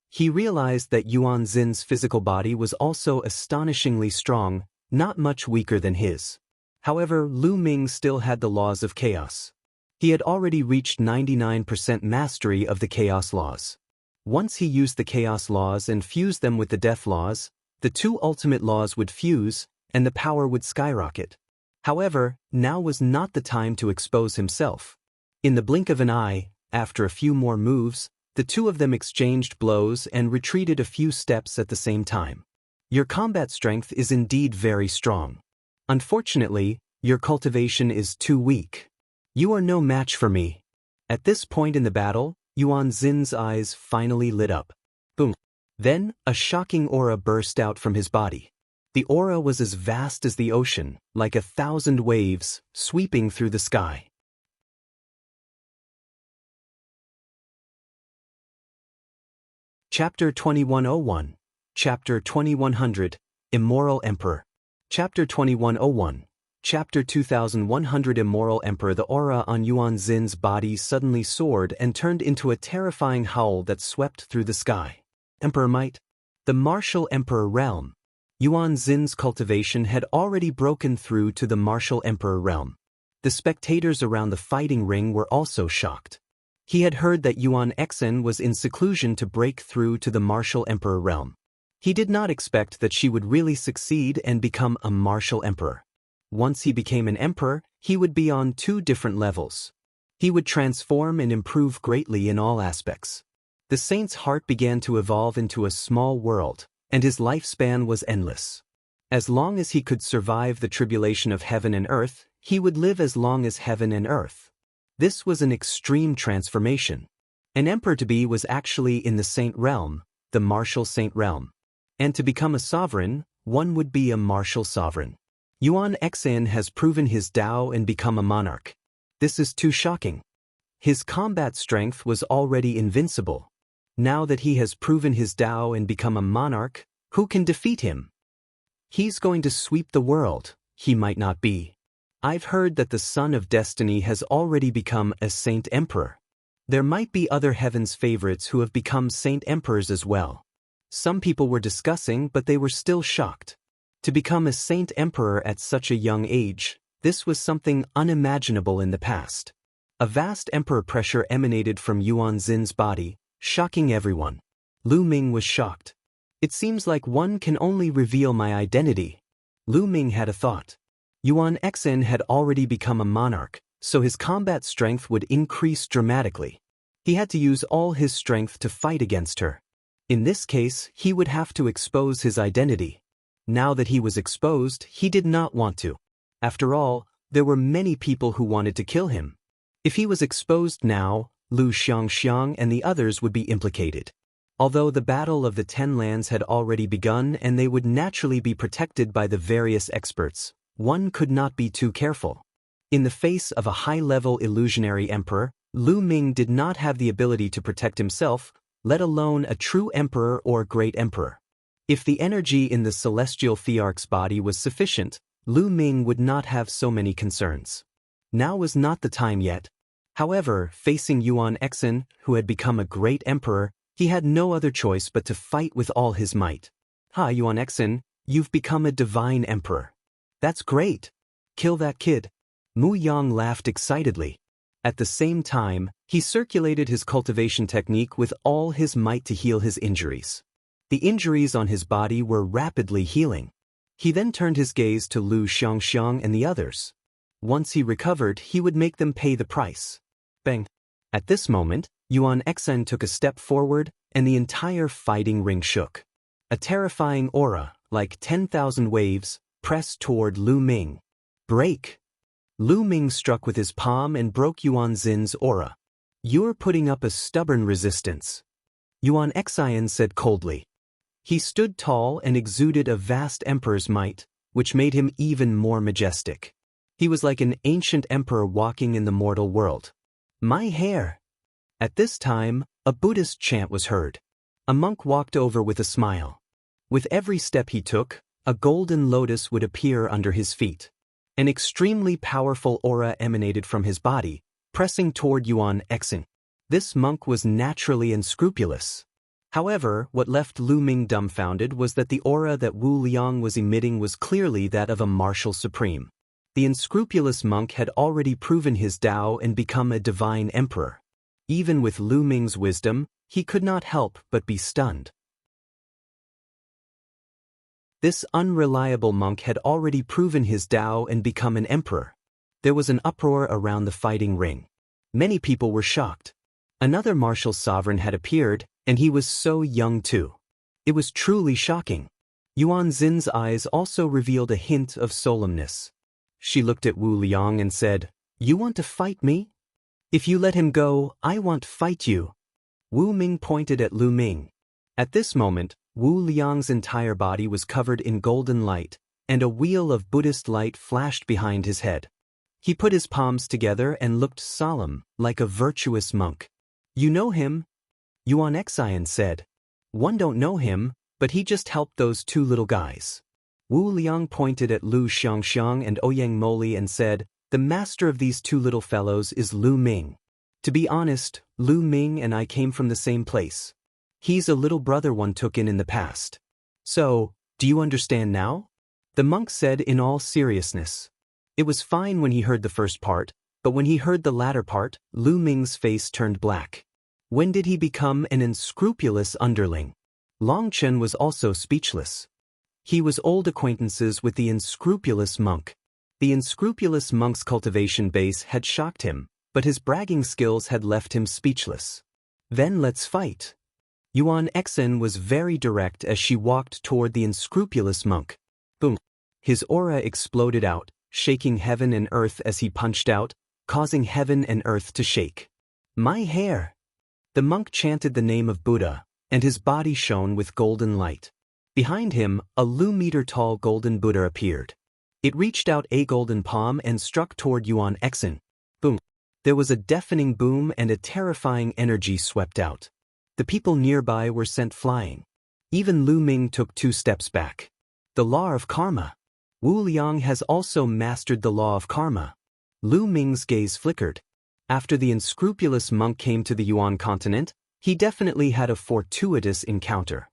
He realized that Yuan Xin's physical body was also astonishingly strong, not much weaker than his. However, Lu Ming still had the laws of chaos. He had already reached 99% mastery of the chaos laws. Once he used the chaos laws and fused them with the death laws, the 2 ultimate laws would fuse, and the power would skyrocket. However, now was not the time to expose himself. In the blink of an eye, after a few more moves, the 2 of them exchanged blows and retreated a few steps at the same time. Your combat strength is indeed very strong. Unfortunately, your cultivation is too weak. You are no match for me. At this point in the battle, Yuan Xin's eyes finally lit up. Boom. Then, a shocking aura burst out from his body. The aura was as vast as the ocean, like 1,000 waves, sweeping through the sky. Chapter 2101. Chapter 2100. Immoral Emperor. Chapter 2101. Chapter 2100. Immoral Emperor. The aura on Yuan Xin's body suddenly soared and turned into a terrifying howl that swept through the sky. Emperor Might. The martial Emperor realm. Yuan Xin's cultivation had already broken through to the martial Emperor realm. The spectators around the fighting ring were also shocked. He had heard that Yuan Xin was in seclusion to break through to the martial Emperor realm. He did not expect that she would really succeed and become a martial emperor. Once he became an emperor, he would be on 2 different levels. He would transform and improve greatly in all aspects. The saint's heart began to evolve into a small world, and his lifespan was endless. As long as he could survive the tribulation of heaven and earth, he would live as long as heaven and earth. This was an extreme transformation. An emperor to be was actually in the saint realm, the martial saint realm. And to become a sovereign, one would be a martial sovereign. Yuan Xin has proven his Tao and become a monarch. This is too shocking. His combat strength was already invincible. Now that he has proven his Tao and become a monarch, who can defeat him? He's going to sweep the world. He might not be. I've heard that the Son of Destiny has already become a Saint Emperor. There might be other heaven's favorites who have become Saint Emperors as well. Some people were discussing, but they were still shocked. To become a Saint Emperor at such a young age, this was something unimaginable in the past. A vast emperor pressure emanated from Yuan Xin's body, shocking everyone. Lu Ming was shocked. It seems like one can only reveal my identity. Lu Ming had a thought. Yuan Xin had already become a monarch, so his combat strength would increase dramatically. He had to use all his strength to fight against her. In this case, he would have to expose his identity. Now that he was exposed, he did not want to. After all, there were many people who wanted to kill him. If he was exposed now, Lu Xiangxiang and the others would be implicated. Although the Battle of the 10 Lands had already begun and they would naturally be protected by the various experts, one could not be too careful. In the face of a high-level illusionary emperor, Lu Ming did not have the ability to protect himself, let alone a true emperor or great emperor. If the energy in the celestial thearch's body was sufficient, Lu Ming would not have so many concerns. Now was not the time yet. However, facing Yuan Xin, who had become a great emperor, he had no other choice but to fight with all his might. "Ha, Yuan Xin, you've become a divine emperor. That's great. Kill that kid." Muyang laughed excitedly. At the same time, he circulated his cultivation technique with all his might to heal his injuries. The injuries on his body were rapidly healing. He then turned his gaze to Lu Xiangxiang and the others. Once he recovered, he would make them pay the price. Bang! At this moment, Yuan Xin took a step forward, and the entire fighting ring shook. A terrifying aura, like 10,000 waves, pressed toward Lu Ming. Break! Lu Ming struck with his palm and broke Yuan Xin's aura. "You're putting up a stubborn resistance," Yuan Xin said coldly. He stood tall and exuded a vast emperor's might, which made him even more majestic. He was like an ancient emperor walking in the mortal world. My hair! At this time, a Buddhist chant was heard. A monk walked over with a smile. With every step he took, a golden lotus would appear under his feet. An extremely powerful aura emanated from his body, pressing toward Yuan Xing. This monk was naturally unscrupulous. However, what left Lu Ming dumbfounded was that the aura that Wu Liang was emitting was clearly that of a martial supreme. The unscrupulous monk had already proven his Tao and become a divine emperor. Even with Lu Ming's wisdom, he could not help but be stunned. This unreliable monk had already proven his Tao and become an emperor. There was an uproar around the fighting ring. Many people were shocked. Another martial sovereign had appeared, and he was so young too. It was truly shocking. Yuan Xin's eyes also revealed a hint of solemnness. She looked at Wu Liang and said, "You want to fight me? If you let him go, I won't fight you." Wu Ming pointed at Lu Ming. At this moment, Wu Liang's entire body was covered in golden light, and a wheel of Buddhist light flashed behind his head. He put his palms together and looked solemn, like a virtuous monk. "You know him?" Yuan Xing said. "One don't know him, but he just helped those two little guys." Wu Liang pointed at Lu Xiangxiang and Ouyang Moli and said, "The master of these two little fellows is Lu Ming. To be honest, Lu Ming and I came from the same place. He's a little brother one took in the past. So, do you understand now?" The monk said in all seriousness. It was fine when he heard the first part, but when he heard the latter part, Lu Ming's face turned black. When did he become an unscrupulous underling? Long Chen was also speechless. He was old acquaintances with the unscrupulous monk. The unscrupulous monk's cultivation base had shocked him, but his bragging skills had left him speechless. "Then let's fight." Yuan Xing was very direct as she walked toward the unscrupulous monk. Boom! His aura exploded out, shaking heaven and earth as he punched out, causing heaven and earth to shake. "My hair!" The monk chanted the name of Buddha, and his body shone with golden light. Behind him, a Lu-meter-tall golden Buddha appeared. It reached out a golden palm and struck toward Yuan Xing. Boom! There was a deafening boom and a terrifying energy swept out. The people nearby were sent flying. Even Lu Ming took 2 steps back. The law of karma. Wu Liang has also mastered the law of karma. Lu Ming's gaze flickered. After the unscrupulous monk came to the Yuan continent, he definitely had a fortuitous encounter.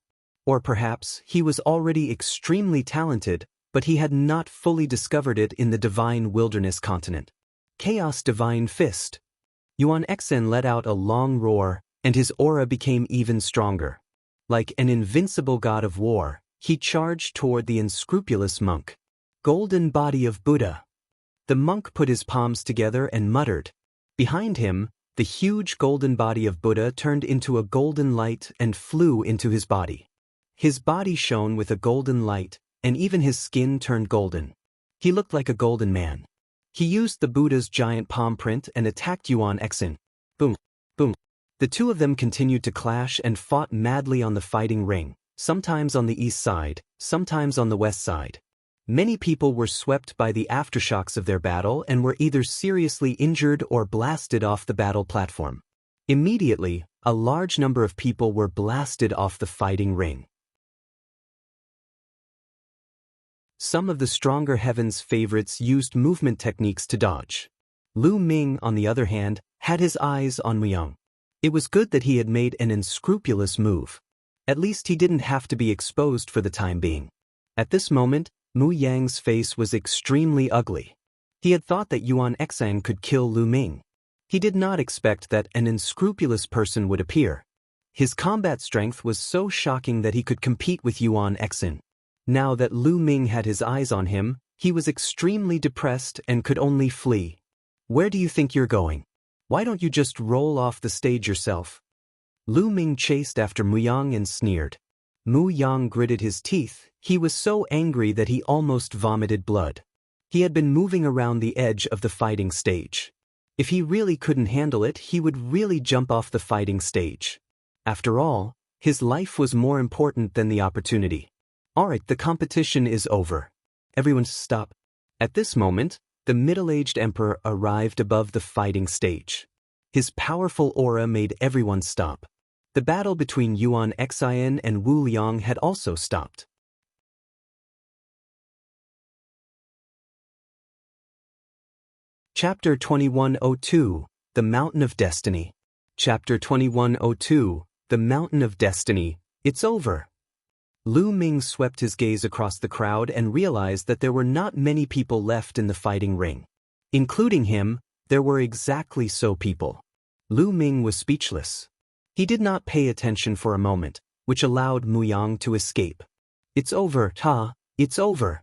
Or perhaps he was already extremely talented, but he had not fully discovered it in the divine wilderness continent. Chaos Divine Fist. Yuan Xing let out a long roar, and his aura became even stronger. Like an invincible god of war, he charged toward the unscrupulous monk. Golden Body of Buddha. The monk put his palms together and muttered. Behind him, the huge golden body of Buddha turned into a golden light and flew into his body. His body shone with a golden light, and even his skin turned golden. He looked like a golden man. He used the Buddha's giant palm print and attacked Yuan Xing. Boom! Boom! The two of them continued to clash and fought madly on the fighting ring, sometimes on the east side, sometimes on the west side. Many people were swept by the aftershocks of their battle and were either seriously injured or blasted off the battle platform. Immediately, a large number of people were blasted off the fighting ring. Some of the stronger heaven's favorites used movement techniques to dodge. Lu Ming, on the other hand, had his eyes on Muyang. It was good that he had made an unscrupulous move. At least he didn't have to be exposed for the time being. At this moment, Muyang's face was extremely ugly. He had thought that Yuan Xing could kill Lu Ming. He did not expect that an unscrupulous person would appear. His combat strength was so shocking that he could compete with Yuan Xing. Now that Lu Ming had his eyes on him, he was extremely depressed and could only flee. "Where do you think you're going? Why don't you just roll off the stage yourself?" Lu Ming chased after Muyang and sneered. Muyang gritted his teeth. He was so angry that he almost vomited blood. He had been moving around the edge of the fighting stage. If he really couldn't handle it, he would really jump off the fighting stage. After all, his life was more important than the opportunity. "Alright, the competition is over. Everyone stop." At this moment, the middle-aged emperor arrived above the fighting stage. His powerful aura made everyone stop. The battle between Yuan Xian and Wu Liang had also stopped. Chapter 2102, The Mountain of Destiny. Chapter 2102, The Mountain of Destiny. It's over. Lu Ming swept his gaze across the crowd and realized that there were not many people left in the fighting ring. Including him, there were exactly so people. Lu Ming was speechless. He did not pay attention for a moment, which allowed Muyang to escape. It's over, it's over.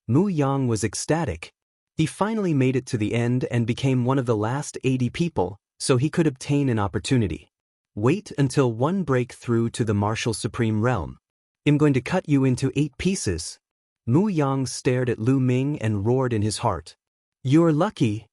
Muyang was ecstatic. He finally made it to the end and became one of the last 80 people, so he could obtain an opportunity. Wait until one break through to the martial supreme realm. I'm going to cut you into 8 pieces. Muyang stared at Lu Ming and roared in his heart. You're lucky.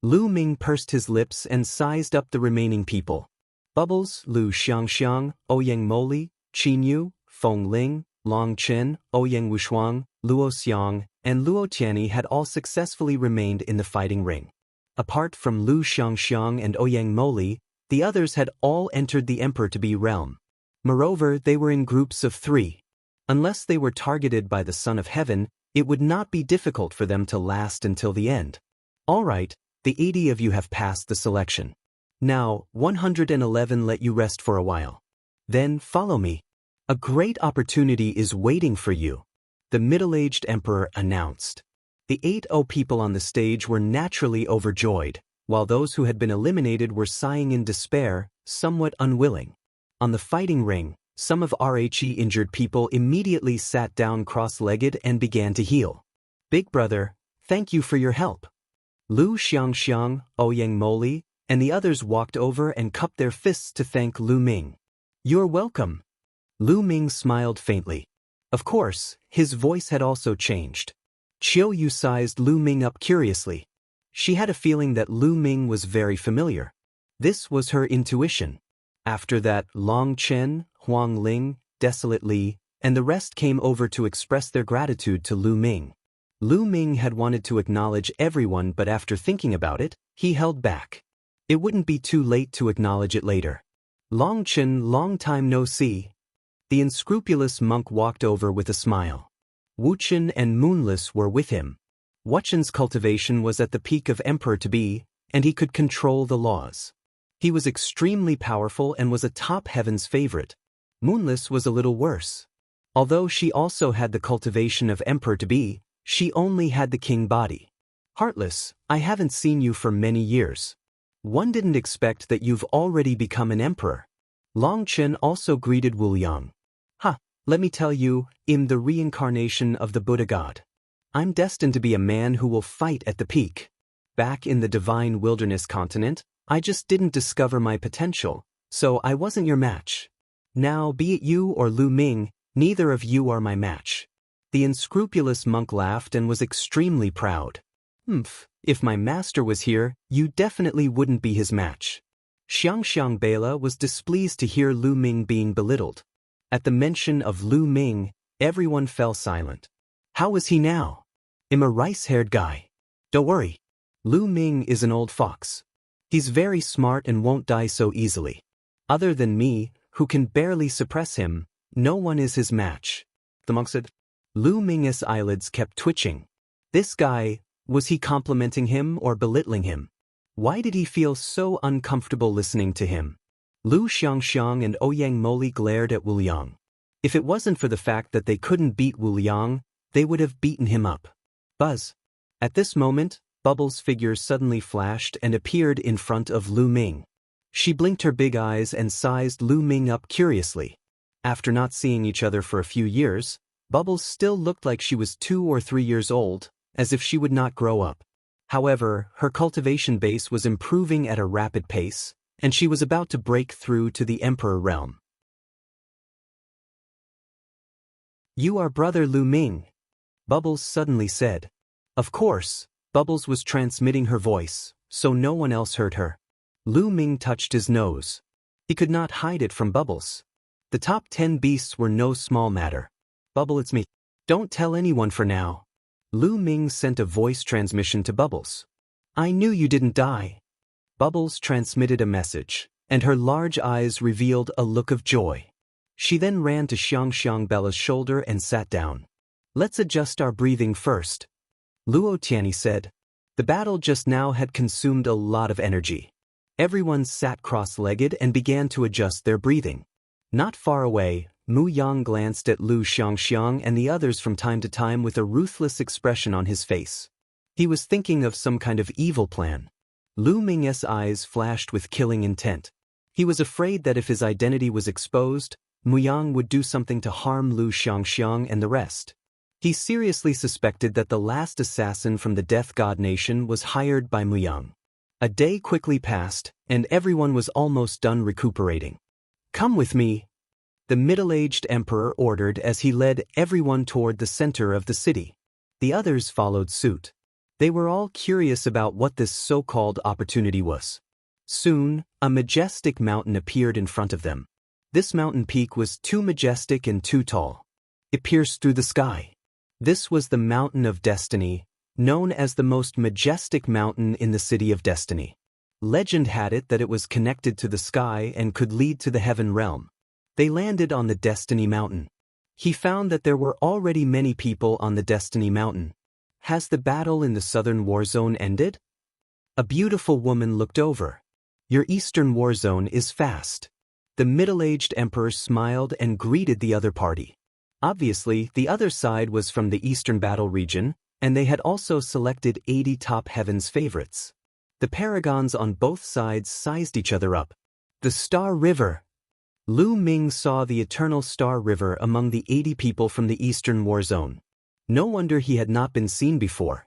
Lu Ming pursed his lips and sized up the remaining people. Bubbles, Lu Xiangxiang, Ouyang Moli, Qinyu, Feng Ling, Long Chen, Ouyang Wushuang, Luo Xiang, and Luo Tianyi had all successfully remained in the fighting ring. Apart from Lu Xiangxiang and Ouyang Moli, the others had all entered the Emperor-to-be realm. Moreover, they were in groups of 3. Unless they were targeted by the Son of Heaven, it would not be difficult for them to last until the end. All right, the 80 of you have passed the selection. Now, 111 let you rest for a while. Then follow me. A great opportunity is waiting for you, the middle-aged emperor announced. The 80 people on the stage were naturally overjoyed, while those who had been eliminated were sighing in despair, somewhat unwilling. On the fighting ring, some of RHE injured people immediately sat down cross-legged and began to heal. Big brother, thank you for your help. Lu Xiangxiang, Ouyang Moli, and the others walked over and cupped their fists to thank Lu Ming. You're welcome. Lu Ming smiled faintly. Of course, his voice had also changed. Qiu Yu sized Lu Ming up curiously. She had a feeling that Lu Ming was very familiar. This was her intuition. After that, Long Chen, Huang Ling, Desolate Li, and the rest came over to express their gratitude to Lu Ming. Lu Ming had wanted to acknowledge everyone, but after thinking about it, he held back. It wouldn't be too late to acknowledge it later. Long Chen, long time no see. The unscrupulous monk walked over with a smile. Wuchen and Moonless were with him. Wuchen's cultivation was at the peak of Emperor-to-be, and he could control the laws. He was extremely powerful and was a top heaven's favorite. Moonless was a little worse. Although she also had the cultivation of Emperor-to-be, she only had the king body. Heartless, I haven't seen you for many years. One didn't expect that you've already become an emperor. Long Chen also greeted Wu Liang. Let me tell you, I'm the reincarnation of the Buddha God. I'm destined to be a man who will fight at the peak. Back in the divine wilderness continent, I just didn't discover my potential, so I wasn't your match. Now, be it you or Lu Ming, neither of you are my match. The unscrupulous monk laughed and was extremely proud. If my master was here, you definitely wouldn't be his match. Xiangxiang Bela was displeased to hear Lu Ming being belittled. At the mention of Lu Ming, everyone fell silent. How is he now? I'm a rice-haired guy. Don't worry. Lu Ming is an old fox. He's very smart and won't die so easily. Other than me, who can barely suppress him, no one is his match. The monk said. Lu Ming's eyelids kept twitching. This guy, was he complimenting him or belittling him? Why did he feel so uncomfortable listening to him? Lu Xiangxiang and Ouyang Moli glared at Wu Liang. If it wasn't for the fact that they couldn't beat Wu Liang, they would have beaten him up. Buzz. At this moment, Bubbles' figure suddenly flashed and appeared in front of Lu Ming. She blinked her big eyes and sized Lu Ming up curiously. After not seeing each other for a few years, Bubbles still looked like she was 2 or 3 years old, as if she would not grow up. However, her cultivation base was improving at a rapid pace, and she was about to break through to the Emperor realm. You are brother Lu Ming, Bubbles suddenly said. Of course, Bubbles was transmitting her voice, so no one else heard her. Lu Ming touched his nose. He could not hide it from Bubbles. The top 10 beasts were no small matter. Bubble, it's me. Don't tell anyone for now. Lu Ming sent a voice transmission to Bubbles. I knew you didn't die. Bubbles transmitted a message, and her large eyes revealed a look of joy. She then ran to Xiang Bella's shoulder and sat down. Let's adjust our breathing first, Luo Tianyi said. The battle just now had consumed a lot of energy. Everyone sat cross-legged and began to adjust their breathing. Not far away, Muyang glanced at Lu Xiangxiang and the others from time to time with a ruthless expression on his face. He was thinking of some kind of evil plan. Lu Ming's eyes flashed with killing intent. He was afraid that if his identity was exposed, Muyang would do something to harm Lu Xiangxiang and the rest. He seriously suspected that the last assassin from the Death God Nation was hired by Muyang. A day quickly passed, and everyone was almost done recuperating. Come with me, the middle-aged emperor ordered as he led everyone toward the center of the city. The others followed suit. They were all curious about what this so-called opportunity was. Soon, a majestic mountain appeared in front of them. This mountain peak was too majestic and too tall. It pierced through the sky. This was the Mountain of Destiny, known as the most majestic mountain in the City of Destiny. Legend had it that it was connected to the sky and could lead to the heaven realm. They landed on the Destiny Mountain. He found that there were already many people on the Destiny Mountain. Has the battle in the southern war zone ended? A beautiful woman looked over. Your eastern war zone is fast. The middle-aged emperor smiled and greeted the other party. Obviously, the other side was from the eastern battle region, and they had also selected 80 top heavens favorites. The paragons on both sides sized each other up. The Star River. Lu Ming saw the eternal Star River among the 80 people from the eastern war zone. No wonder he had not been seen before.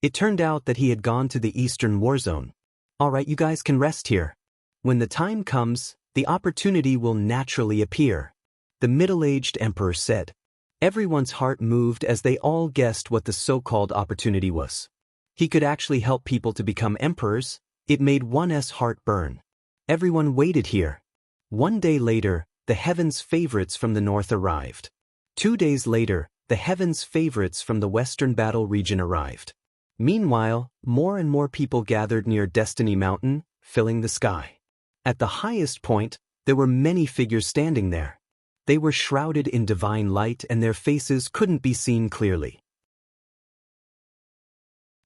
It turned out that he had gone to the eastern war zone. All right, you guys can rest here. When the time comes, the opportunity will naturally appear, the middle-aged emperor said. Everyone's heart moved as they all guessed what the so-called opportunity was. He could actually help people to become emperors. It made one's heart burn. Everyone waited here. One day later, the heavens favorites from the north arrived. 2 days later, the heavens favorites from the western battle region arrived. Meanwhile, more and more people gathered near Destiny Mountain, filling the sky. At the highest point, there were many figures standing there. They were shrouded in divine light and their faces couldn't be seen clearly.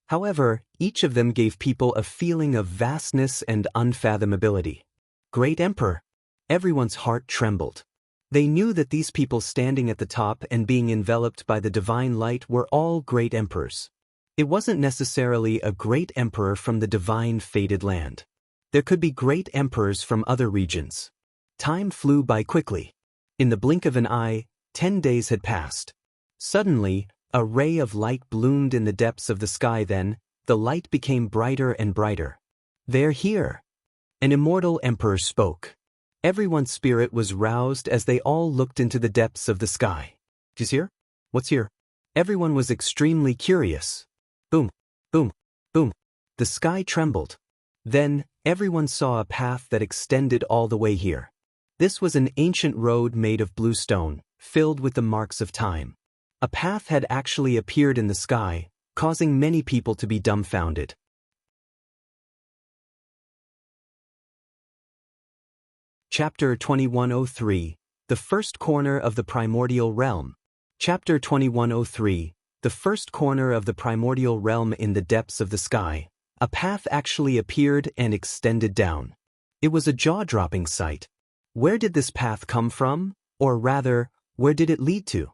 However, each of them gave people a feeling of vastness and unfathomability. Great Emperor! Everyone's heart trembled. They knew that these people standing at the top and being enveloped by the divine light were all great emperors. It wasn't necessarily a great emperor from the divine fated land. There could be great emperors from other regions. Time flew by quickly. In the blink of an eye, 10 days had passed. Suddenly, a ray of light bloomed in the depths of the sky. Then, the light became brighter and brighter. They're here. An immortal emperor spoke. Everyone's spirit was roused as they all looked into the depths of the sky. Who's here? What's here? Everyone was extremely curious. Boom, boom, boom. The sky trembled. Then, everyone saw a path that extended all the way here. This was an ancient road made of blue stone, filled with the marks of time. A path had actually appeared in the sky, causing many people to be dumbfounded. Chapter 2103, The First Corner of the Primordial Realm. Chapter 2103, The First Corner of the Primordial Realm. In the depths of the sky, a path actually appeared and extended down. It was a jaw-dropping sight. Where did this path come from? Or rather, where did it lead to?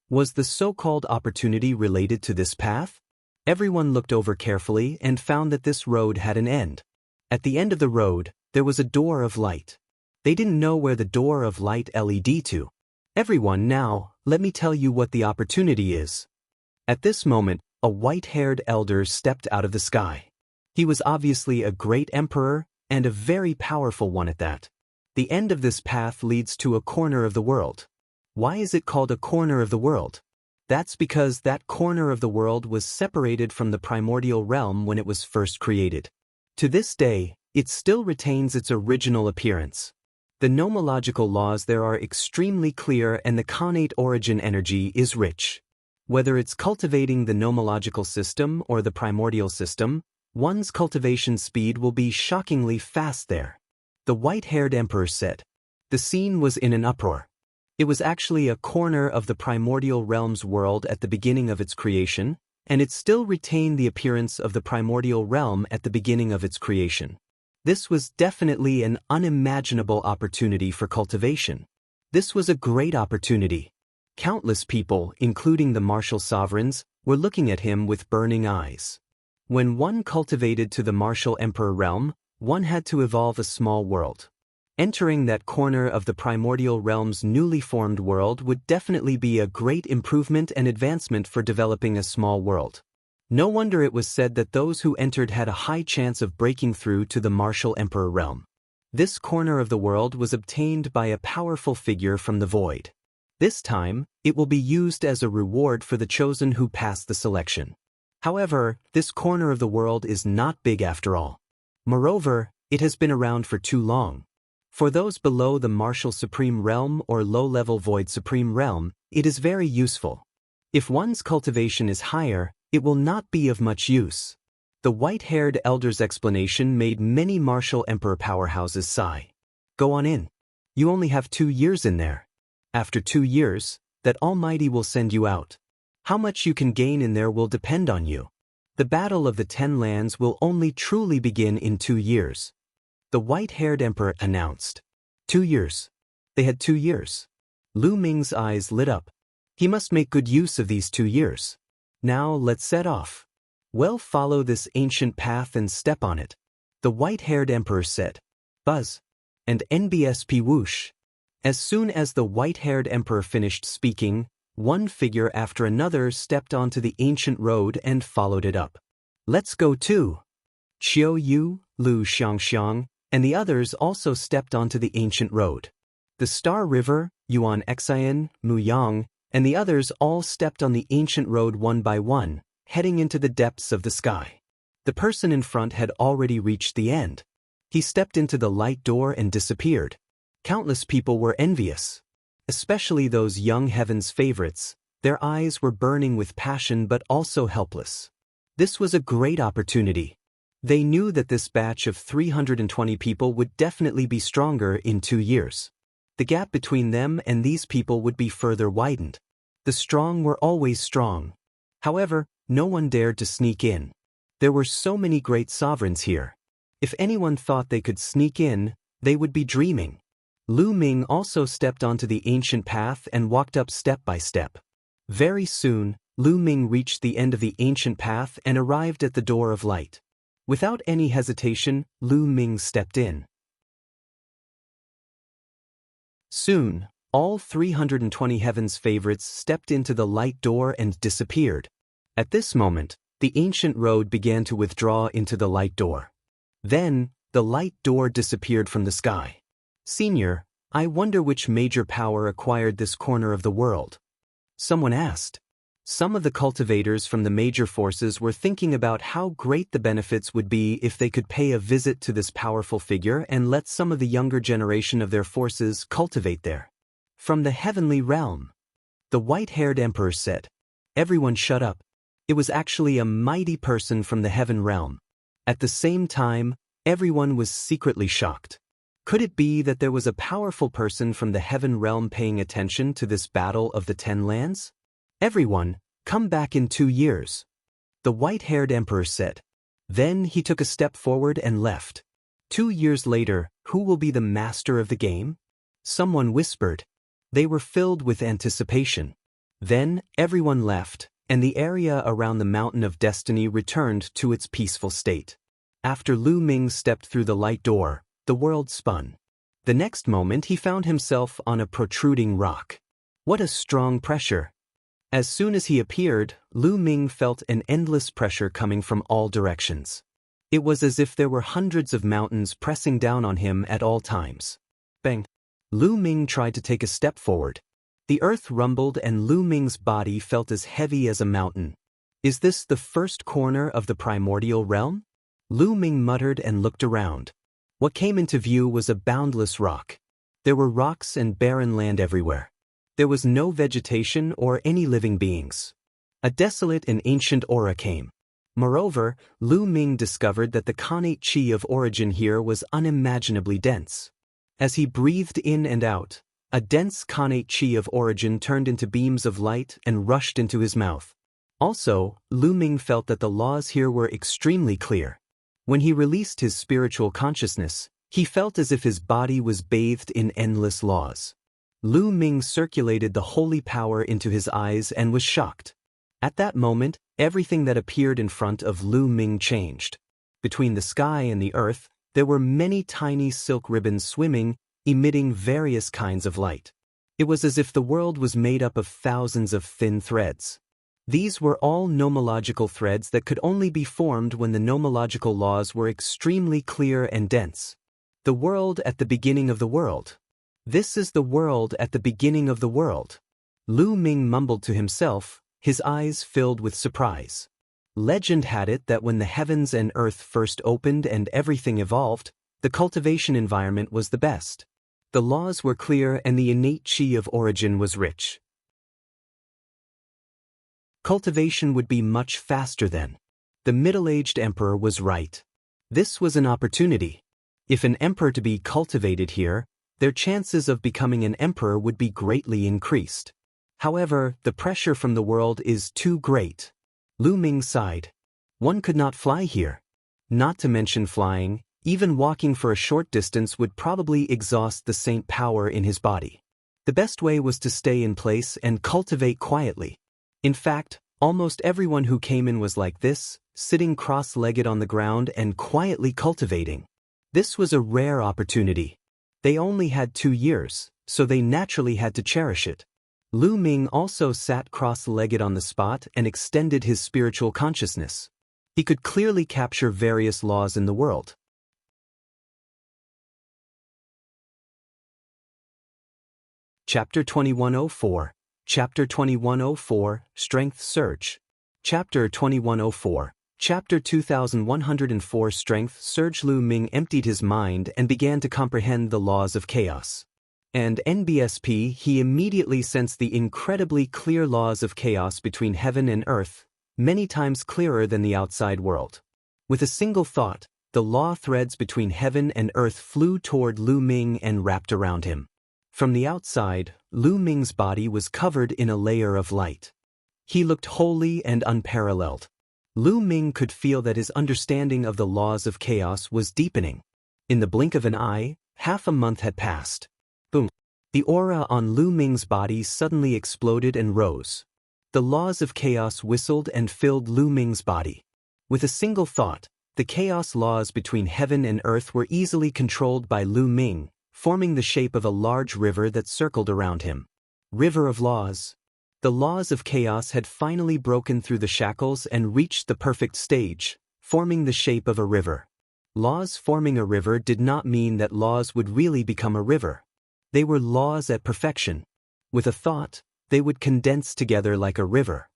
Was the so-called opportunity related to this path? Everyone looked over carefully and found that this road had an end. At the end of the road, there was a door of light. They didn't know where the door of light led to. Everyone, now, let me tell you what the opportunity is. At this moment, a white-haired elder stepped out of the sky. He was obviously a great emperor, and a very powerful one at that. The end of this path leads to a corner of the world. Why is it called a corner of the world? That's because that corner of the world was separated from the primordial realm when it was first created. To this day, it still retains its original appearance. The nomological laws there are extremely clear and the connate origin energy is rich. Whether it's cultivating the nomological system or the primordial system, one's cultivation speed will be shockingly fast there. The white-haired emperor said. The scene was in an uproar. It was actually a corner of the primordial realm's world at the beginning of its creation, and it still retained the appearance of the primordial realm at the beginning of its creation. This was definitely an unimaginable opportunity for cultivation. This was a great opportunity. Countless people, including the martial sovereigns, were looking at him with burning eyes. When one cultivated to the martial emperor realm, one had to evolve a small world. Entering that corner of the primordial realm's newly formed world would definitely be a great improvement and advancement for developing a small world. No wonder it was said that those who entered had a high chance of breaking through to the martial emperor realm. This corner of the world was obtained by a powerful figure from the void. This time, it will be used as a reward for the chosen who passed the selection. However, this corner of the world is not big after all. Moreover, it has been around for too long. For those below the martial supreme realm or low-level void supreme realm, it is very useful. If one's cultivation is higher, it will not be of much use. The white-haired elder's explanation made many martial emperor powerhouses sigh. Go on in. You only have 2 years in there. After 2 years, that Almighty will send you out. How much you can gain in there will depend on you. The battle of the 10 lands will only truly begin in 2 years. The white-haired emperor announced. 2 years. They had 2 years. Lu Ming's eyes lit up. He must make good use of these 2 years. Now let's set off. Well, follow this ancient path and step on it. The white-haired emperor said. Buzz. And NBSP whoosh. As soon as the white-haired emperor finished speaking, one figure after another stepped onto the ancient road and followed it up. Let's go too. Qiu Yu, Lu Xiangxiang, and the others also stepped onto the ancient road. The Star River, Yuan Xian, Muyang, and the others all stepped on the ancient road one by one, heading into the depths of the sky. The person in front had already reached the end. He stepped into the light door and disappeared. Countless people were envious. Especially those young heaven's favorites, their eyes were burning with passion but also helpless. This was a great opportunity. They knew that this batch of 320 people would definitely be stronger in 2 years. The gap between them and these people would be further widened. The strong were always strong. However, no one dared to sneak in. There were so many great sovereigns here. If anyone thought they could sneak in, they would be dreaming. Lu Ming also stepped onto the ancient path and walked up step by step. Very soon, Lu Ming reached the end of the ancient path and arrived at the door of light. Without any hesitation, Lu Ming stepped in. Soon, all 320 heaven's favorites stepped into the light door and disappeared. At this moment, the ancient road began to withdraw into the light door. Then, the light door disappeared from the sky. Senior, I wonder which major power acquired this corner of the world. Someone asked. Some of the cultivators from the major forces were thinking about how great the benefits would be if they could pay a visit to this powerful figure and let some of the younger generation of their forces cultivate there. From the heavenly realm. The white-haired emperor said. Everyone shut up. It was actually a mighty person from the heaven realm. At the same time, everyone was secretly shocked. Could it be that there was a powerful person from the heaven realm paying attention to this battle of the 10 lands? Everyone, come back in 2 years. The white-haired emperor said. Then he took a step forward and left. 2 years later, who will be the master of the game? Someone whispered. They were filled with anticipation. Then, everyone left, and the area around the Mountain of Destiny returned to its peaceful state. After Lu Ming stepped through the light door, the world spun. The next moment he found himself on a protruding rock. What a strong pressure! As soon as he appeared, Lu Ming felt an endless pressure coming from all directions. It was as if there were hundreds of mountains pressing down on him at all times. Bang! Lu Ming tried to take a step forward. The earth rumbled and Lu Ming's body felt as heavy as a mountain. Is this the first corner of the primordial realm? Lu Ming muttered and looked around. What came into view was a boundless rock. There were rocks and barren land everywhere. There was no vegetation or any living beings. A desolate and ancient aura came. Moreover, Lu Ming discovered that the connate qi of origin here was unimaginably dense. As he breathed in and out, a dense connate qi of origin turned into beams of light and rushed into his mouth. Also, Lu Ming felt that the laws here were extremely clear. When he released his spiritual consciousness, he felt as if his body was bathed in endless laws. Lu Ming circulated the holy power into his eyes and was shocked. At that moment, everything that appeared in front of Lu Ming changed. Between the sky and the earth, there were many tiny silk ribbons swimming, emitting various kinds of light. It was as if the world was made up of thousands of thin threads. These were all nomological threads that could only be formed when the nomological laws were extremely clear and dense. The world at the beginning of the world. This is the world at the beginning of the world. Lu Ming mumbled to himself, his eyes filled with surprise. Legend had it that when the heavens and earth first opened and everything evolved, the cultivation environment was the best. The laws were clear and the innate qi of origin was rich. Cultivation would be much faster then. The middle-aged emperor was right. This was an opportunity. If an emperor to be cultivated here, their chances of becoming an emperor would be greatly increased. However, the pressure from the world is too great. Lu Ming sighed. One could not fly here. Not to mention flying, even walking for a short distance would probably exhaust the saint power in his body. The best way was to stay in place and cultivate quietly. In fact, almost everyone who came in was like this, sitting cross-legged on the ground and quietly cultivating. This was a rare opportunity. They only had 2 years, so they naturally had to cherish it. Lu Ming also sat cross-legged on the spot and extended his spiritual consciousness. He could clearly capture various laws in the world. Chapter 2104. Chapter 2104, Strength Surge. Chapter 2104. Chapter 2104 Strength Surge. Lu Ming emptied his mind and began to comprehend the laws of chaos. And NBSP, he immediately sensed the incredibly clear laws of chaos between heaven and earth, many times clearer than the outside world. With a single thought, the law threads between heaven and earth flew toward Lu Ming and wrapped around him. From the outside, Lu Ming's body was covered in a layer of light. He looked holy and unparalleled. Lu Ming could feel that his understanding of the laws of chaos was deepening. In the blink of an eye, half a month had passed. Boom. The aura on Lu Ming's body suddenly exploded and rose. The laws of chaos whistled and filled Lu Ming's body. With a single thought, the chaos laws between heaven and earth were easily controlled by Lu Ming, forming the shape of a large river that circled around him. River of laws. The laws of chaos had finally broken through the shackles and reached the perfect stage, forming the shape of a river. Laws forming a river did not mean that laws would really become a river. They were laws at perfection. With a thought, they would condense together like a river.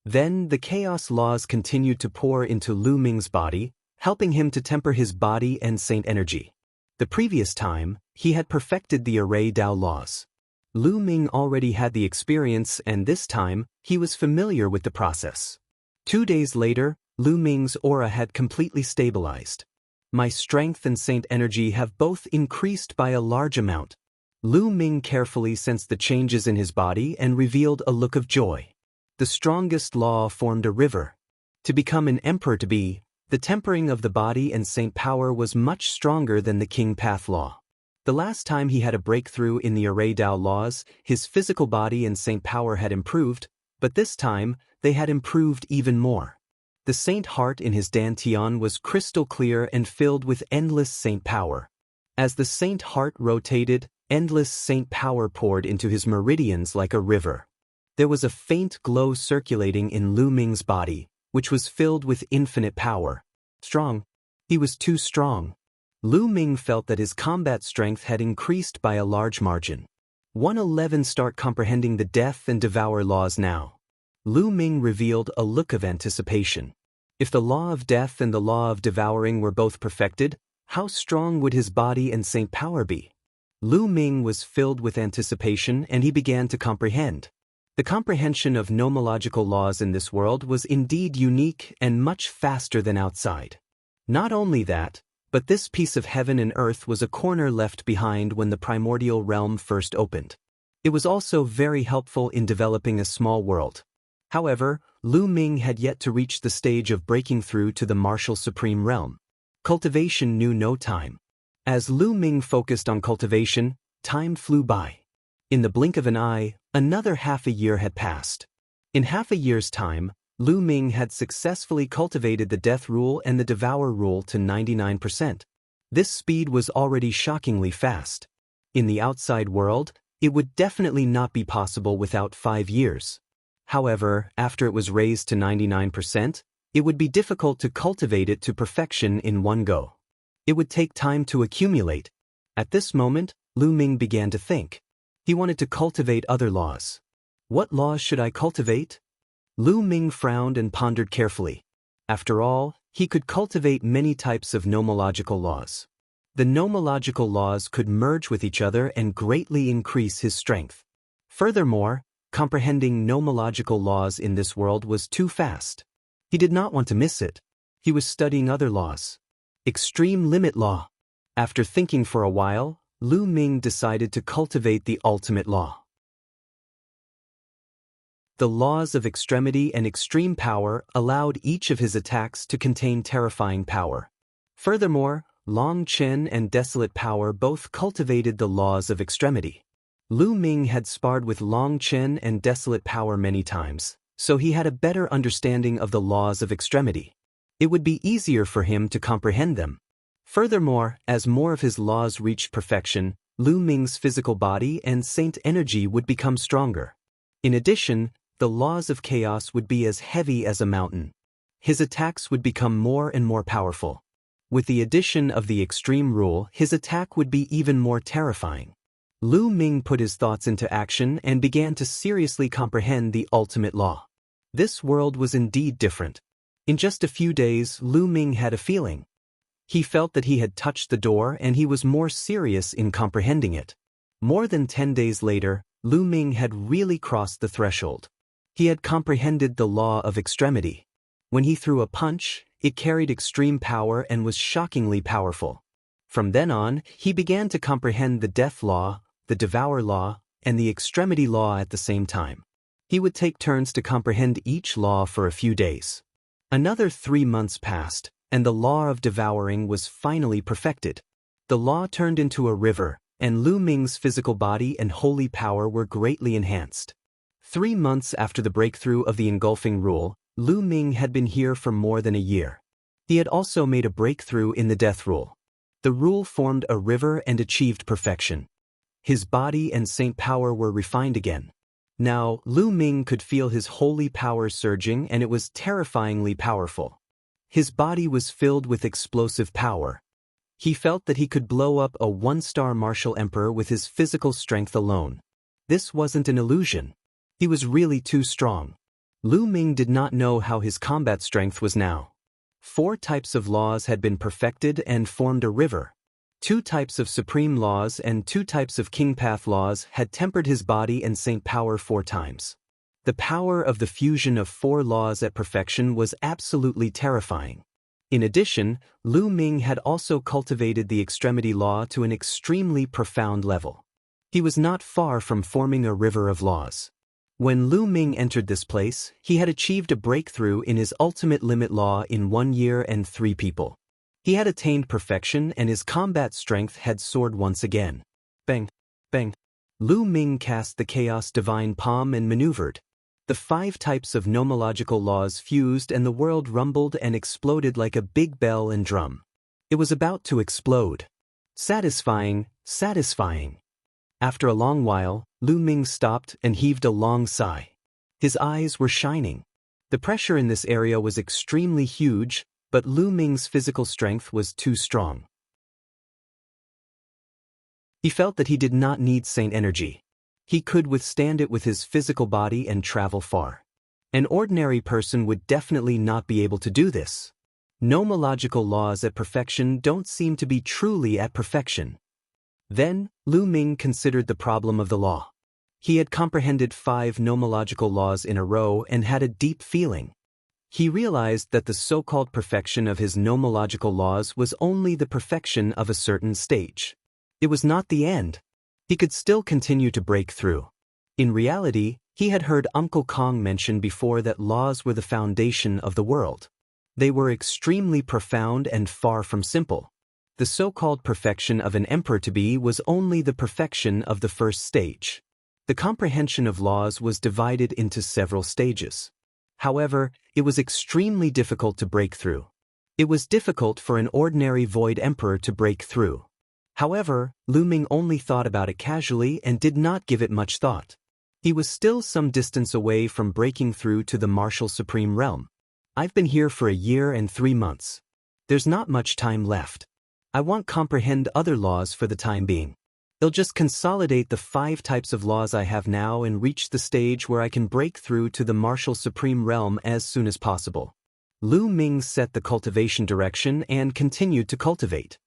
Then the chaos laws continued to pour into Lu Ming's body, helping him to temper his body and saint energy. The previous time, he had perfected the array Dao laws. Lu Ming already had the experience and this time, he was familiar with the process. 2 days later, Lu Ming's aura had completely stabilized. My strength and saint energy have both increased by a large amount. Lu Ming carefully sensed the changes in his body and revealed a look of joy. The strongest law formed a river. To become an emperor to be, the tempering of the body and saint power was much stronger than the king path law. The last time he had a breakthrough in the array Dao laws, his physical body and saint power had improved, but this time, they had improved even more. The saint heart in his dantian was crystal clear and filled with endless saint power. As the saint heart rotated, endless saint power poured into his meridians like a river. There was a faint glow circulating in Lu Ming's body, which was filled with infinite power. Strong. He was too strong. Lu Ming felt that his combat strength had increased by a large margin. 111 Start comprehending the death and devour laws now. Lu Ming revealed a look of anticipation. If the law of death and the law of devouring were both perfected, how strong would his body and saint power be? Lu Ming was filled with anticipation and he began to comprehend. The comprehension of nomological laws in this world was indeed unique and much faster than outside. Not only that, but this piece of heaven and earth was a corner left behind when the primordial realm first opened. It was also very helpful in developing a small world. However, Lu Ming had yet to reach the stage of breaking through to the martial supreme realm. Cultivation knew no time. As Lu Ming focused on cultivation, time flew by. In the blink of an eye, another half a year had passed. In half a year's time, Lu Ming had successfully cultivated the Death Rule and the Devour Rule to 99%. This speed was already shockingly fast. In the outside world, it would definitely not be possible without 5 years. However, after it was raised to 99%, it would be difficult to cultivate it to perfection in one go. It would take time to accumulate. At this moment, Lu Ming began to think. He wanted to cultivate other laws. What laws should I cultivate? Lu Ming frowned and pondered carefully. After all, he could cultivate many types of nomological laws. The nomological laws could merge with each other and greatly increase his strength. Furthermore, comprehending nomological laws in this world was too fast. He did not want to miss it. He was studying other laws. Extreme limit law. After thinking for a while, Lu Ming decided to cultivate the ultimate law. The laws of extremity and extreme power allowed each of his attacks to contain terrifying power. Furthermore, Long Chen and Desolate Power both cultivated the laws of extremity. Lu Ming had sparred with Long Chen and Desolate Power many times, so he had a better understanding of the laws of extremity. It would be easier for him to comprehend them. Furthermore, as more of his laws reached perfection, Lu Ming's physical body and saint energy would become stronger. In addition, the laws of chaos would be as heavy as a mountain. His attacks would become more and more powerful. With the addition of the extreme rule, his attack would be even more terrifying. Lu Ming put his thoughts into action and began to seriously comprehend the ultimate law. This world was indeed different. In just a few days, Lu Ming had a feeling. He felt that he had touched the door and he was more serious in comprehending it. More than 10 days later, Lu Ming had really crossed the threshold. He had comprehended the law of extremity. When he threw a punch, it carried extreme power and was shockingly powerful. From then on, he began to comprehend the death law, the devour law, and the extremity law at the same time. He would take turns to comprehend each law for a few days. Another 3 months passed, and the law of devouring was finally perfected. The law turned into a river, and Lu Ming's physical body and holy power were greatly enhanced. 3 months after the breakthrough of the engulfing rule, Lu Ming had been here for more than a year. He had also made a breakthrough in the death rule. The rule formed a river and achieved perfection. His body and saint power were refined again. Now, Lu Ming could feel his holy power surging and it was terrifyingly powerful. His body was filled with explosive power. He felt that he could blow up a 1-star martial emperor with his physical strength alone. This wasn't an illusion. He was really too strong. Lu Ming did not know how his combat strength was now. 4 types of laws had been perfected and formed a river. 2 types of supreme laws and 2 types of king path laws had tempered his body and saint power 4 times. The power of the fusion of 4 laws at perfection was absolutely terrifying. In addition, Lu Ming had also cultivated the extremity law to an extremely profound level. He was not far from forming a river of laws. When Lu Ming entered this place, he had achieved a breakthrough in his ultimate limit law in 1 year and 3 people. He had attained perfection and his combat strength had soared once again. Bang! Bang! Lu Ming cast the Chaos Divine Palm and maneuvered. The 5 types of nomological laws fused and the world rumbled and exploded like a big bell and drum. It was about to explode. Satisfying, satisfying. After a long while, Lu Ming stopped and heaved a long sigh. His eyes were shining. The pressure in this area was extremely huge, but Lu Ming's physical strength was too strong. He felt that he did not need saint energy. He could withstand it with his physical body and travel far. An ordinary person would definitely not be able to do this. Nomological laws at perfection don't seem to be truly at perfection. Then, Lu Ming considered the problem of the law. He had comprehended 5 nomological laws in a row and had a deep feeling. He realized that the so-called perfection of his nomological laws was only the perfection of a certain stage. It was not the end. He could still continue to break through. In reality, he had heard Uncle Kong mention before that laws were the foundation of the world. They were extremely profound and far from simple. The so-called perfection of an emperor-to-be was only the perfection of the first stage. The comprehension of laws was divided into several stages. However, it was extremely difficult to break through. It was difficult for an ordinary void emperor to break through. However, Lu Ming only thought about it casually and did not give it much thought. He was still some distance away from breaking through to the martial supreme realm. I've been here for a year and 3 months. There's not much time left. I won't comprehend other laws for the time being. I'll just consolidate the 5 types of laws I have now and reach the stage where I can break through to the martial supreme realm as soon as possible. Lu Ming set the cultivation direction and continued to cultivate.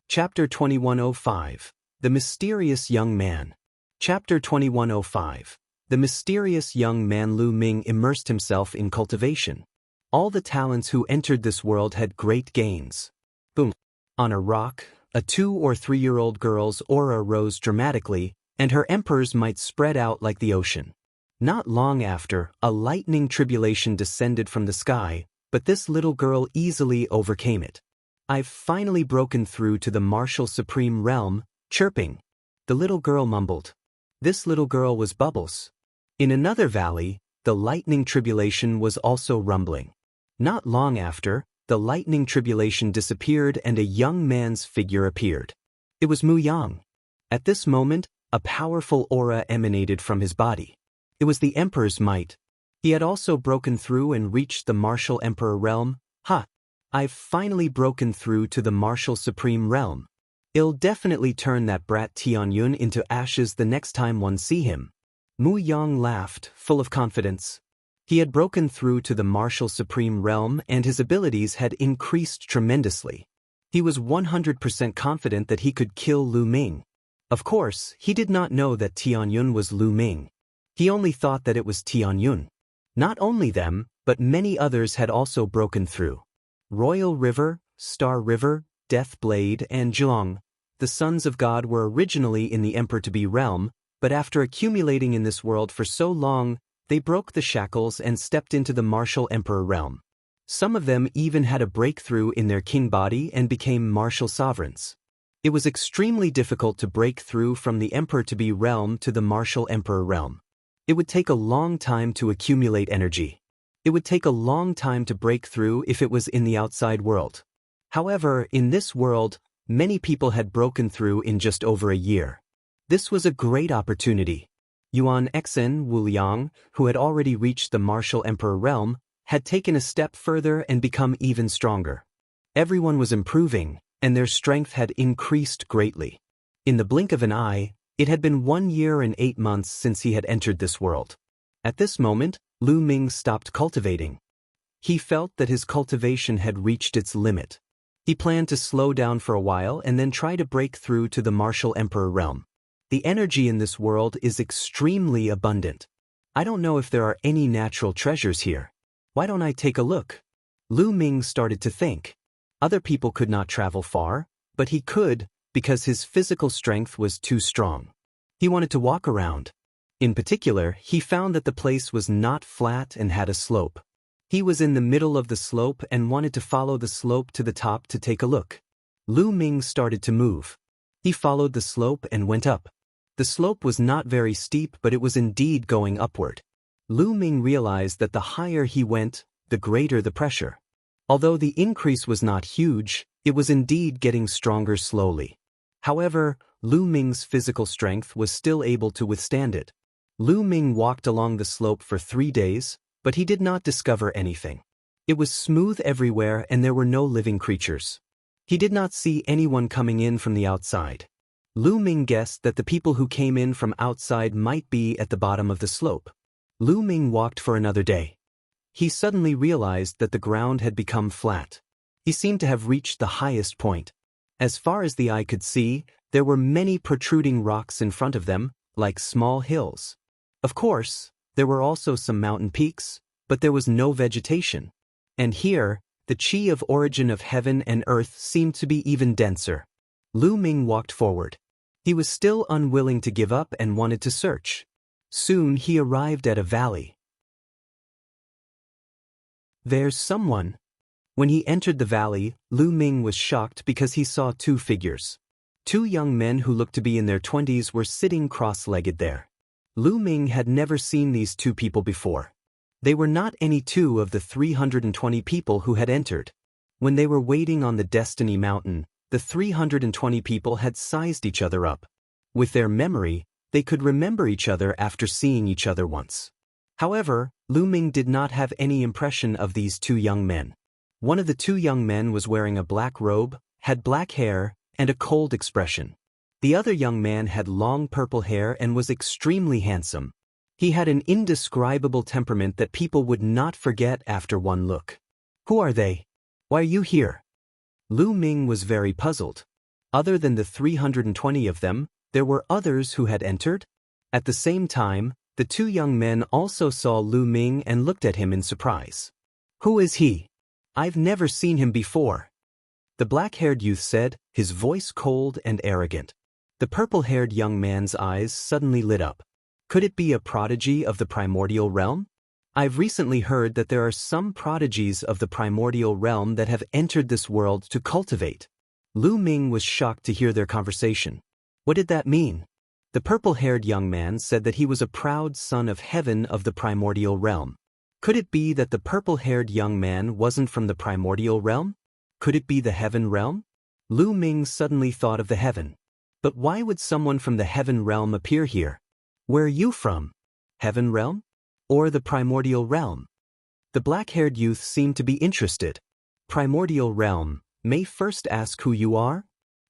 Chapter 2105. The Mysterious Young Man. Chapter 2105. The mysterious young man. Lu Ming immersed himself in cultivation. All the talents who entered this world had great gains. Boom. On a rock, a 2 or 3-year-old girl's aura rose dramatically, and her emperors might spread out like the ocean. Not long after, a lightning tribulation descended from the sky, but this little girl easily overcame it. I've finally broken through to the martial supreme realm, chirping. The little girl mumbled. This little girl was Bubbles. In another valley, the lightning tribulation was also rumbling. Not long after, the lightning tribulation disappeared and a young man's figure appeared. It was Muyang. At this moment, a powerful aura emanated from his body. It was the emperor's might. He had also broken through and reached the martial emperor realm. I've finally broken through to the martial supreme realm. I'll definitely turn that brat Tianyun into ashes the next time one see him. Muyang laughed, full of confidence. He had broken through to the martial supreme realm and his abilities had increased tremendously. He was 100% confident that he could kill Lu Ming. Of course, he did not know that Tianyun was Lu Ming. He only thought that it was Tianyun. Not only them, but many others had also broken through. Royal River, Star River, Death Blade, and Jianghu, the sons of God, were originally in the emperor-to-be realm, but after accumulating in this world for so long, they broke the shackles and stepped into the martial emperor realm. Some of them even had a breakthrough in their king body and became martial sovereigns. It was extremely difficult to break through from the emperor-to-be realm to the martial emperor realm. It would take a long time to accumulate energy. It would take a long time to break through if it was in the outside world. However, in this world, many people had broken through in just over a year. This was a great opportunity. Yuan Xen Wuliang, who had already reached the martial emperor realm, had taken a step further and become even stronger. Everyone was improving, and their strength had increased greatly. In the blink of an eye, it had been 1 year and 8 months since he had entered this world. At this moment, Lu Ming stopped cultivating. He felt that his cultivation had reached its limit. He planned to slow down for a while and then try to break through to the martial emperor realm. The energy in this world is extremely abundant. I don't know if there are any natural treasures here. Why don't I take a look? Lu Ming started to think. Other people could not travel far, but he could because his physical strength was too strong. He wanted to walk around. In particular, he found that the place was not flat and had a slope. He was in the middle of the slope and wanted to follow the slope to the top to take a look. Lu Ming started to move. He followed the slope and went up. The slope was not very steep, but it was indeed going upward. Lu Ming realized that the higher he went, the greater the pressure. Although the increase was not huge, it was indeed getting stronger slowly. However, Lu Ming's physical strength was still able to withstand it. Lu Ming walked along the slope for 3 days, but he did not discover anything. It was smooth everywhere and there were no living creatures. He did not see anyone coming in from the outside. Lu Ming guessed that the people who came in from outside might be at the bottom of the slope. Lu Ming walked for another day. He suddenly realized that the ground had become flat. He seemed to have reached the highest point. As far as the eye could see, there were many protruding rocks in front of them, like small hills. Of course, there were also some mountain peaks, but there was no vegetation. And here, the chi of origin of heaven and earth seemed to be even denser. Lu Ming walked forward. He was still unwilling to give up and wanted to search. Soon he arrived at a valley. There's someone. When he entered the valley, Lu Ming was shocked because he saw two figures. Two young men who looked to be in their 20s were sitting cross-legged there. Lu Ming had never seen these two people before. They were not any two of the 320 people who had entered. When they were waiting on the Destiny Mountain, the 320 people had sized each other up. With their memory, they could remember each other after seeing each other once. However, Lu Ming did not have any impression of these two young men. One of the two young men was wearing a black robe, had black hair, and a cold expression. The other young man had long purple hair and was extremely handsome. He had an indescribable temperament that people would not forget after one look. Who are they? Why are you here? Lu Ming was very puzzled. Other than the 320 of them, there were others who had entered. At the same time, the two young men also saw Lu Ming and looked at him in surprise. Who is he? I've never seen him before. The black-haired youth said, his voice cold and arrogant. The purple-haired young man's eyes suddenly lit up. Could it be a prodigy of the primordial realm? I've recently heard that there are some prodigies of the primordial realm that have entered this world to cultivate. Lu Ming was shocked to hear their conversation. What did that mean? The purple-haired young man said that he was a proud son of heaven of the primordial realm. Could it be that the purple-haired young man wasn't from the primordial realm? Could it be the heaven realm? Lu Ming suddenly thought of the heaven. But why would someone from the heaven realm appear here? Where are you from? Heaven realm? Or the primordial realm? The black-haired youth seemed to be interested. Primordial realm, may first ask who you are?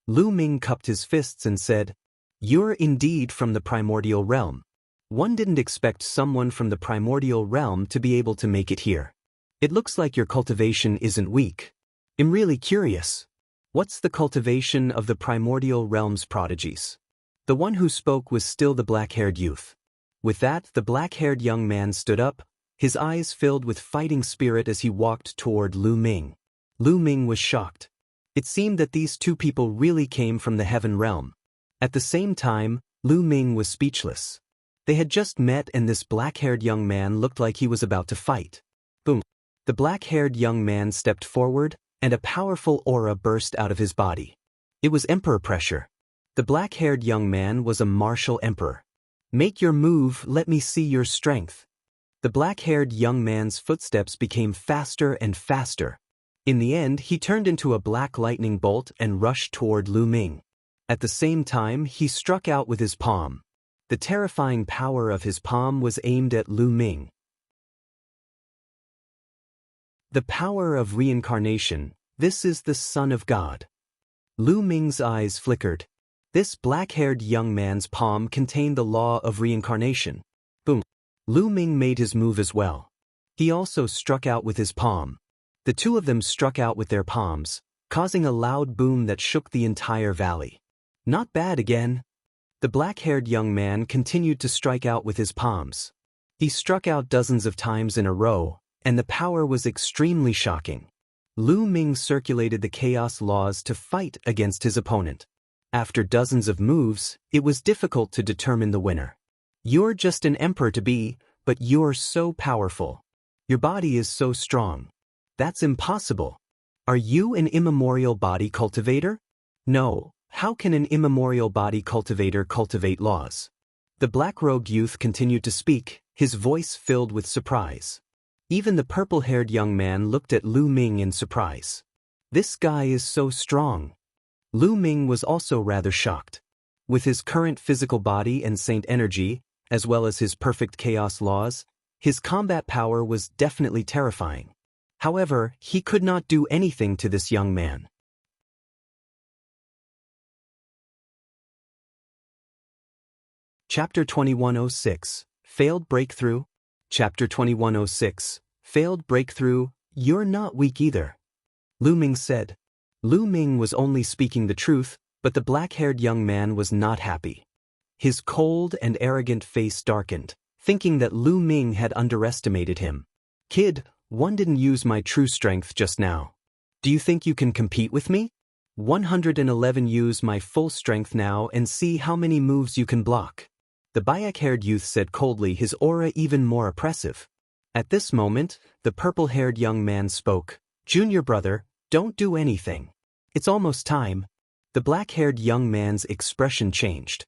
Lu Ming cupped his fists and said, You're indeed from the primordial realm. One didn't expect someone from the primordial realm to be able to make it here. It looks like your cultivation isn't weak. I'm really curious. What's the cultivation of the primordial realm's prodigies? The one who spoke was still the black-haired youth. With that, the black-haired young man stood up, his eyes filled with fighting spirit as he walked toward Lu Ming. Lu Ming was shocked. It seemed that these two people really came from the heaven realm. At the same time, Lu Ming was speechless. They had just met and this black-haired young man looked like he was about to fight. Boom! The black-haired young man stepped forward, and a powerful aura burst out of his body. It was emperor pressure. The black-haired young man was a martial emperor. Make your move, let me see your strength. The black-haired young man's footsteps became faster and faster. In the end, he turned into a black lightning bolt and rushed toward Lu Ming. At the same time, he struck out with his palm. The terrifying power of his palm was aimed at Lu Ming. The power of reincarnation, this is the Son of God. Lu Ming's eyes flickered. This black-haired young man's palm contained the law of reincarnation. Boom! Lu Ming made his move as well. He also struck out with his palm. The two of them struck out with their palms, causing a loud boom that shook the entire valley. Not bad again. The black-haired young man continued to strike out with his palms. He struck out dozens of times in a row, and the power was extremely shocking. Lu Ming circulated the chaos laws to fight against his opponent. After dozens of moves, it was difficult to determine the winner. You're just an emperor to be, but you're so powerful. Your body is so strong. That's impossible. Are you an immemorial body cultivator? No, how can an immemorial body cultivator cultivate laws? The black-robed youth continued to speak, his voice filled with surprise. Even the purple-haired young man looked at Lu Ming in surprise. This guy is so strong. Lu Ming was also rather shocked. With his current physical body and saint energy, as well as his perfect chaos laws, his combat power was definitely terrifying. However, he could not do anything to this young man. Chapter 2106, Failed Breakthrough. Chapter 2106, Failed Breakthrough. You're not weak either. Lu Ming said. Lu Ming was only speaking the truth, but the black-haired young man was not happy. His cold and arrogant face darkened, thinking that Lu Ming had underestimated him. Kid, one didn't use my true strength just now. Do you think you can compete with me? 111 Use my full strength now and see how many moves you can block. The black-haired youth said coldly, his aura even more oppressive. At this moment, the purple-haired young man spoke. Junior brother, don't do anything. It's almost time. The black-haired young man's expression changed.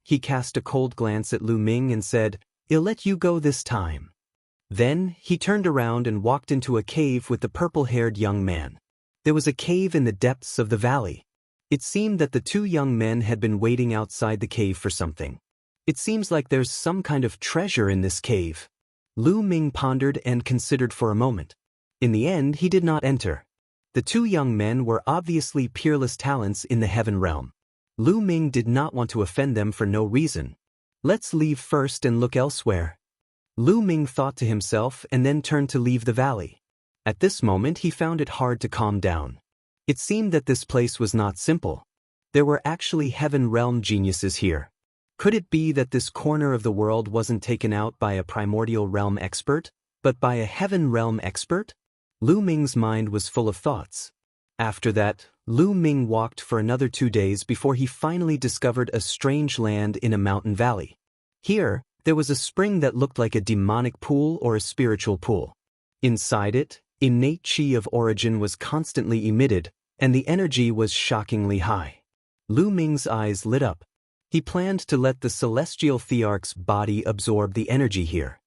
He cast a cold glance at Lu Ming and said, I'll let you go this time. Then, he turned around and walked into a cave with the purple-haired young man. There was a cave in the depths of the valley. It seemed that the two young men had been waiting outside the cave for something. It seems like there's some kind of treasure in this cave. Lu Ming pondered and considered for a moment. In the end, he did not enter. The two young men were obviously peerless talents in the heaven realm. Lu Ming did not want to offend them for no reason. Let's leave first and look elsewhere. Lu Ming thought to himself and then turned to leave the valley. At this moment he found it hard to calm down. It seemed that this place was not simple. There were actually heaven realm geniuses here. Could it be that this corner of the world wasn't taken out by a primordial realm expert, but by a heaven realm expert? Lu Ming's mind was full of thoughts. After that, Lu Ming walked for another 2 days before he finally discovered a strange land in a mountain valley. Here, there was a spring that looked like a demonic pool or a spiritual pool. Inside it, innate chi of origin was constantly emitted, and the energy was shockingly high. Lu Ming's eyes lit up. He planned to let the celestial thearch's body absorb the energy here.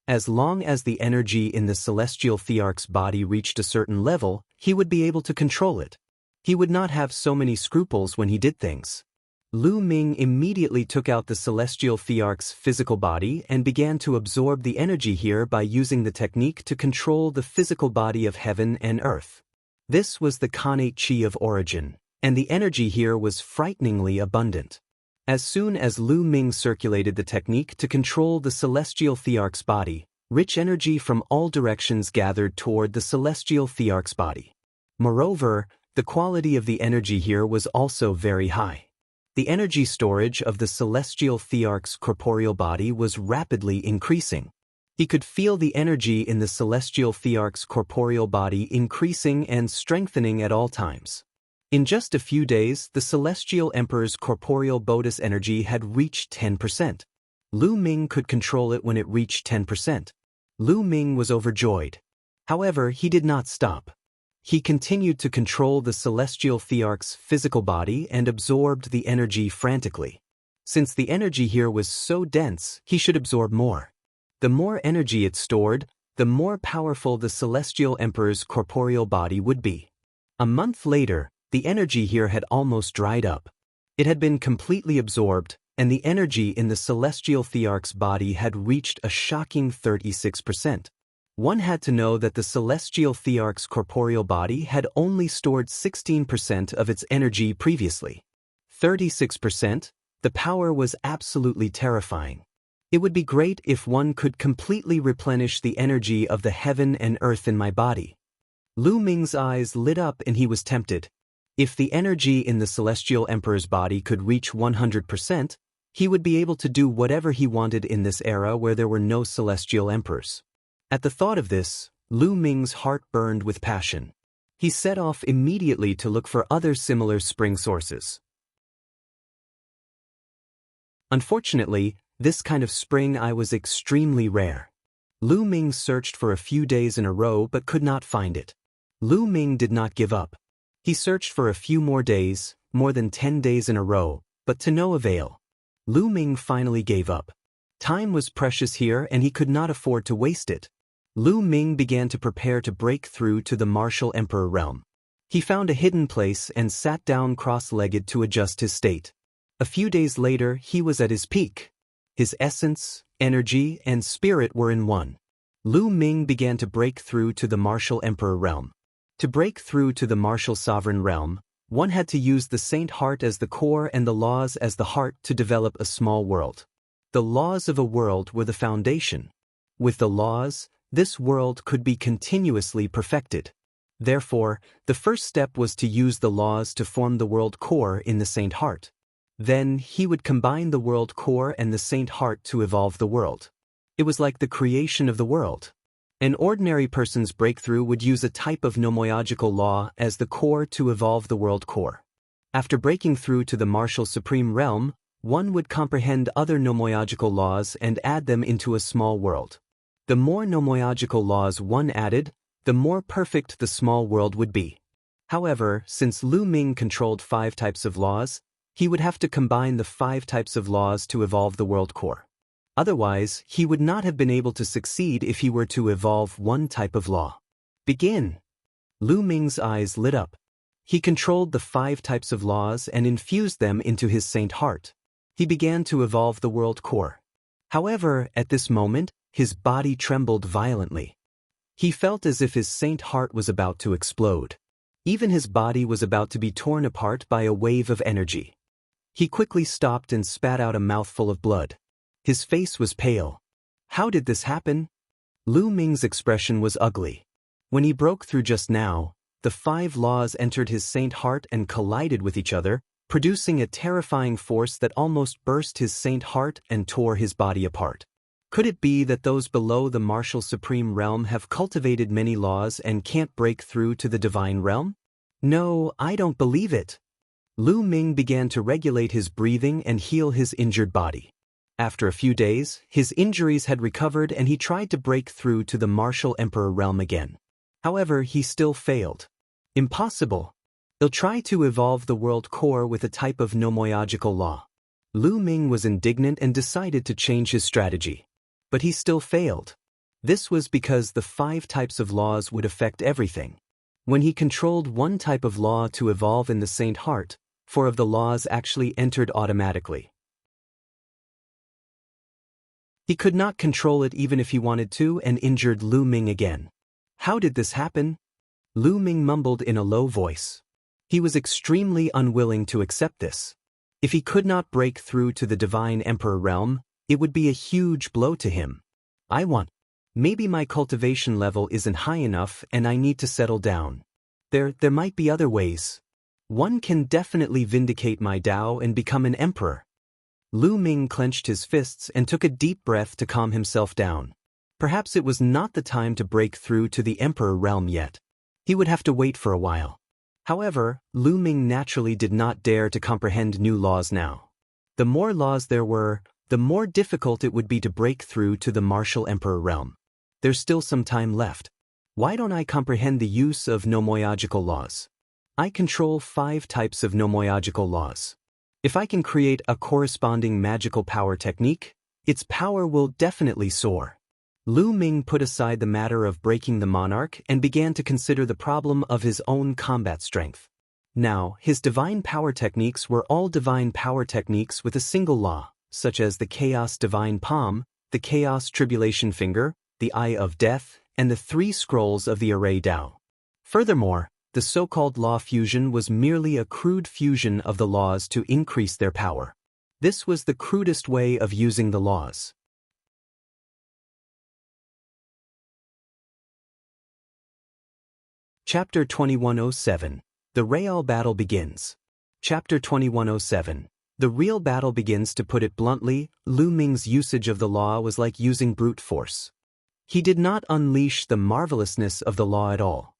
As long as the energy in the celestial thearch's body reached a certain level, he would be able to control it. He would not have so many scruples when he did things. Lu Ming immediately took out the celestial thearch's physical body and began to absorb the energy here by using the technique to control the physical body of heaven and earth. This was the connate chi of origin, and the energy here was frighteningly abundant. As soon as Lu Ming circulated the technique to control the celestial thearch's body, rich energy from all directions gathered toward the celestial thearch's body. Moreover, the quality of the energy here was also very high. The energy storage of the celestial thearch's corporeal body was rapidly increasing. He could feel the energy in the celestial thearch's corporeal body increasing and strengthening at all times. In just a few days, the celestial emperor's corporeal bodhis energy had reached 10%. Lu Ming could control it when it reached 10%. Lu Ming was overjoyed. However, he did not stop. He continued to control the celestial thearch's physical body and absorbed the energy frantically. Since the energy here was so dense, he should absorb more. The more energy it stored, the more powerful the celestial emperor's corporeal body would be. A month later, the energy here had almost dried up. It had been completely absorbed, and the energy in the celestial thearch's body had reached a shocking 36%. One had to know that the celestial thearch's corporeal body had only stored 16% of its energy previously. 36%, the power was absolutely terrifying. It would be great if one could completely replenish the energy of the heaven and earth in my body. Lu Ming's eyes lit up and he was tempted. If the energy in the celestial emperor's body could reach 100%, he would be able to do whatever he wanted in this era where there were no celestial emperors. At the thought of this, Lu Ming's heart burned with passion. He set off immediately to look for other similar spring sources. Unfortunately, this kind of spring eye was extremely rare. Lu Ming searched for a few days in a row but could not find it. Lu Ming did not give up. He searched for a few more days, more than 10 days in a row, but to no avail. Lu Ming finally gave up. Time was precious here and he could not afford to waste it. Lu Ming began to prepare to break through to the martial emperor realm. He found a hidden place and sat down cross-legged to adjust his state. A few days later, he was at his peak. His essence, energy, and spirit were in one. Lu Ming began to break through to the martial emperor realm. To break through to the martial sovereign realm, one had to use the saint heart as the core and the laws as the heart to develop a small world. The laws of a world were the foundation. With the laws, this world could be continuously perfected. Therefore, the first step was to use the laws to form the world core in the Saint Heart. Then, he would combine the world core and the Saint Heart to evolve the world. It was like the creation of the world. An ordinary person's breakthrough would use a type of nomoyogical law as the core to evolve the world core. After breaking through to the martial supreme realm, one would comprehend other nomoyogical laws and add them into a small world. The more nomoyogical laws one added, the more perfect the small world would be. However, since Lu Ming controlled 5 types of laws, he would have to combine the 5 types of laws to evolve the world core. Otherwise, he would not have been able to succeed if he were to evolve one type of law. Begin! Lu Ming's eyes lit up. He controlled the 5 types of laws and infused them into his Saint Heart. He began to evolve the world core. However, at this moment, his body trembled violently. He felt as if his Saint Heart was about to explode. Even his body was about to be torn apart by a wave of energy. He quickly stopped and spat out a mouthful of blood. His face was pale. How did this happen? Lu Ming's expression was ugly. When he broke through just now, the 5 laws entered his Saint Heart and collided with each other, producing a terrifying force that almost burst his Saint Heart and tore his body apart. Could it be that those below the martial supreme realm have cultivated many laws and can't break through to the divine realm? No, I don't believe it. Lu Ming began to regulate his breathing and heal his injured body. After a few days, his injuries had recovered and he tried to break through to the martial emperor realm again. However, he still failed. Impossible. He'll try to evolve the world core with a type of nomoyogical law. Lu Ming was indignant and decided to change his strategy. But he still failed. This was because the 5 types of laws would affect everything. When he controlled one type of law to evolve in the Saint Heart, 4 of the laws actually entered automatically. He could not control it even if he wanted to and injured Lu Ming again. How did this happen? Lu Ming mumbled in a low voice. He was extremely unwilling to accept this. If he could not break through to the divine emperor realm, it would be a huge blow to him. Maybe my cultivation level isn't high enough and I need to settle down. There might be other ways. One can definitely vindicate my Tao and become an emperor. Lu Ming clenched his fists and took a deep breath to calm himself down. Perhaps it was not the time to break through to the emperor realm yet. He would have to wait for a while. However, Lu Ming naturally did not dare to comprehend new laws now. The more laws there were, the more difficult it would be to break through to the martial emperor realm. There's still some time left. Why don't I comprehend the use of nomoyogical laws? I control 5 types of nomoyogical laws. If I can create a corresponding magical power technique, its power will definitely soar. Lu Ming put aside the matter of breaking the monarch and began to consider the problem of his own combat strength. Now, his divine power techniques were all divine power techniques with a single law, such as the Chaos Divine Palm, the Chaos Tribulation Finger, the Eye of Death, and the 3 scrolls of the Array Tao. Furthermore, the so-called law fusion was merely a crude fusion of the laws to increase their power. This was the crudest way of using the laws. Chapter 2107. The Real Battle Begins. Chapter 2107. The real battle begins. To put it bluntly, Lu Ming's usage of the law was like using brute force. He did not unleash the marvelousness of the law at all.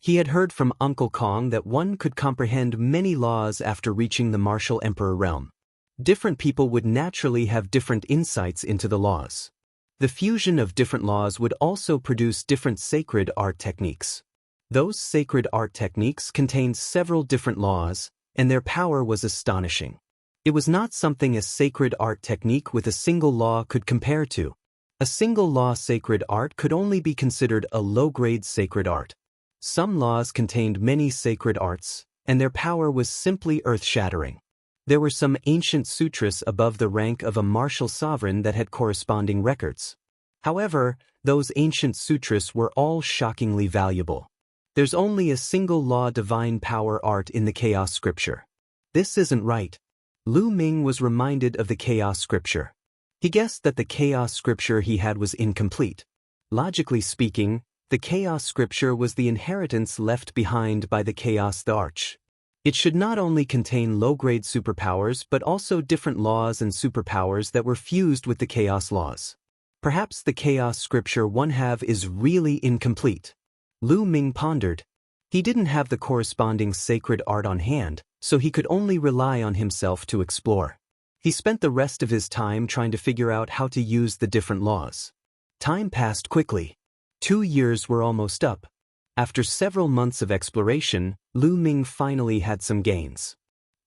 He had heard from Uncle Kong that one could comprehend many laws after reaching the martial emperor realm. Different people would naturally have different insights into the laws. The fusion of different laws would also produce different sacred art techniques. Those sacred art techniques contained several different laws, and their power was astonishing. It was not something a sacred art technique with a single law could compare to. A single law sacred art could only be considered a low-grade sacred art. Some laws contained many sacred arts, and their power was simply earth-shattering. There were some ancient sutras above the rank of a martial sovereign that had corresponding records. However, those ancient sutras were all shockingly valuable. There's only a single law divine power art in the Chaos Scripture. This isn't right. Lu Ming was reminded of the Chaos Scripture. He guessed that the Chaos Scripture he had was incomplete. Logically speaking, The chaos scripture was the inheritance left behind by the chaos the arch. It should not only contain low-grade superpowers but also different laws and superpowers that were fused with the chaos laws. Perhaps the chaos scripture one have is really incomplete. Lu Ming pondered. He didn't have the corresponding sacred art on hand, so he could only rely on himself to explore. He spent the rest of his time trying to figure out how to use the different laws. Time passed quickly. 2 years were almost up. After several months of exploration, Lu Ming finally had some gains.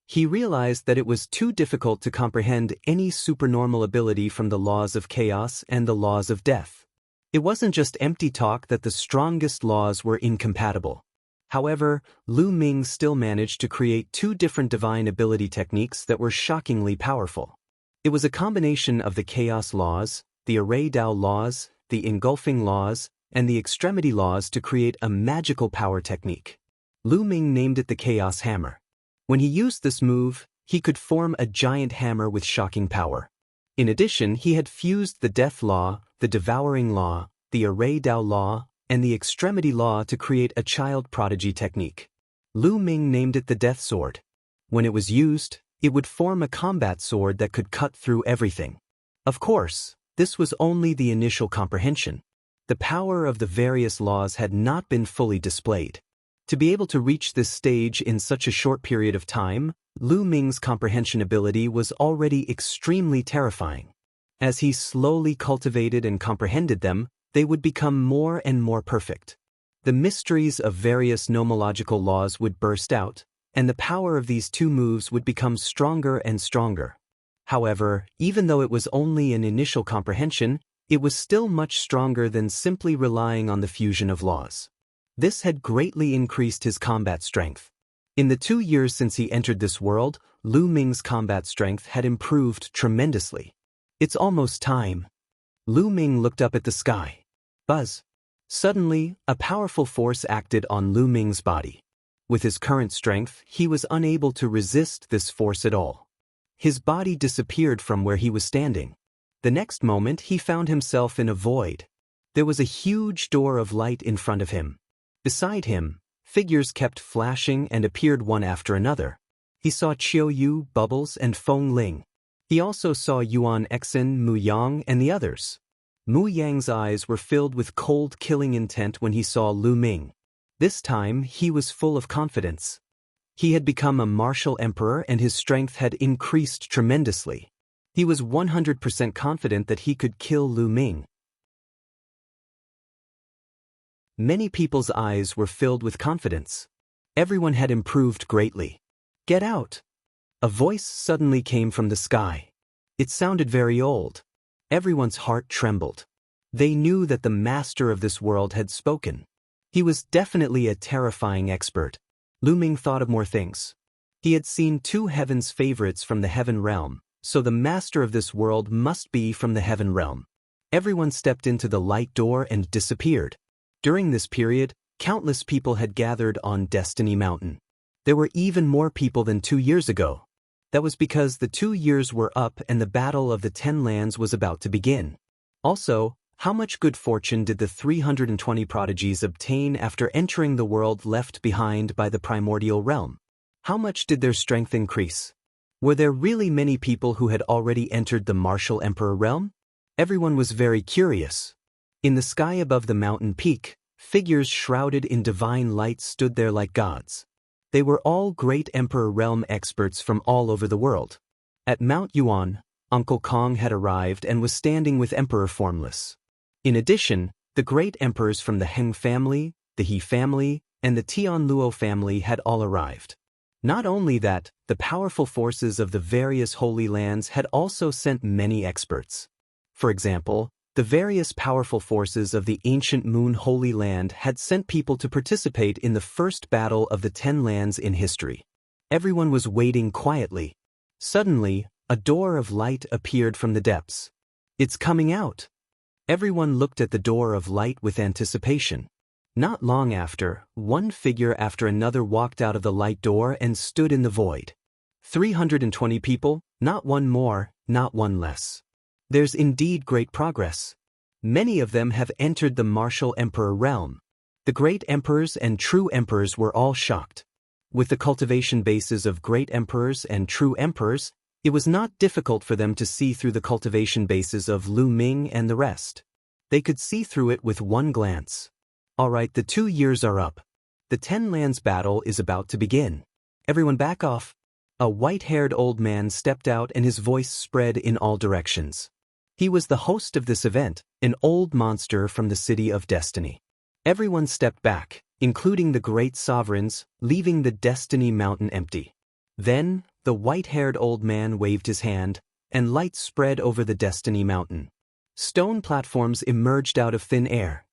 He realized that it was too difficult to comprehend any supernormal ability from the laws of chaos and the laws of death. It wasn't just empty talk that the strongest laws were incompatible. However, Lu Ming still managed to create 2 different divine ability techniques that were shockingly powerful. It was a combination of the chaos laws, the array Dao laws, the engulfing laws, and the extremity laws to create a magical power technique. Lu Ming named it the Chaos Hammer. When he used this move, he could form a giant hammer with shocking power. In addition, he had fused the Death Law, the Devouring Law, the Array Dao Law, and the Extremity Law to create a child prodigy technique. Lu Ming named it the Death Sword. When it was used, it would form a combat sword that could cut through everything. Of course, this was only the initial comprehension. The power of the various laws had not been fully displayed. To be able to reach this stage in such a short period of time, Lu Ming's comprehension ability was already extremely terrifying. As he slowly cultivated and comprehended them, they would become more and more perfect. The mysteries of various nomological laws would burst out, and the power of these 2 moves would become stronger and stronger. However, even though it was only an initial comprehension, it was still much stronger than simply relying on the fusion of laws. This had greatly increased his combat strength. In the 2 years since he entered this world, Lu Ming's combat strength had improved tremendously. It's almost time. Lu Ming looked up at the sky. Buzz. Suddenly, a powerful force acted on Lu Ming's body. With his current strength, he was unable to resist this force at all. His body disappeared from where he was standing. The next moment, he found himself in a void. There was a huge door of light in front of him. Beside him, figures kept flashing and appeared one after another. He saw Qiu Yu, Bubbles, and Feng Ling. He also saw Yuan Exin, Muyang, and the others. Muyang's eyes were filled with cold, killing intent when he saw Lu Ming. This time, he was full of confidence. He had become a martial emperor and his strength had increased tremendously. He was 100% confident that he could kill Lu Ming. Many people's eyes were filled with confidence. Everyone had improved greatly. Get out! A voice suddenly came from the sky. It sounded very old. Everyone's heart trembled. They knew that the master of this world had spoken. He was definitely a terrifying expert. Lu Ming thought of more things. He had seen 2 heaven's favorites from the heaven realm, so the master of this world must be from the heaven realm. Everyone stepped into the light door and disappeared. During this period, countless people had gathered on Destiny Mountain. There were even more people than 2 years ago. That was because the 2 years were up and the Battle of the 10 Lands was about to begin. Also, how much good fortune did the 320 prodigies obtain after entering the world left behind by the primordial realm? How much did their strength increase? Were there really many people who had already entered the martial emperor realm? Everyone was very curious. In the sky above the mountain peak, figures shrouded in divine light stood there like gods. They were all great emperor realm experts from all over the world. At Mount Yuan, Uncle Kong had arrived and was standing with Emperor Formless. In addition, the great emperors from the Heng family, the He family, and the Tianluo family had all arrived. Not only that, the powerful forces of the various holy lands had also sent many experts. For example, the various powerful forces of the ancient Moon Holy Land had sent people to participate in the first battle of the 10 lands in history. Everyone was waiting quietly. Suddenly, a door of light appeared from the depths. It's coming out. Everyone looked at the door of light with anticipation. Not long after, one figure after another walked out of the light door and stood in the void. 320 people, not one more, not one less. There's indeed great progress. Many of them have entered the martial emperor realm. The great emperors and true emperors were all shocked. With the cultivation bases of great emperors and true emperors, it was not difficult for them to see through the cultivation bases of Lu Ming and the rest. They could see through it with one glance. Alright, the 2 years are up. The 10 lands battle is about to begin. Everyone back off. A white-haired old man stepped out and his voice spread in all directions. He was the host of this event, an old monster from the City of Destiny. Everyone stepped back, including the great sovereigns, leaving the Destiny Mountain empty. Then, the white-haired old man waved his hand, and light spread over the Destiny Mountain. Stone platforms emerged out of thin air.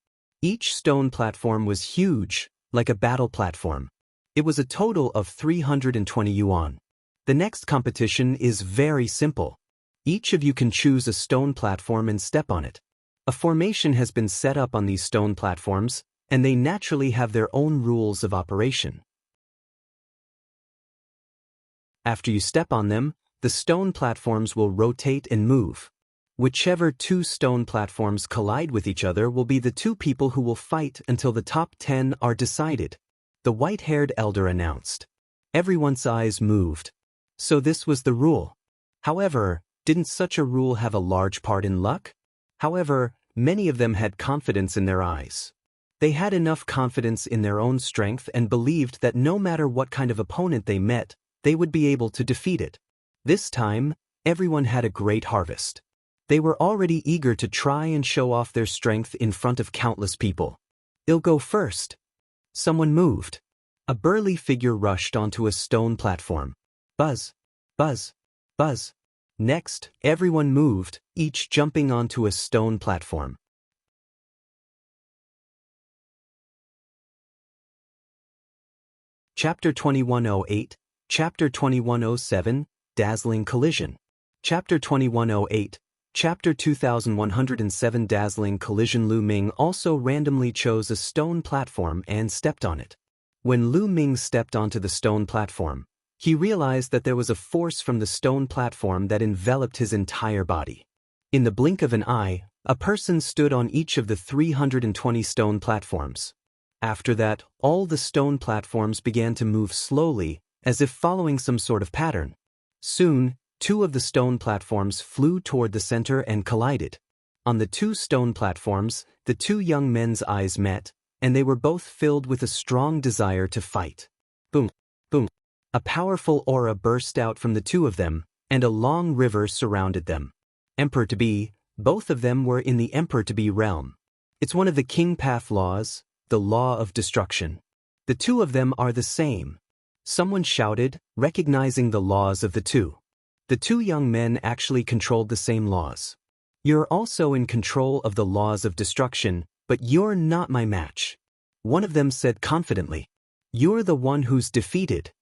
Each stone platform was huge, like a battle platform. It was a total of 320 yuan. The next competition is very simple. Each of you can choose a stone platform and step on it. A formation has been set up on these stone platforms, and they naturally have their own rules of operation. After you step on them, the stone platforms will rotate and move. Whichever 2 stone platforms collide with each other will be the 2 people who will fight until the top 10 are decided, the white-haired elder announced. Everyone's eyes moved. So this was the rule. However, didn't such a rule have a large part in luck? However, many of them had confidence in their eyes. They had enough confidence in their own strength and believed that no matter what kind of opponent they met, they would be able to defeat it. This time, everyone had a great harvest. They were already eager to try and show off their strength in front of countless people. I'll go first. Someone moved. A burly figure rushed onto a stone platform. Buzz, buzz, buzz. Next, everyone moved, each jumping onto a stone platform. Chapter 2108, Chapter 2107, Dazzling Collision. Chapter 2108, Chapter 2107 Dazzling Collision. Lu Ming also randomly chose a stone platform and stepped on it. When Lu Ming stepped onto the stone platform, he realized that there was a force from the stone platform that enveloped his entire body. In the blink of an eye, a person stood on each of the 320 stone platforms. After that, all the stone platforms began to move slowly, as if following some sort of pattern. Soon, 2 of the stone platforms flew toward the center and collided. On the 2 stone platforms, the 2 young men's eyes met, and they were both filled with a strong desire to fight. Boom, boom. A powerful aura burst out from the 2 of them, and a long river surrounded them. Emperor-to-be, both of them were in the Emperor-to-be realm. It's one of the King Path laws, the law of destruction. The 2 of them are the same. Someone shouted, recognizing the laws of the 2. The 2 young men actually controlled the same laws. You're also in control of the laws of destruction, but you're not my match. One of them said confidently. You're the one who's defeated.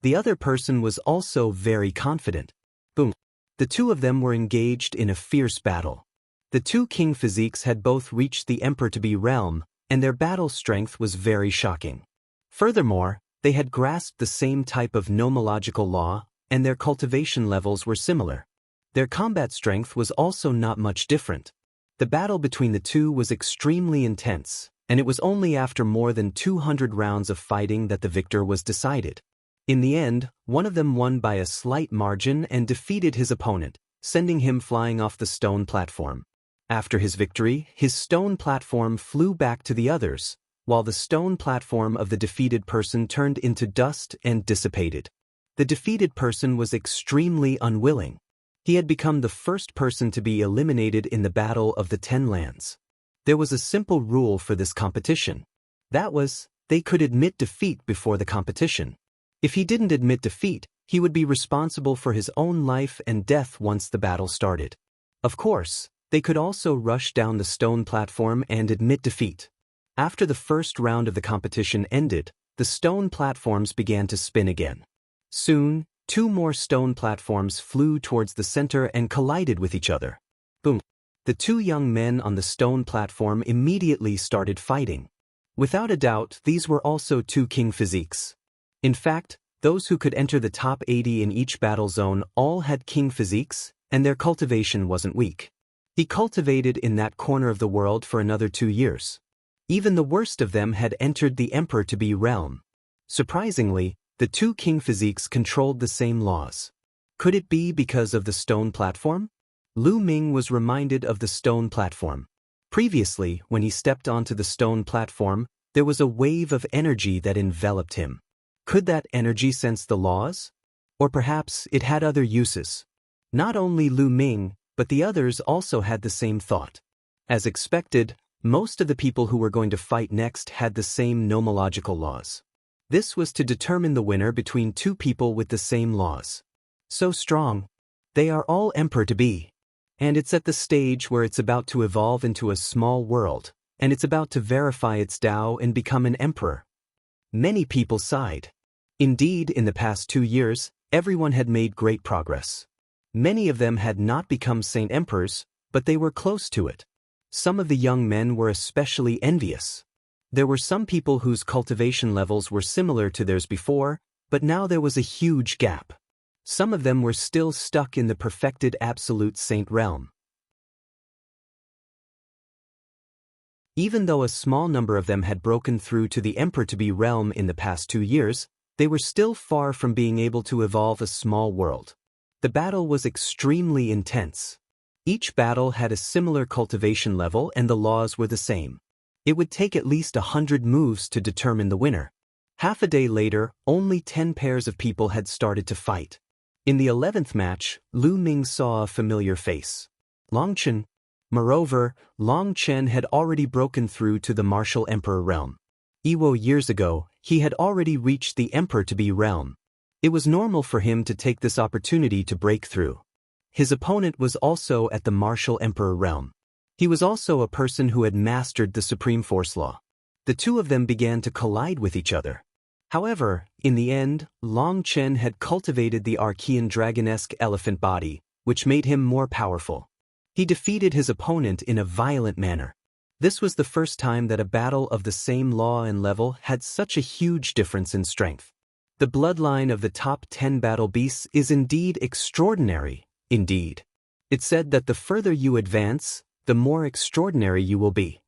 The other person was also very confident. Boom. The 2 of them were engaged in a fierce battle. The 2 king physiques had both reached the Emperor-to-be realm, and their battle strength was very shocking. Furthermore, they had grasped the same type of nomological law, and their cultivation levels were similar. Their combat strength was also not much different. The battle between the 2 was extremely intense, and it was only after more than 200 rounds of fighting that the victor was decided. In the end, one of them won by a slight margin and defeated his opponent, sending him flying off the stone platform. After his victory, his stone platform flew back to the others, while the stone platform of the defeated person turned into dust and dissipated. The defeated person was extremely unwilling. He had become the first person to be eliminated in the Battle of the 10 Lands. There was a simple rule for this competition. That was, they could admit defeat before the competition. If he didn't admit defeat, he would be responsible for his own life and death once the battle started. Of course, they could also rush down the stone platform and admit defeat. After the first round of the competition ended, the stone platforms began to spin again. Soon, 2 more stone platforms flew towards the center and collided with each other. Boom. The 2 young men on the stone platform immediately started fighting. Without a doubt, these were also 2 king physiques. In fact, those who could enter the top 80 in each battle zone all had king physiques, and their cultivation wasn't weak. He cultivated in that corner of the world for another 2 years. Even the worst of them had entered the emperor-to-be realm. Surprisingly, the two king physiques controlled the same laws. Could it be because of the stone platform? Lu Ming was reminded of the stone platform. Previously, when he stepped onto the stone platform, there was a wave of energy that enveloped him. Could that energy sense the laws? Or perhaps it had other uses. Not only Lu Ming, but the others also had the same thought. As expected, most of the people who were going to fight next had the same nomological laws. This was to determine the winner between two people with the same laws. So strong. They are all emperor-to-be. And it's at the stage where it's about to evolve into a small world, and it's about to verify its Tao and become an emperor. Many people sighed. Indeed, in the past 2 years, everyone had made great progress. Many of them had not become saint emperors, but they were close to it. Some of the young men were especially envious. There were some people whose cultivation levels were similar to theirs before, but now there was a huge gap. Some of them were still stuck in the perfected absolute saint realm. Even though a small number of them had broken through to the emperor-to-be realm in the past 2 years, they were still far from being able to evolve a small world. The battle was extremely intense. Each battle had a similar cultivation level and the laws were the same. It would take at least 100 moves to determine the winner. Half a day later, only 10 pairs of people had started to fight. In the 11th match, Lu Ming saw a familiar face. Long Chen. Moreover, Long Chen had already broken through to the martial emperor realm. Years ago, he had already reached the emperor-to-be realm. It was normal for him to take this opportunity to break through. His opponent was also at the martial emperor realm. He was also a person who had mastered the supreme force law. The two of them began to collide with each other. However, in the end, Long Chen had cultivated the Archean dragonesque elephant body, which made him more powerful. He defeated his opponent in a violent manner. This was the first time that a battle of the same law and level had such a huge difference in strength. The bloodline of the top 10 battle beasts is indeed extraordinary, indeed. It's said that the further you advance, the more extraordinary you will be.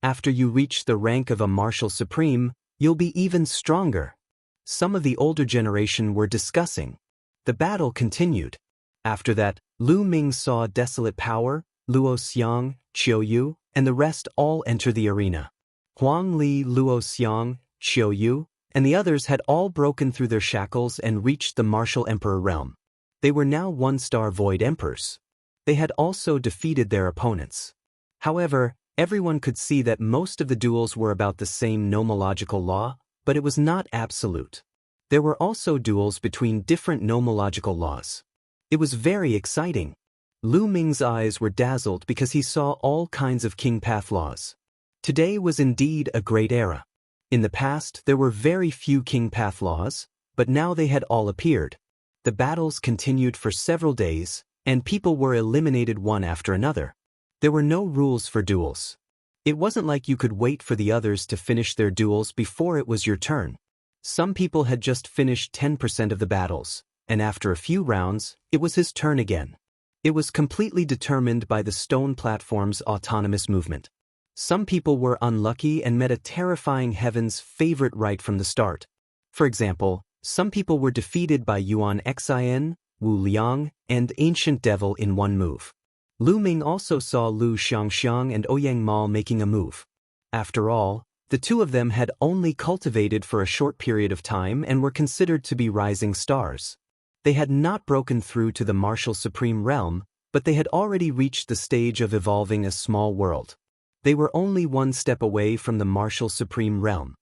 After you reach the rank of a martial supreme, you'll be even stronger. Some of the older generation were discussing. The battle continued. After that, Lu Ming saw Desolate Power, Luo Xiang, Qiu Yu, and the rest all enter the arena. Huang Li, Luo Xiang, Qiu Yu, and the others had all broken through their shackles and reached the martial emperor realm. They were now 1-star void emperors. They had also defeated their opponents. However, everyone could see that most of the duels were about the same nomological law, but it was not absolute. There were also duels between different nomological laws. It was very exciting. Lu Ming's eyes were dazzled because he saw all kinds of king path laws. Today was indeed a great era. In the past, there were very few king path laws, but now they had all appeared. The battles continued for several days, and people were eliminated one after another. There were no rules for duels. It wasn't like you could wait for the others to finish their duels before it was your turn. Some people had just finished 10% of the battles, and after a few rounds, it was his turn again. It was completely determined by the stone platform's autonomous movement. Some people were unlucky and met a terrifying heaven's favorite right from the start. For example, some people were defeated by Yuan Xin, Wu Liang, and Ancient Devil in one move. Lu Ming also saw Lu Xiangxiang and Ouyang Mal making a move. After all, the two of them had only cultivated for a short period of time and were considered to be rising stars. They had not broken through to the martial supreme realm, but they had already reached the stage of evolving a small world. They were only one step away from the martial supreme realm.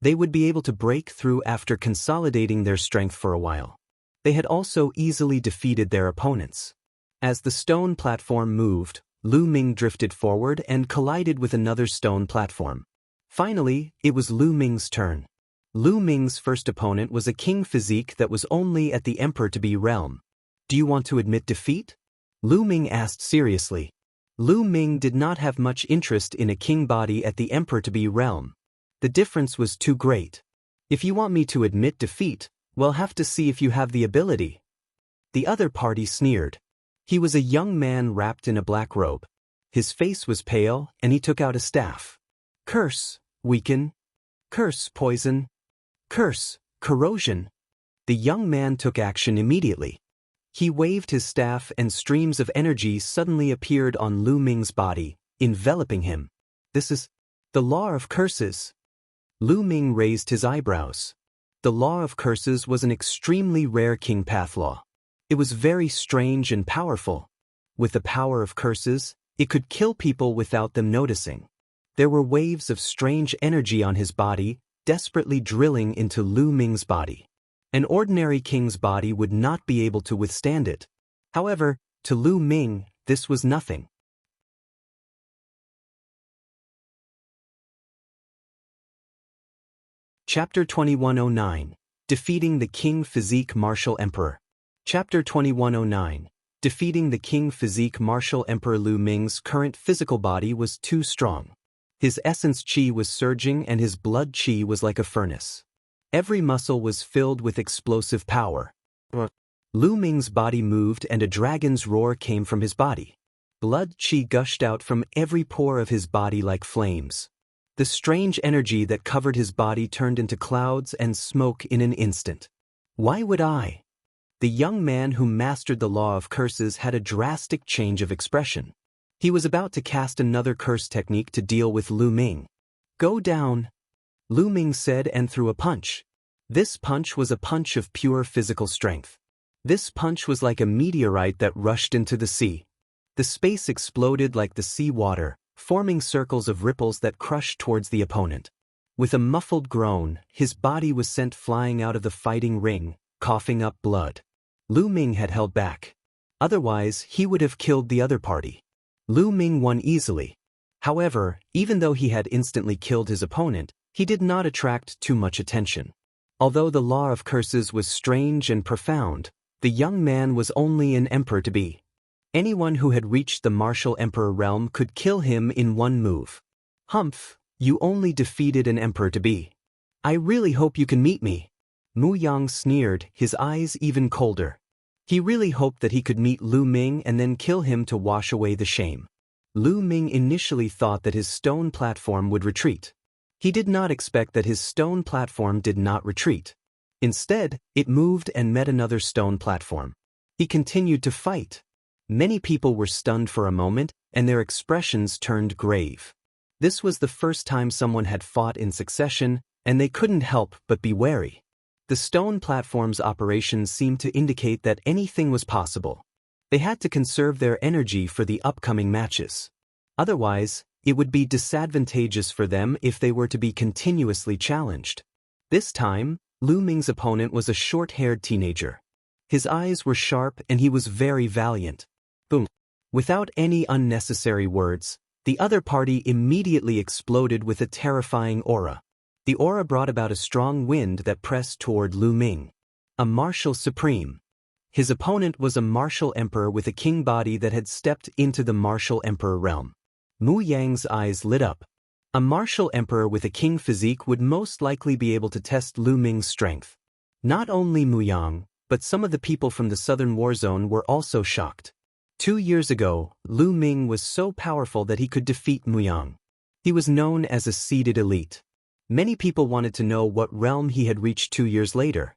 They would be able to break through after consolidating their strength for a while. They had also easily defeated their opponents. As the stone platform moved, Lu Ming drifted forward and collided with another stone platform. Finally, it was Lu Ming's turn. Lu Ming's first opponent was a king physique that was only at the emperor-to-be realm. Do you want to admit defeat? Lu Ming asked seriously. Lu Ming did not have much interest in a king body at the emperor-to-be realm. The difference was too great. If you want me to admit defeat, we'll have to see if you have the ability. The other party sneered. He was a young man wrapped in a black robe. His face was pale, and he took out a staff. Curse, weaken. Curse, poison. Curse, corrosion. The young man took action immediately. He waved his staff and streams of energy suddenly appeared on Lu Ming's body, enveloping him. This is the law of curses. Lu Ming raised his eyebrows. The law of curses was an extremely rare king path law. It was very strange and powerful. With the power of curses, it could kill people without them noticing. There were waves of strange energy on his body, desperately drilling into Lu Ming's body. An ordinary king's body would not be able to withstand it. However, to Lu Ming, this was nothing. Chapter 2109. Defeating the King Physique Martial Emperor. Chapter 2109. Defeating the King Physique Martial Emperor. Lu Ming's current physical body was too strong. His essence chi was surging and his blood chi was like a furnace. Every muscle was filled with explosive power. Lu Ming's body moved and a dragon's roar came from his body. Blood chi gushed out from every pore of his body like flames. The strange energy that covered his body turned into clouds and smoke in an instant. Why would I? The young man who mastered the law of curses had a drastic change of expression. He was about to cast another curse technique to deal with Lu Ming. Go down, Lu Ming said and threw a punch. This punch was a punch of pure physical strength. This punch was like a meteorite that rushed into the sea. The space exploded like the sea water, forming circles of ripples that crushed towards the opponent. With a muffled groan, his body was sent flying out of the fighting ring, coughing up blood. Lu Ming had held back. Otherwise, he would have killed the other party. Lu Ming won easily. However, even though he had instantly killed his opponent, he did not attract too much attention. Although the law of curses was strange and profound, the young man was only an emperor-to-be. Anyone who had reached the martial emperor realm could kill him in one move. Humph, you only defeated an emperor-to-be. I really hope you can meet me. Muyang sneered, his eyes even colder. He really hoped that he could meet Lu Ming and then kill him to wash away the shame. Lu Ming initially thought that his stone platform would retreat. He did not expect that his stone platform did not retreat. Instead, it moved and met another stone platform. He continued to fight. Many people were stunned for a moment, and their expressions turned grave. This was the first time someone had fought in succession, and they couldn't help but be wary. The stone platform's operations seemed to indicate that anything was possible. They had to conserve their energy for the upcoming matches. Otherwise, it would be disadvantageous for them if they were to be continuously challenged. This time, Lu Ming's opponent was a short-haired teenager. His eyes were sharp and he was very valiant. Boom. Without any unnecessary words, the other party immediately exploded with a terrifying aura. The aura brought about a strong wind that pressed toward Lu Ming. A martial supreme. His opponent was a martial emperor with a king body that had stepped into the martial emperor realm. Muyang's eyes lit up. A martial emperor with a king physique would most likely be able to test Lu Ming's strength. Not only Muyang, but some of the people from the southern war zone were also shocked. 2 years ago, Lu Ming was so powerful that he could defeat Muyang. He was known as a seeded elite. Many people wanted to know what realm he had reached 2 years later.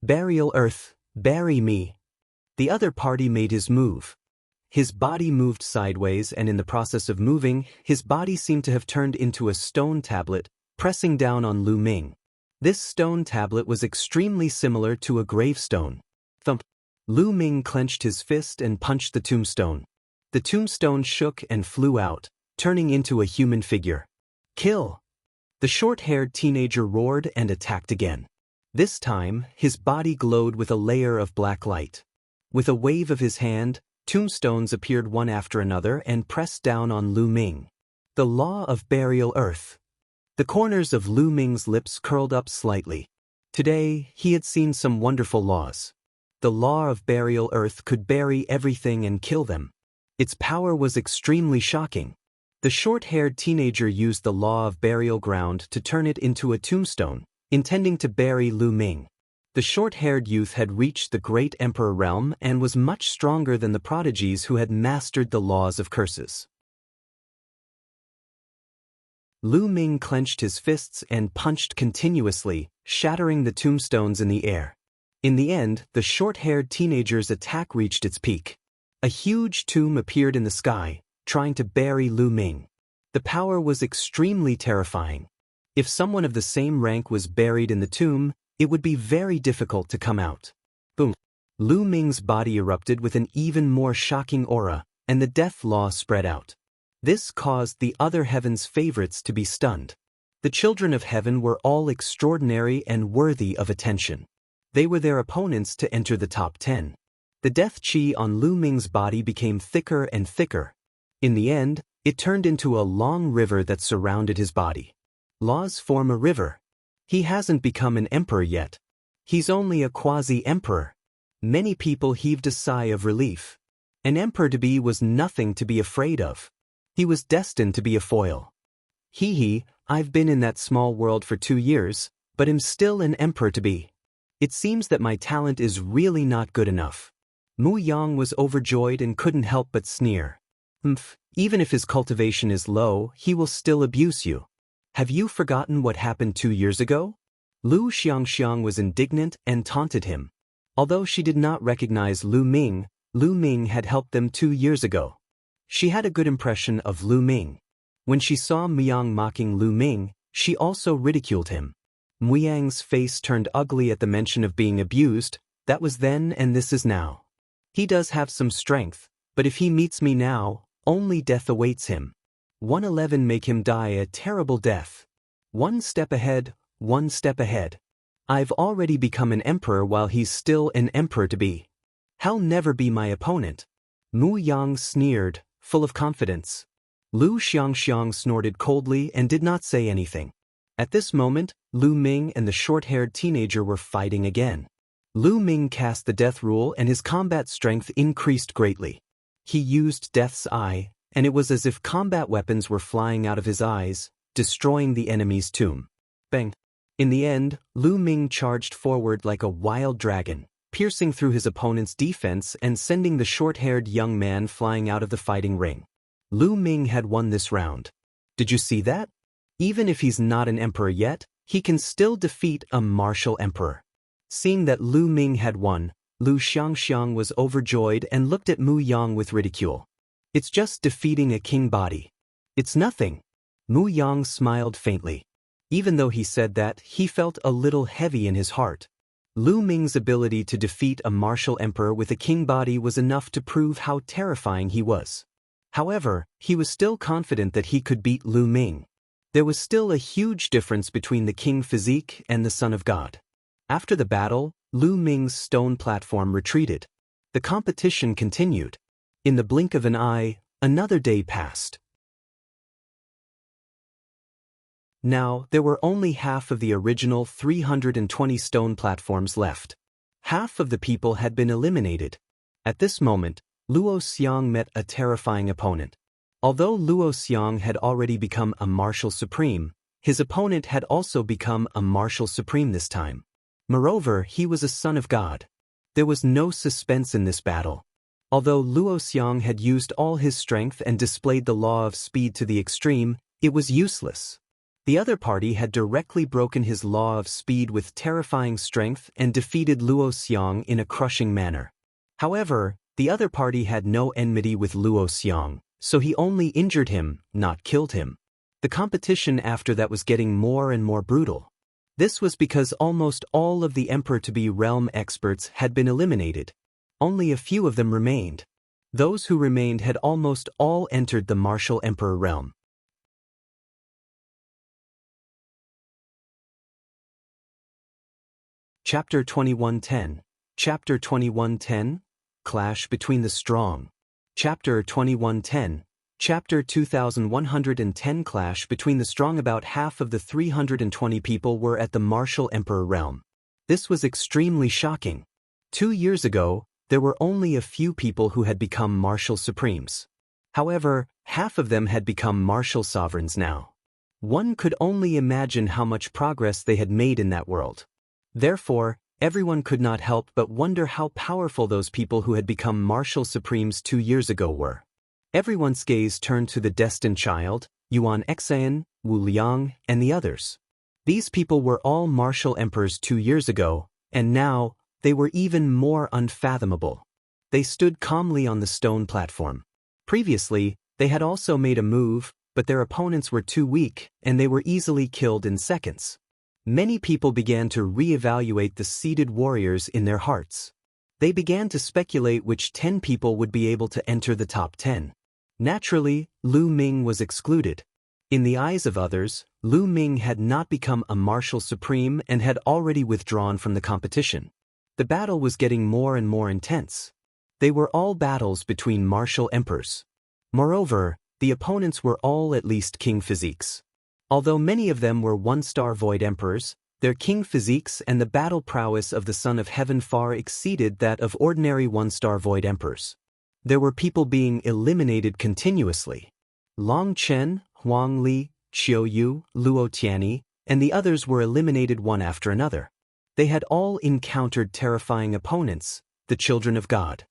Burial Earth, bury me. The other party made his move. His body moved sideways and in the process of moving, his body seemed to have turned into a stone tablet, pressing down on Lu Ming. This stone tablet was extremely similar to a gravestone. Thump. Lu Ming clenched his fist and punched the tombstone. The tombstone shook and flew out, turning into a human figure. Kill! The short-haired teenager roared and attacked again. This time, his body glowed with a layer of black light. With a wave of his hand, tombstones appeared one after another and pressed down on Lu Ming. The law of burial earth. The corners of Lu Ming's lips curled up slightly. Today, he had seen some wonderful laws. The law of burial earth could bury everything and kill them. Its power was extremely shocking. The short-haired teenager used the law of burial ground to turn it into a tombstone, intending to bury Lu Ming. The short-haired youth had reached the great emperor realm and was much stronger than the prodigies who had mastered the laws of curses. Lu Ming clenched his fists and punched continuously, shattering the tombstones in the air. In the end, the short-haired teenager's attack reached its peak. A huge tomb appeared in the sky, trying to bury Lu Ming. The power was extremely terrifying. If someone of the same rank was buried in the tomb, it would be very difficult to come out. Boom! Lu Ming's body erupted with an even more shocking aura, and the death law spread out. This caused the other heaven's favorites to be stunned. The children of heaven were all extraordinary and worthy of attention. They were their opponents to enter the top 10. The death chi on Lu Ming's body became thicker and thicker. In the end, it turned into a long river that surrounded his body. Laws form a river. He hasn't become an emperor yet. He's only a quasi-emperor. Many people heaved a sigh of relief. An emperor-to-be was nothing to be afraid of. He was destined to be a foil. I've been in that small world for 2 years, but am still an emperor-to-be. It seems that my talent is really not good enough. Muyang was overjoyed and couldn't help but sneer. Even if his cultivation is low, he will still abuse you. Have you forgotten what happened 2 years ago? Lu Xiangxiang was indignant and taunted him. Although she did not recognize Lu Ming had helped them 2 years ago. She had a good impression of Lu Ming. When she saw Muyang mocking Lu Ming, she also ridiculed him. Muyang's face turned ugly at the mention of being abused. That was then and this is now. He does have some strength, but if he meets me now, only death awaits him. 111 make him die a terrible death. One step ahead. I've already become an emperor while he's still an emperor-to-be. He'll never be my opponent. Muyang sneered, full of confidence. Lu Xiangxiang snorted coldly and did not say anything. At this moment, Lu Ming and the short-haired teenager were fighting again. Lu Ming cast the death rule and his combat strength increased greatly. He used Death's Eye, and it was as if combat weapons were flying out of his eyes, destroying the enemy's tomb. Bang! In the end, Lu Ming charged forward like a wild dragon, piercing through his opponent's defense and sending the short-haired young man flying out of the fighting ring. Lu Ming had won this round. Did you see that? Even if he's not an emperor yet, he can still defeat a martial emperor. Seeing that Lu Ming had won, Lu Xiangxiang was overjoyed and looked at Muyang with ridicule. It's just defeating a king body. It's nothing. Muyang smiled faintly. Even though he said that, he felt a little heavy in his heart. Lu Ming's ability to defeat a martial emperor with a king body was enough to prove how terrifying he was. However, he was still confident that he could beat Lu Ming. There was still a huge difference between the king physique and the son of God. After the battle, Lu Ming's stone platform retreated. The competition continued. In the blink of an eye, another day passed. Now, there were only half of the original 320 stone platforms left. Half of the people had been eliminated. At this moment, Luo Xiang met a terrifying opponent. Although Luo Xiang had already become a martial supreme, his opponent had also become a martial supreme this time. Moreover, he was a son of God. There was no suspense in this battle. Although Luo Xiang had used all his strength and displayed the law of speed to the extreme, it was useless. The other party had directly broken his law of speed with terrifying strength and defeated Luo Xiang in a crushing manner. However, the other party had no enmity with Luo Xiang, so he only injured him, not killed him. The competition after that was getting more and more brutal. This was because almost all of the emperor-to-be realm experts had been eliminated. Only a few of them remained. Those who remained had almost all entered the martial emperor realm. Chapter 2110. Chapter 2110. Clash between the strong. Chapter 2110. Chapter 2110. Clash between the strong. About half of the 320 people were at the martial emperor realm. This was extremely shocking. 2 years ago, there were only a few people who had become martial supremes. However, half of them had become martial sovereigns now. One could only imagine how much progress they had made in that world. Therefore, Everyone could not help but wonder how powerful those people who had become martial supremes 2 years ago were. Everyone's gaze turned to the destined child, Yuan Xian, Wu Liang, and the others. These people were all martial emperors 2 years ago, and now, they were even more unfathomable. They stood calmly on the stone platform. Previously, they had also made a move, but their opponents were too weak, and they were easily killed in seconds. Many people began to re-evaluate the seated warriors in their hearts. They began to speculate which 10 people would be able to enter the top 10. Naturally, Lu Ming was excluded. In the eyes of others, Lu Ming had not become a martial supreme and had already withdrawn from the competition. The battle was getting more and more intense. They were all battles between martial emperors. Moreover, the opponents were all at least king physiques. Although many of them were one-star void emperors, their king physiques and the battle prowess of the Son of Heaven far exceeded that of ordinary one-star void emperors. There were people being eliminated continuously. Long Chen, Huang Li, Qiu Yu, Luo Tianyi, and the others were eliminated one after another. They had all encountered terrifying opponents, the children of God.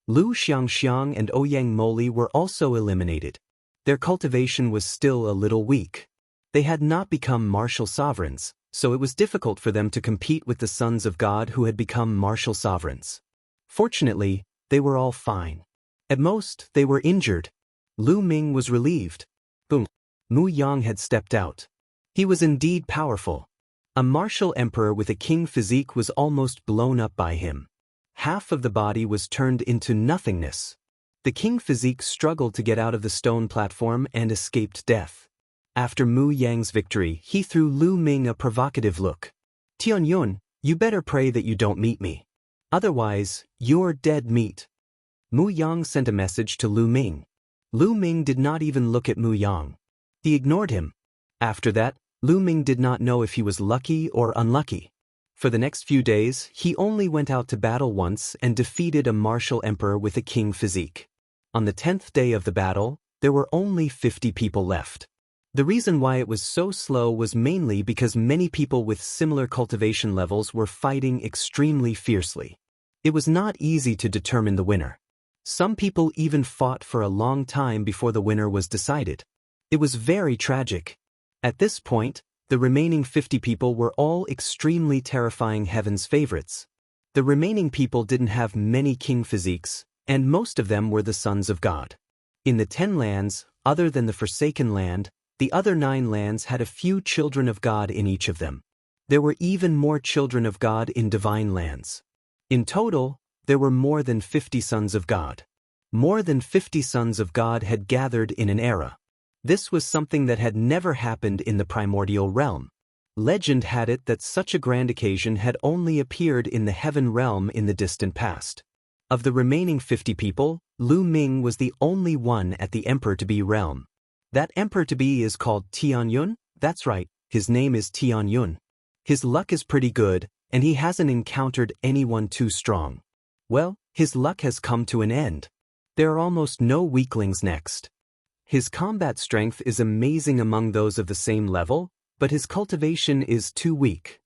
Lu Xiangxiang and Ouyang Moli were also eliminated. Their cultivation was still a little weak. They had not become martial sovereigns, so it was difficult for them to compete with the sons of God who had become martial sovereigns. Fortunately, they were all fine. At most, they were injured. Lu Ming was relieved. Boom. Muyang had stepped out. He was indeed powerful. A martial emperor with a king physique was almost blown up by him. Half of the body was turned into nothingness. The king physique struggled to get out of the stone platform and escaped death. After Muyang's victory, he threw Lu Ming a provocative look. Tianyun, you better pray that you don't meet me. Otherwise, you're dead meat. Muyang sent a message to Lu Ming. Lu Ming did not even look at Muyang. He ignored him. After that, Lu Ming did not know if he was lucky or unlucky. For the next few days, he only went out to battle once and defeated a martial emperor with a king physique. On the 10th day of the battle, there were only 50 people left. The reason why it was so slow was mainly because many people with similar cultivation levels were fighting extremely fiercely. It was not easy to determine the winner. Some people even fought for a long time before the winner was decided. It was very tragic. At this point, the remaining 50 people were all extremely terrifying heaven's favorites. The remaining people didn't have many king physiques, and most of them were the sons of God. In the 10 lands, other than the Forsaken Land, the other 9 lands had a few children of God in each of them. There were even more children of God in divine lands. In total, there were more than 50 sons of God. More than 50 sons of God had gathered in an era. This was something that had never happened in the primordial realm. Legend had it that such a grand occasion had only appeared in the heaven realm in the distant past. Of the remaining 50 people, Lu Ming was the only one at the Emperor-to-be realm. That Emperor-to-be is called Tianyun? That's right, his name is Tianyun. His luck is pretty good, and he hasn't encountered anyone too strong. Well, his luck has come to an end. There are almost no weaklings next. His combat strength is amazing among those of the same level, but his cultivation is too weak.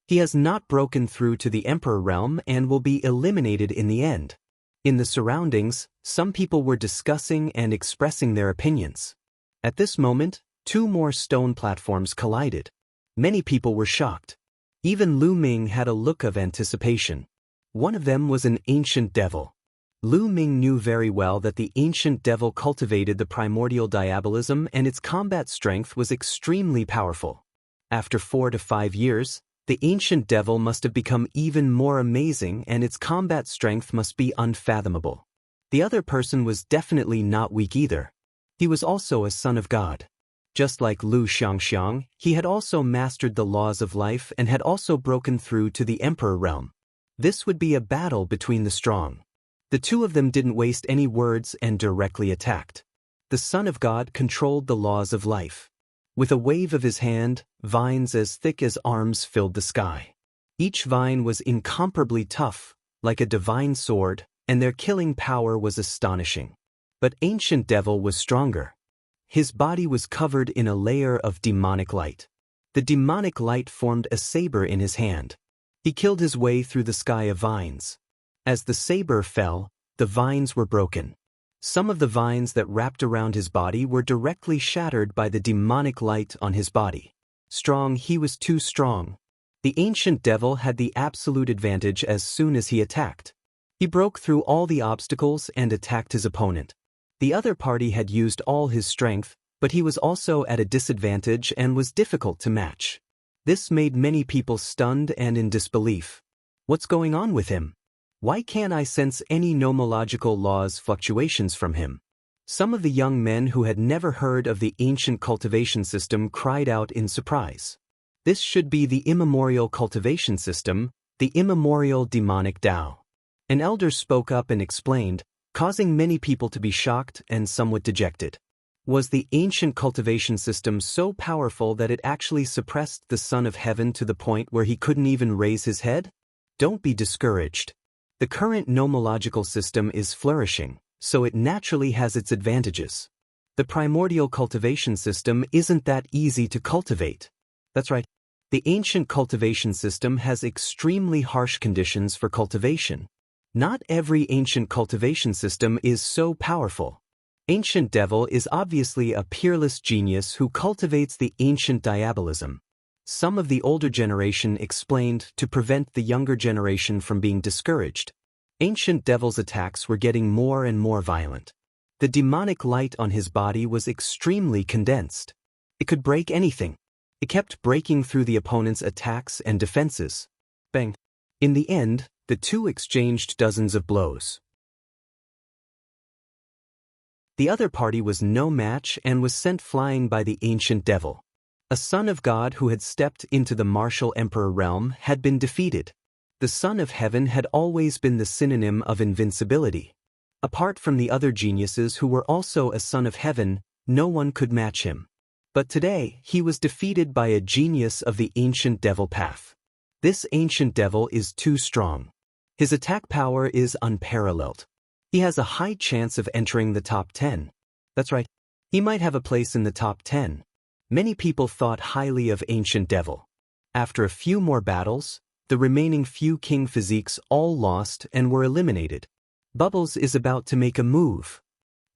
He has not broken through to the Emperor realm and will be eliminated in the end. In the surroundings, some people were discussing and expressing their opinions. At this moment, 2 more stone platforms collided. Many people were shocked. Even Lu Ming had a look of anticipation. One of them was an ancient devil. Lu Ming knew very well that the ancient devil cultivated the primordial diabolism and its combat strength was extremely powerful. After 4 to 5 years, the ancient devil must have become even more amazing and its combat strength must be unfathomable. The other person was definitely not weak either. He was also a son of God. Just like Lu Xiangxiang, he had also mastered the laws of life and had also broken through to the Emperor realm. This would be a battle between the strong. The 2 of them didn't waste any words and directly attacked. The Son of God controlled the laws of life. With a wave of his hand, vines as thick as arms filled the sky. Each vine was incomparably tough, like a divine sword, and their killing power was astonishing. But Ancient Devil was stronger. His body was covered in a layer of demonic light. The demonic light formed a saber in his hand. He killed his way through the sky of vines. As the saber fell, the vines were broken. Some of the vines that wrapped around his body were directly shattered by the demonic light on his body. Strong, he was too strong. The ancient devil had the absolute advantage as soon as he attacked. He broke through all the obstacles and attacked his opponent. The other party had used all his strength, but he was also at a disadvantage and was difficult to match. This made many people stunned and in disbelief. What's going on with him? Why can't I sense any nomological laws fluctuations from him? Some of the young men who had never heard of the ancient cultivation system cried out in surprise. This should be the immemorial cultivation system, the immemorial demonic Tao. An elder spoke up and explained, causing many people to be shocked and somewhat dejected. Was the ancient cultivation system so powerful that it actually suppressed the Son of Heaven to the point where he couldn't even raise his head? Don't be discouraged. The current nomological system is flourishing, so it naturally has its advantages. The primordial cultivation system isn't that easy to cultivate. That's right. The ancient cultivation system has extremely harsh conditions for cultivation. Not every ancient cultivation system is so powerful. Ancient Devil is obviously a peerless genius who cultivates the ancient diabolism. Some of the older generation explained to prevent the younger generation from being discouraged. Ancient Devil's attacks were getting more and more violent. The demonic light on his body was extremely condensed. It could break anything. It kept breaking through the opponent's attacks and defenses. Bang! In the end, the two exchanged dozens of blows. The other party was no match and was sent flying by the ancient devil. A son of God who had stepped into the martial emperor realm had been defeated. The Son of Heaven had always been the synonym of invincibility. Apart from the other geniuses who were also a son of heaven, no one could match him. But today, he was defeated by a genius of the ancient devil path. This ancient devil is too strong. His attack power is unparalleled. He has a high chance of entering the top 10. That's right. He might have a place in the top 10. Many people thought highly of ancient devil. After a few more battles, the remaining few king physiques all lost and were eliminated. Bubbles is about to make a move.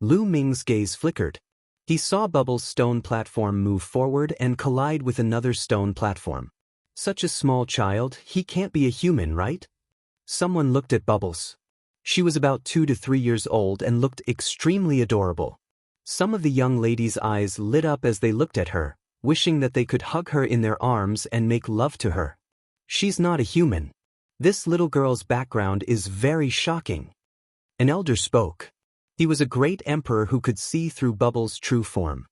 Lu Ming's gaze flickered. He saw Bubbles' stone platform move forward and collide with another stone platform. Such a small child, he can't be a human, right? Someone looked at Bubbles. She was about 2 to 3 years old and looked extremely adorable. Some of the young ladies' eyes lit up as they looked at her, wishing that they could hug her in their arms and make love to her. She's not a human. This little girl's background is very shocking. An elder spoke. He was a great emperor who could see through Bubbles' true form.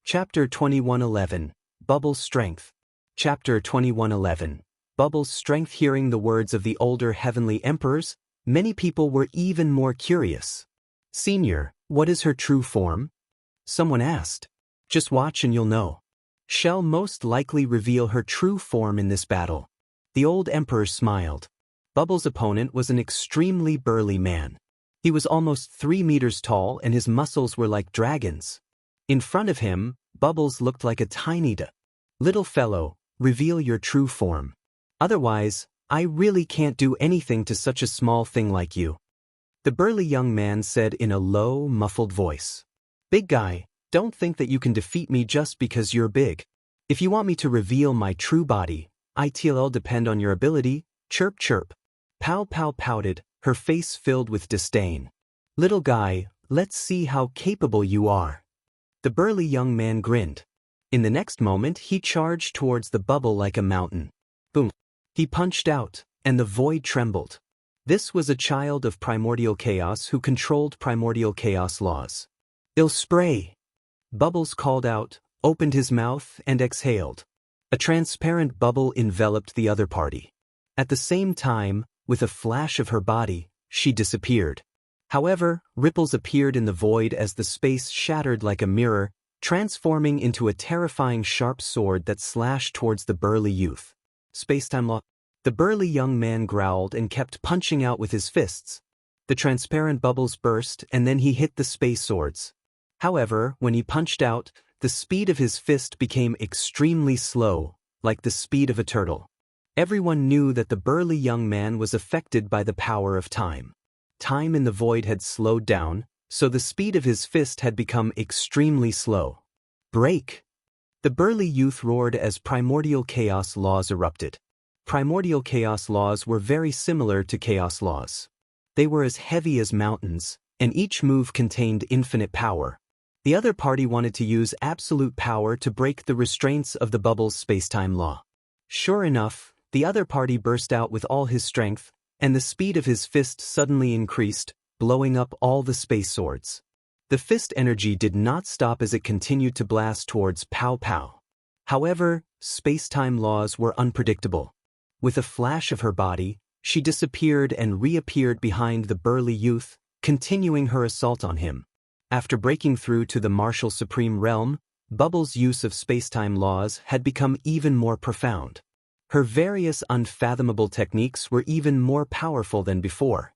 Chapter 2111, Bubbles' Strength. Chapter 2111, Bubbles' Strength. Hearing the words of the older heavenly emperors, many people were even more curious. Senior, what is her true form? Someone asked. Just watch and you'll know. She'll most likely reveal her true form in this battle. The old emperor smiled. Bubbles' opponent was an extremely burly man. He was almost 3 meters tall and his muscles were like dragons. In front of him, Bubbles looked like a tiny little fellow. Reveal your true form. Otherwise, I really can't do anything to such a small thing like you. The burly young man said in a low, muffled voice. Big guy, don't think that you can defeat me just because you're big. If you want me to reveal my true body, it'll depend on your ability. Chirp chirp. Pow pow pouted, her face filled with disdain. Little guy, let's see how capable you are. The burly young man grinned. In the next moment he charged towards the bubble like a mountain. Boom. He punched out, and the void trembled. This was a child of primordial chaos who controlled primordial chaos laws. Il spray. Bubbles called out, opened his mouth and exhaled. A transparent bubble enveloped the other party. At the same time, with a flash of her body, she disappeared. However, ripples appeared in the void as the space shattered like a mirror, transforming into a terrifying sharp sword that slashed towards the burly youth. Spacetime law. The burly young man growled and kept punching out with his fists. The transparent bubbles burst and then he hit the space swords. However, when he punched out, the speed of his fist became extremely slow, like the speed of a turtle. Everyone knew that the burly young man was affected by the power of time. Time in the void had slowed down, so the speed of his fist had become extremely slow. Break! The burly youth roared as primordial chaos laws erupted. Primordial chaos laws were very similar to chaos laws. They were as heavy as mountains, and each move contained infinite power. The other party wanted to use absolute power to break the restraints of the bubble's spacetime law. Sure enough, the other party burst out with all his strength, and the speed of his fist suddenly increased, blowing up all the space swords. The fist energy did not stop as it continued to blast towards Pow Pow. However, spacetime laws were unpredictable. With a flash of her body, she disappeared and reappeared behind the burly youth, continuing her assault on him. After breaking through to the martial supreme realm, Bubble's use of spacetime laws had become even more profound. Her various unfathomable techniques were even more powerful than before.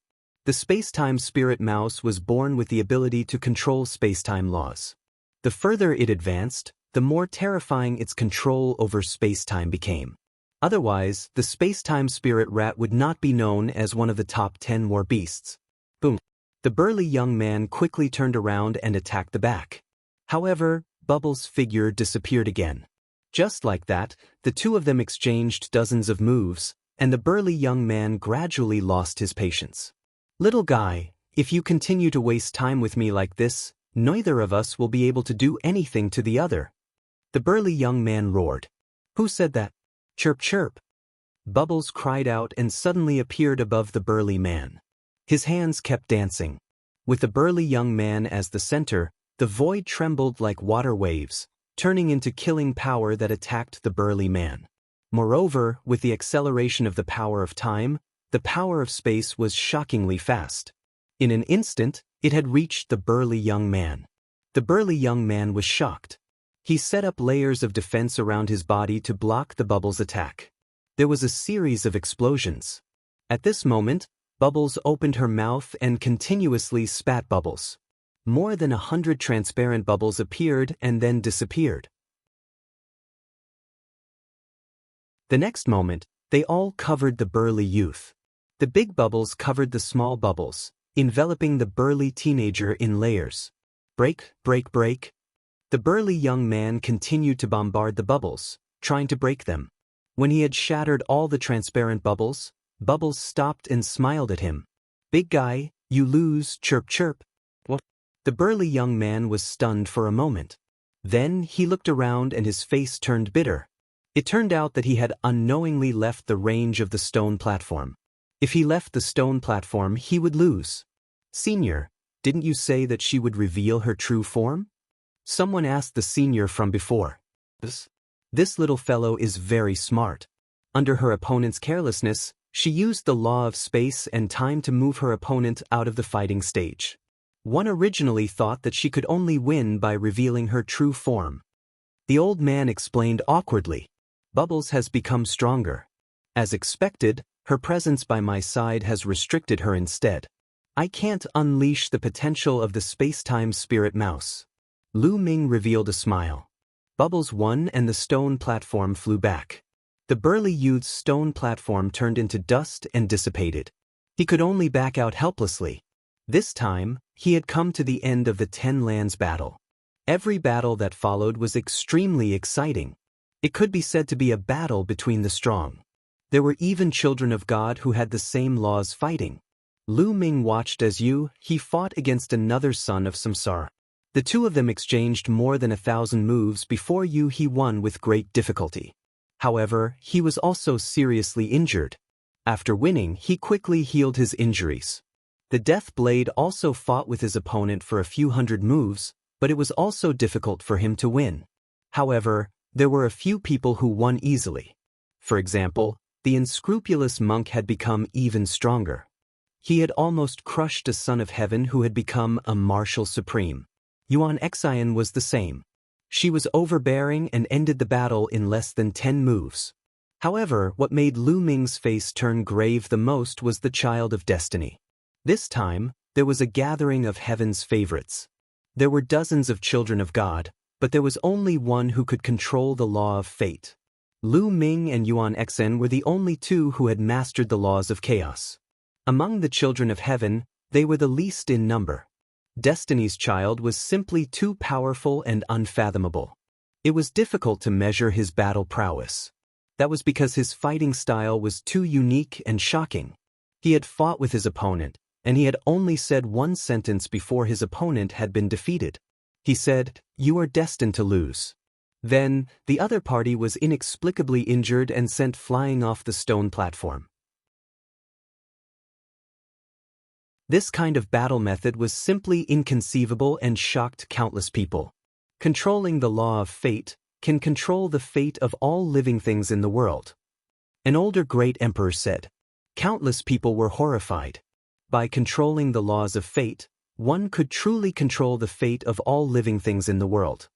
The spacetime spirit mouse was born with the ability to control spacetime laws. The further it advanced, the more terrifying its control over spacetime became. Otherwise, the spacetime spirit rat would not be known as one of the top 10 war beasts. Boom! The burly young man quickly turned around and attacked the back. However, Bubbles' figure disappeared again. Just like that, the two of them exchanged dozens of moves, and the burly young man gradually lost his patience. Little guy, if you continue to waste time with me like this, neither of us will be able to do anything to the other. The burly young man roared. Who said that? Chirp chirp. Bubbles cried out and suddenly appeared above the burly man. His hands kept dancing. With the burly young man as the center, the void trembled like water waves, turning into killing power that attacked the burly man. Moreover, with the acceleration of the power of time, the power of space was shockingly fast. In an instant, it had reached the burly young man. The burly young man was shocked. He set up layers of defense around his body to block the Bubbles' attack. There was a series of explosions. At this moment, Bubbles opened her mouth and continuously spat bubbles. More than 100 transparent bubbles appeared and then disappeared. The next moment, they all covered the burly youth. The big bubbles covered the small bubbles, enveloping the burly teenager in layers. Break, break, break. The burly young man continued to bombard the bubbles, trying to break them. When he had shattered all the transparent bubbles, Bubbles stopped and smiled at him. Big guy, you lose, chirp chirp. What? The burly young man was stunned for a moment. Then he looked around and his face turned bitter. It turned out that he had unknowingly left the range of the stone platform. If he left the stone platform, he would lose. Senior, didn't you say that she would reveal her true form? Someone asked the senior from before. This little fellow is very smart. Under her opponent's carelessness, she used the law of space and time to move her opponent out of the fighting stage. One originally thought that she could only win by revealing her true form. The old man explained awkwardly. Bubbles has become stronger. As expected, her presence by my side has restricted her instead. I can't unleash the potential of the space-time spirit mouse. Ming revealed a smile. Bubbles won and the stone platform flew back. The burly youth's stone platform turned into dust and dissipated. He could only back out helplessly. This time, he had come to the end of the 10 lands battle. Every battle that followed was extremely exciting. It could be said to be a battle between the strong. There were even children of God who had the same laws fighting. Ming watched as he fought against another son of Samsara. The two of them exchanged more than 1,000 moves before he won with great difficulty. However, he was also seriously injured. After winning, he quickly healed his injuries. The Death Blade also fought with his opponent for a few hundred moves, but it was also difficult for him to win. However, there were a few people who won easily. For example, the unscrupulous monk had become even stronger. He had almost crushed a son of heaven who had become a martial supreme. Yuan Xian was the same. She was overbearing and ended the battle in less than 10 moves. However, what made Ming's face turn grave the most was the Child of Destiny. This time, there was a gathering of heaven's favorites. There were dozens of children of God, but there was only one who could control the law of fate. Lu Ming and Yuan Xen were the only two who had mastered the laws of chaos. Among the children of heaven, they were the least in number. Destiny's Child was simply too powerful and unfathomable. It was difficult to measure his battle prowess. That was because his fighting style was too unique and shocking. He had fought with his opponent, and he had only said one sentence before his opponent had been defeated. He said, "You are destined to lose." Then, the other party was inexplicably injured and sent flying off the stone platform. This kind of battle method was simply inconceivable and shocked countless people. Controlling the law of fate can control the fate of all living things in the world. An older great emperor said. Countless people were horrified. By controlling the laws of fate, one could truly control the fate of all living things in the world.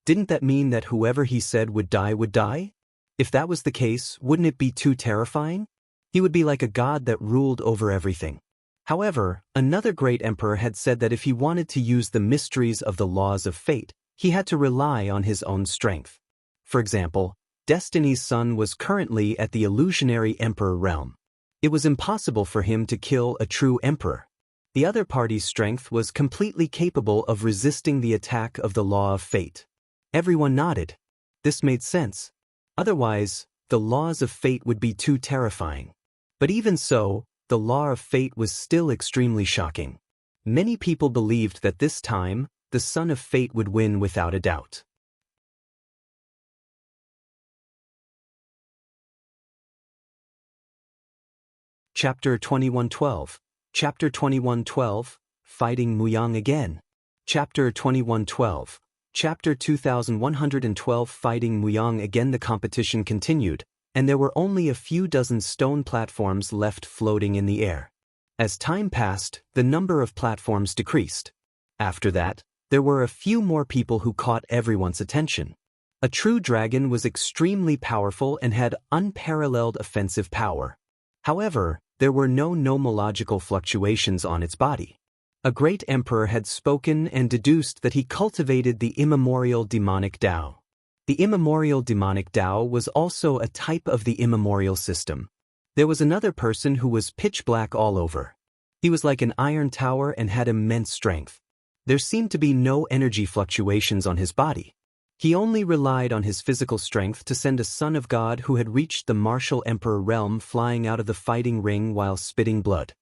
Didn't that mean that whoever he said would die would die? If that was the case, wouldn't it be too terrifying? He would be like a god that ruled over everything. However, another great emperor had said that if he wanted to use the mysteries of the laws of fate, he had to rely on his own strength. For example, Destiny's son was currently at the illusionary emperor realm. It was impossible for him to kill a true emperor. The other party's strength was completely capable of resisting the attack of the law of fate. Everyone nodded. This made sense. Otherwise, the laws of fate would be too terrifying. But even so, the law of fate was still extremely shocking. Many people believed that this time, the son of fate would win without a doubt. Chapter 2112. Chapter 2112, Fighting Muyang Again. Chapter 2112. Chapter 2112 Fighting Muyang Again. The competition continued, and there were only a few dozen stone platforms left floating in the air. As time passed, the number of platforms decreased. After that, there were a few more people who caught everyone's attention. A true dragon was extremely powerful and had unparalleled offensive power. However, there were no nomological fluctuations on its body. A great emperor had spoken and deduced that he cultivated the immemorial demonic Tao. The immemorial demonic Tao was also a type of the immemorial system. There was another person who was pitch black all over. He was like an iron tower and had immense strength. There seemed to be no energy fluctuations on his body. He only relied on his physical strength to send a son of God who had reached the martial emperor realm flying out of the fighting ring while spitting blood.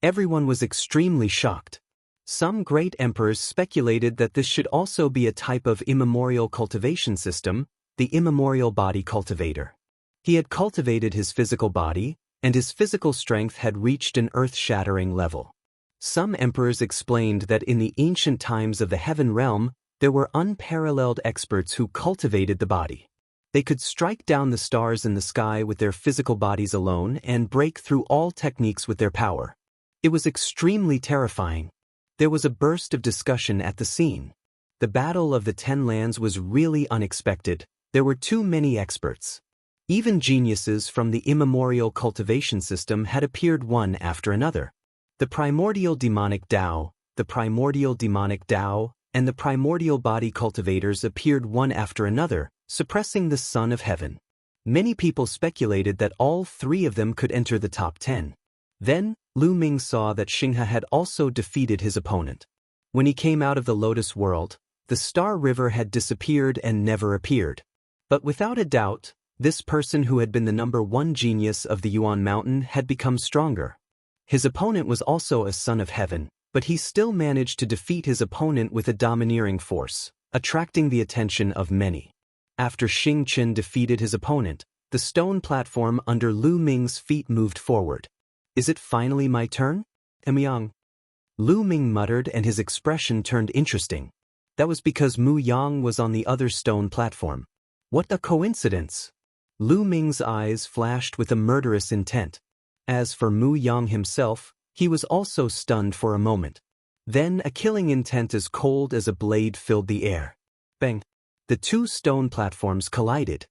Everyone was extremely shocked. Some great emperors speculated that this should also be a type of immemorial cultivation system, the immemorial body cultivator. He had cultivated his physical body, and his physical strength had reached an earth-shattering level. Some emperors explained that in the ancient times of the heaven realm, there were unparalleled experts who cultivated the body. They could strike down the stars in the sky with their physical bodies alone and break through all techniques with their power. It was extremely terrifying. There was a burst of discussion at the scene. The Battle of the Ten Lands was really unexpected. There were too many experts. Even geniuses from the immemorial cultivation system had appeared one after another. The primordial demonic Tao, the primordial demonic Tao, and the primordial body cultivators appeared one after another, suppressing the Son of Heaven. Many people speculated that all three of them could enter the top 10. Then, Lu Ming saw that Xinghe had also defeated his opponent. When he came out of the Lotus World, the Star River had disappeared and never appeared. But without a doubt, this person who had been the #1 genius of the Yuan Mountain had become stronger. His opponent was also a son of heaven, but he still managed to defeat his opponent with a domineering force, attracting the attention of many. After Xing Qin defeated his opponent, the stone platform under Lu Ming's feet moved forward. Is it finally my turn? Muyang. Lu Ming muttered and his expression turned interesting. That was because Muyang was on the other stone platform. What a coincidence! Lu Ming's eyes flashed with a murderous intent. As for Muyang himself, he was also stunned for a moment. Then a killing intent as cold as a blade filled the air. Bang! The two stone platforms collided.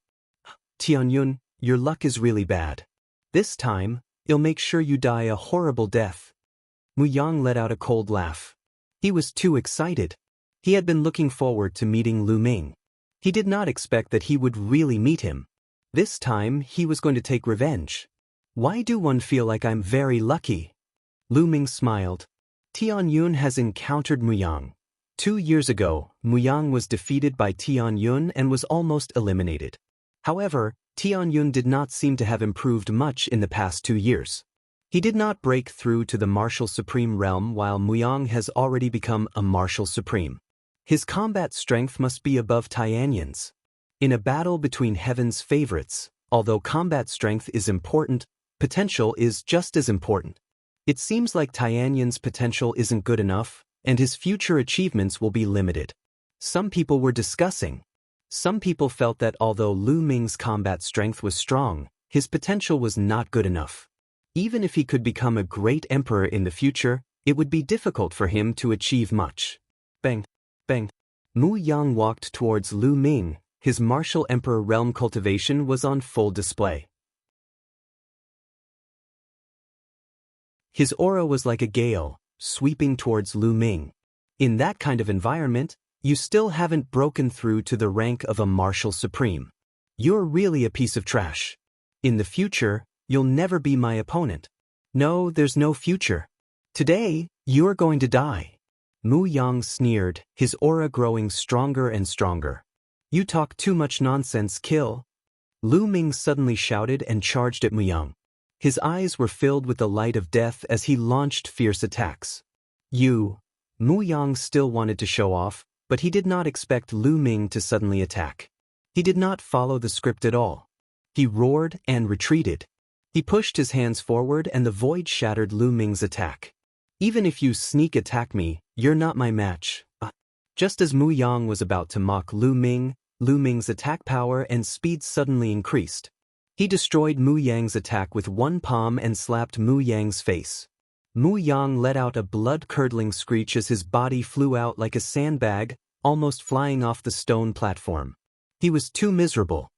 Tianyun, your luck is really bad. This time, you'll make sure you die a horrible death. Muyang let out a cold laugh. He was too excited. He had been looking forward to meeting Lu Ming. He did not expect that he would really meet him. This time, he was going to take revenge. Why do one feel like I'm very lucky? Lu Ming smiled. Tianyun has encountered Muyang. 2 years ago, Muyang was defeated by Tianyun and was almost eliminated. However, Tianyun did not seem to have improved much in the past 2 years. He did not break through to the martial supreme realm while Muyang has already become a martial supreme. His combat strength must be above Tianyun's. In a battle between heaven's favorites, although combat strength is important, potential is just as important. It seems like Tianyun's potential isn't good enough, and his future achievements will be limited. Some people were discussing. Some people felt that although Lu Ming's combat strength was strong, his potential was not good enough. Even if he could become a great emperor in the future, it would be difficult for him to achieve much. Bang, bang. Muyang walked towards Lu Ming. His martial emperor realm cultivation was on full display. His aura was like a gale, sweeping towards Lu Ming. In that kind of environment, you still haven't broken through to the rank of a martial supreme. You're really a piece of trash. In the future, you'll never be my opponent. No, there's no future. Today, you're going to die. Muyang sneered, his aura growing stronger and stronger. You talk too much nonsense, kill. Lu Ming suddenly shouted and charged at Muyang. His eyes were filled with the light of death as he launched fierce attacks. Muyang still wanted to show off, but he did not expect Lu Ming to suddenly attack. He did not follow the script at all. He roared and retreated. He pushed his hands forward and the void shattered Lu Ming's attack. Even if you sneak attack me, you're not my match. Just as Muyang was about to mock Lu Ming's attack power and speed suddenly increased. He destroyed Muyang's attack with one palm and slapped Muyang's face. Muyang let out a blood-curdling screech as his body flew out like a sandbag, almost flying off the stone platform. He was too miserable.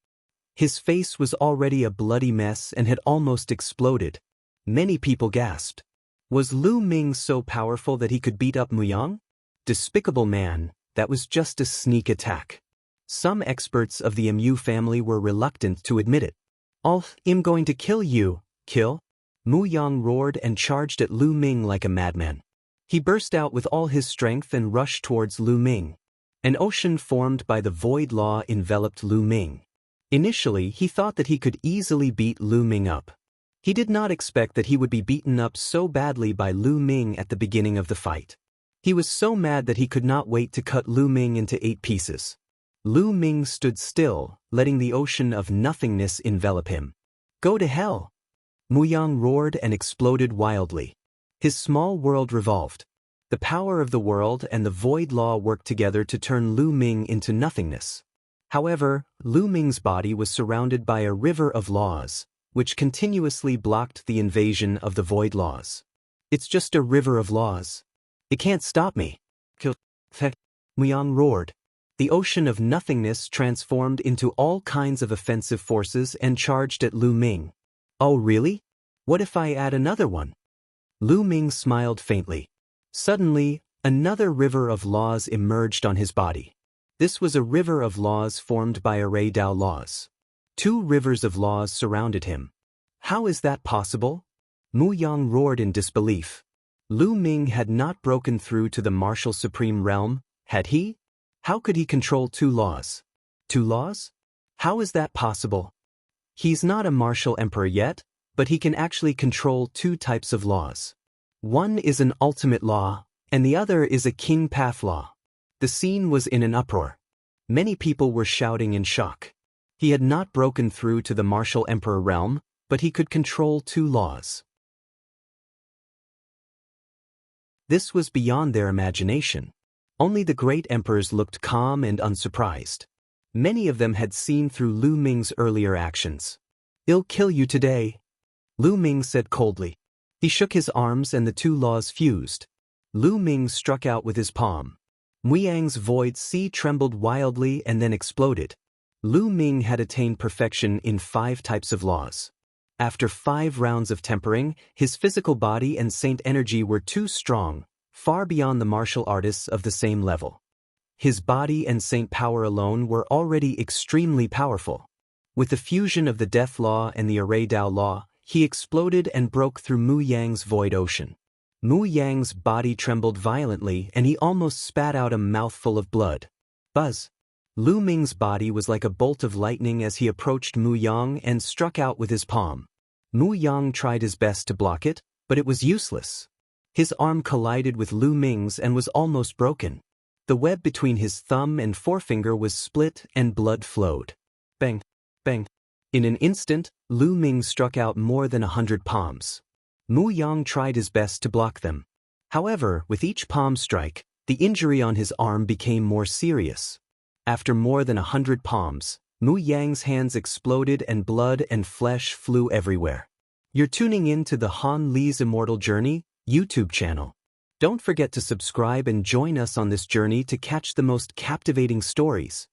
His face was already a bloody mess and had almost exploded. Many people gasped. Was Lu Ming so powerful that he could beat up Muyang? Despicable man, that was just a sneak attack. Some experts of the Mu family were reluctant to admit it. I'm going to kill you, kill? Muyang roared and charged at Lu Ming like a madman. He burst out with all his strength and rushed towards Lu Ming. An ocean formed by the void law enveloped Lu Ming. Initially, he thought that he could easily beat Lu Ming up. He did not expect that he would be beaten up so badly by Lu Ming at the beginning of the fight. He was so mad that he could not wait to cut Lu Ming into 8 pieces. Lu Ming stood still, letting the ocean of nothingness envelop him. Go to hell! Muyang roared and exploded wildly. His small world revolved. The power of the world and the void law worked together to turn Lu Ming into nothingness. However, Lu Ming's body was surrounded by a river of laws, which continuously blocked the invasion of the void laws. It's just a river of laws. It can't stop me. Muyang roared. The ocean of nothingness transformed into all kinds of offensive forces and charged at Lu Ming. Oh really? What if I add another one? Lu Ming smiled faintly. Suddenly, another river of laws emerged on his body. This was a river of laws formed by array Dao laws. 2 rivers of laws surrounded him. How is that possible? Muyang roared in disbelief. Lu Ming had not broken through to the martial supreme realm, had he? How could he control 2 laws? 2 laws? How is that possible? He's not a martial emperor yet, but he can actually control 2 types of laws. One is an ultimate law, and the other is a king path law. The scene was in an uproar. Many people were shouting in shock. He had not broken through to the martial emperor realm, but he could control 2 laws. This was beyond their imagination. Only the great emperors looked calm and unsurprised. Many of them had seen through Lu Ming's earlier actions. I'll kill you today, Lu Ming said coldly. He shook his arms and the 2 laws fused. Lu Ming struck out with his palm. Muyang's void sea trembled wildly and then exploded. Lu Ming had attained perfection in 5 types of laws. After 5 rounds of tempering, his physical body and saint energy were too strong, far beyond the martial artists of the same level. His body and saint power alone were already extremely powerful. With the fusion of the Death Law and the Array Dao Law, he exploded and broke through Muyang's void ocean. Muyang's body trembled violently and he almost spat out a mouthful of blood. Buzz! Lu Ming's body was like a bolt of lightning as he approached Muyang and struck out with his palm. Muyang tried his best to block it, but it was useless. His arm collided with Lu Ming's and was almost broken. The web between his thumb and forefinger was split and blood flowed. Bang! Bang! In an instant, Lu Ming struck out more than 100 palms. Muyang tried his best to block them. However, with each palm strike, the injury on his arm became more serious. After more than 100 palms, Muyang's hands exploded and blood and flesh flew everywhere. You're tuning in to the Han Li's Immortal Journey YouTube channel. Don't forget to subscribe and join us on this journey to catch the most captivating stories.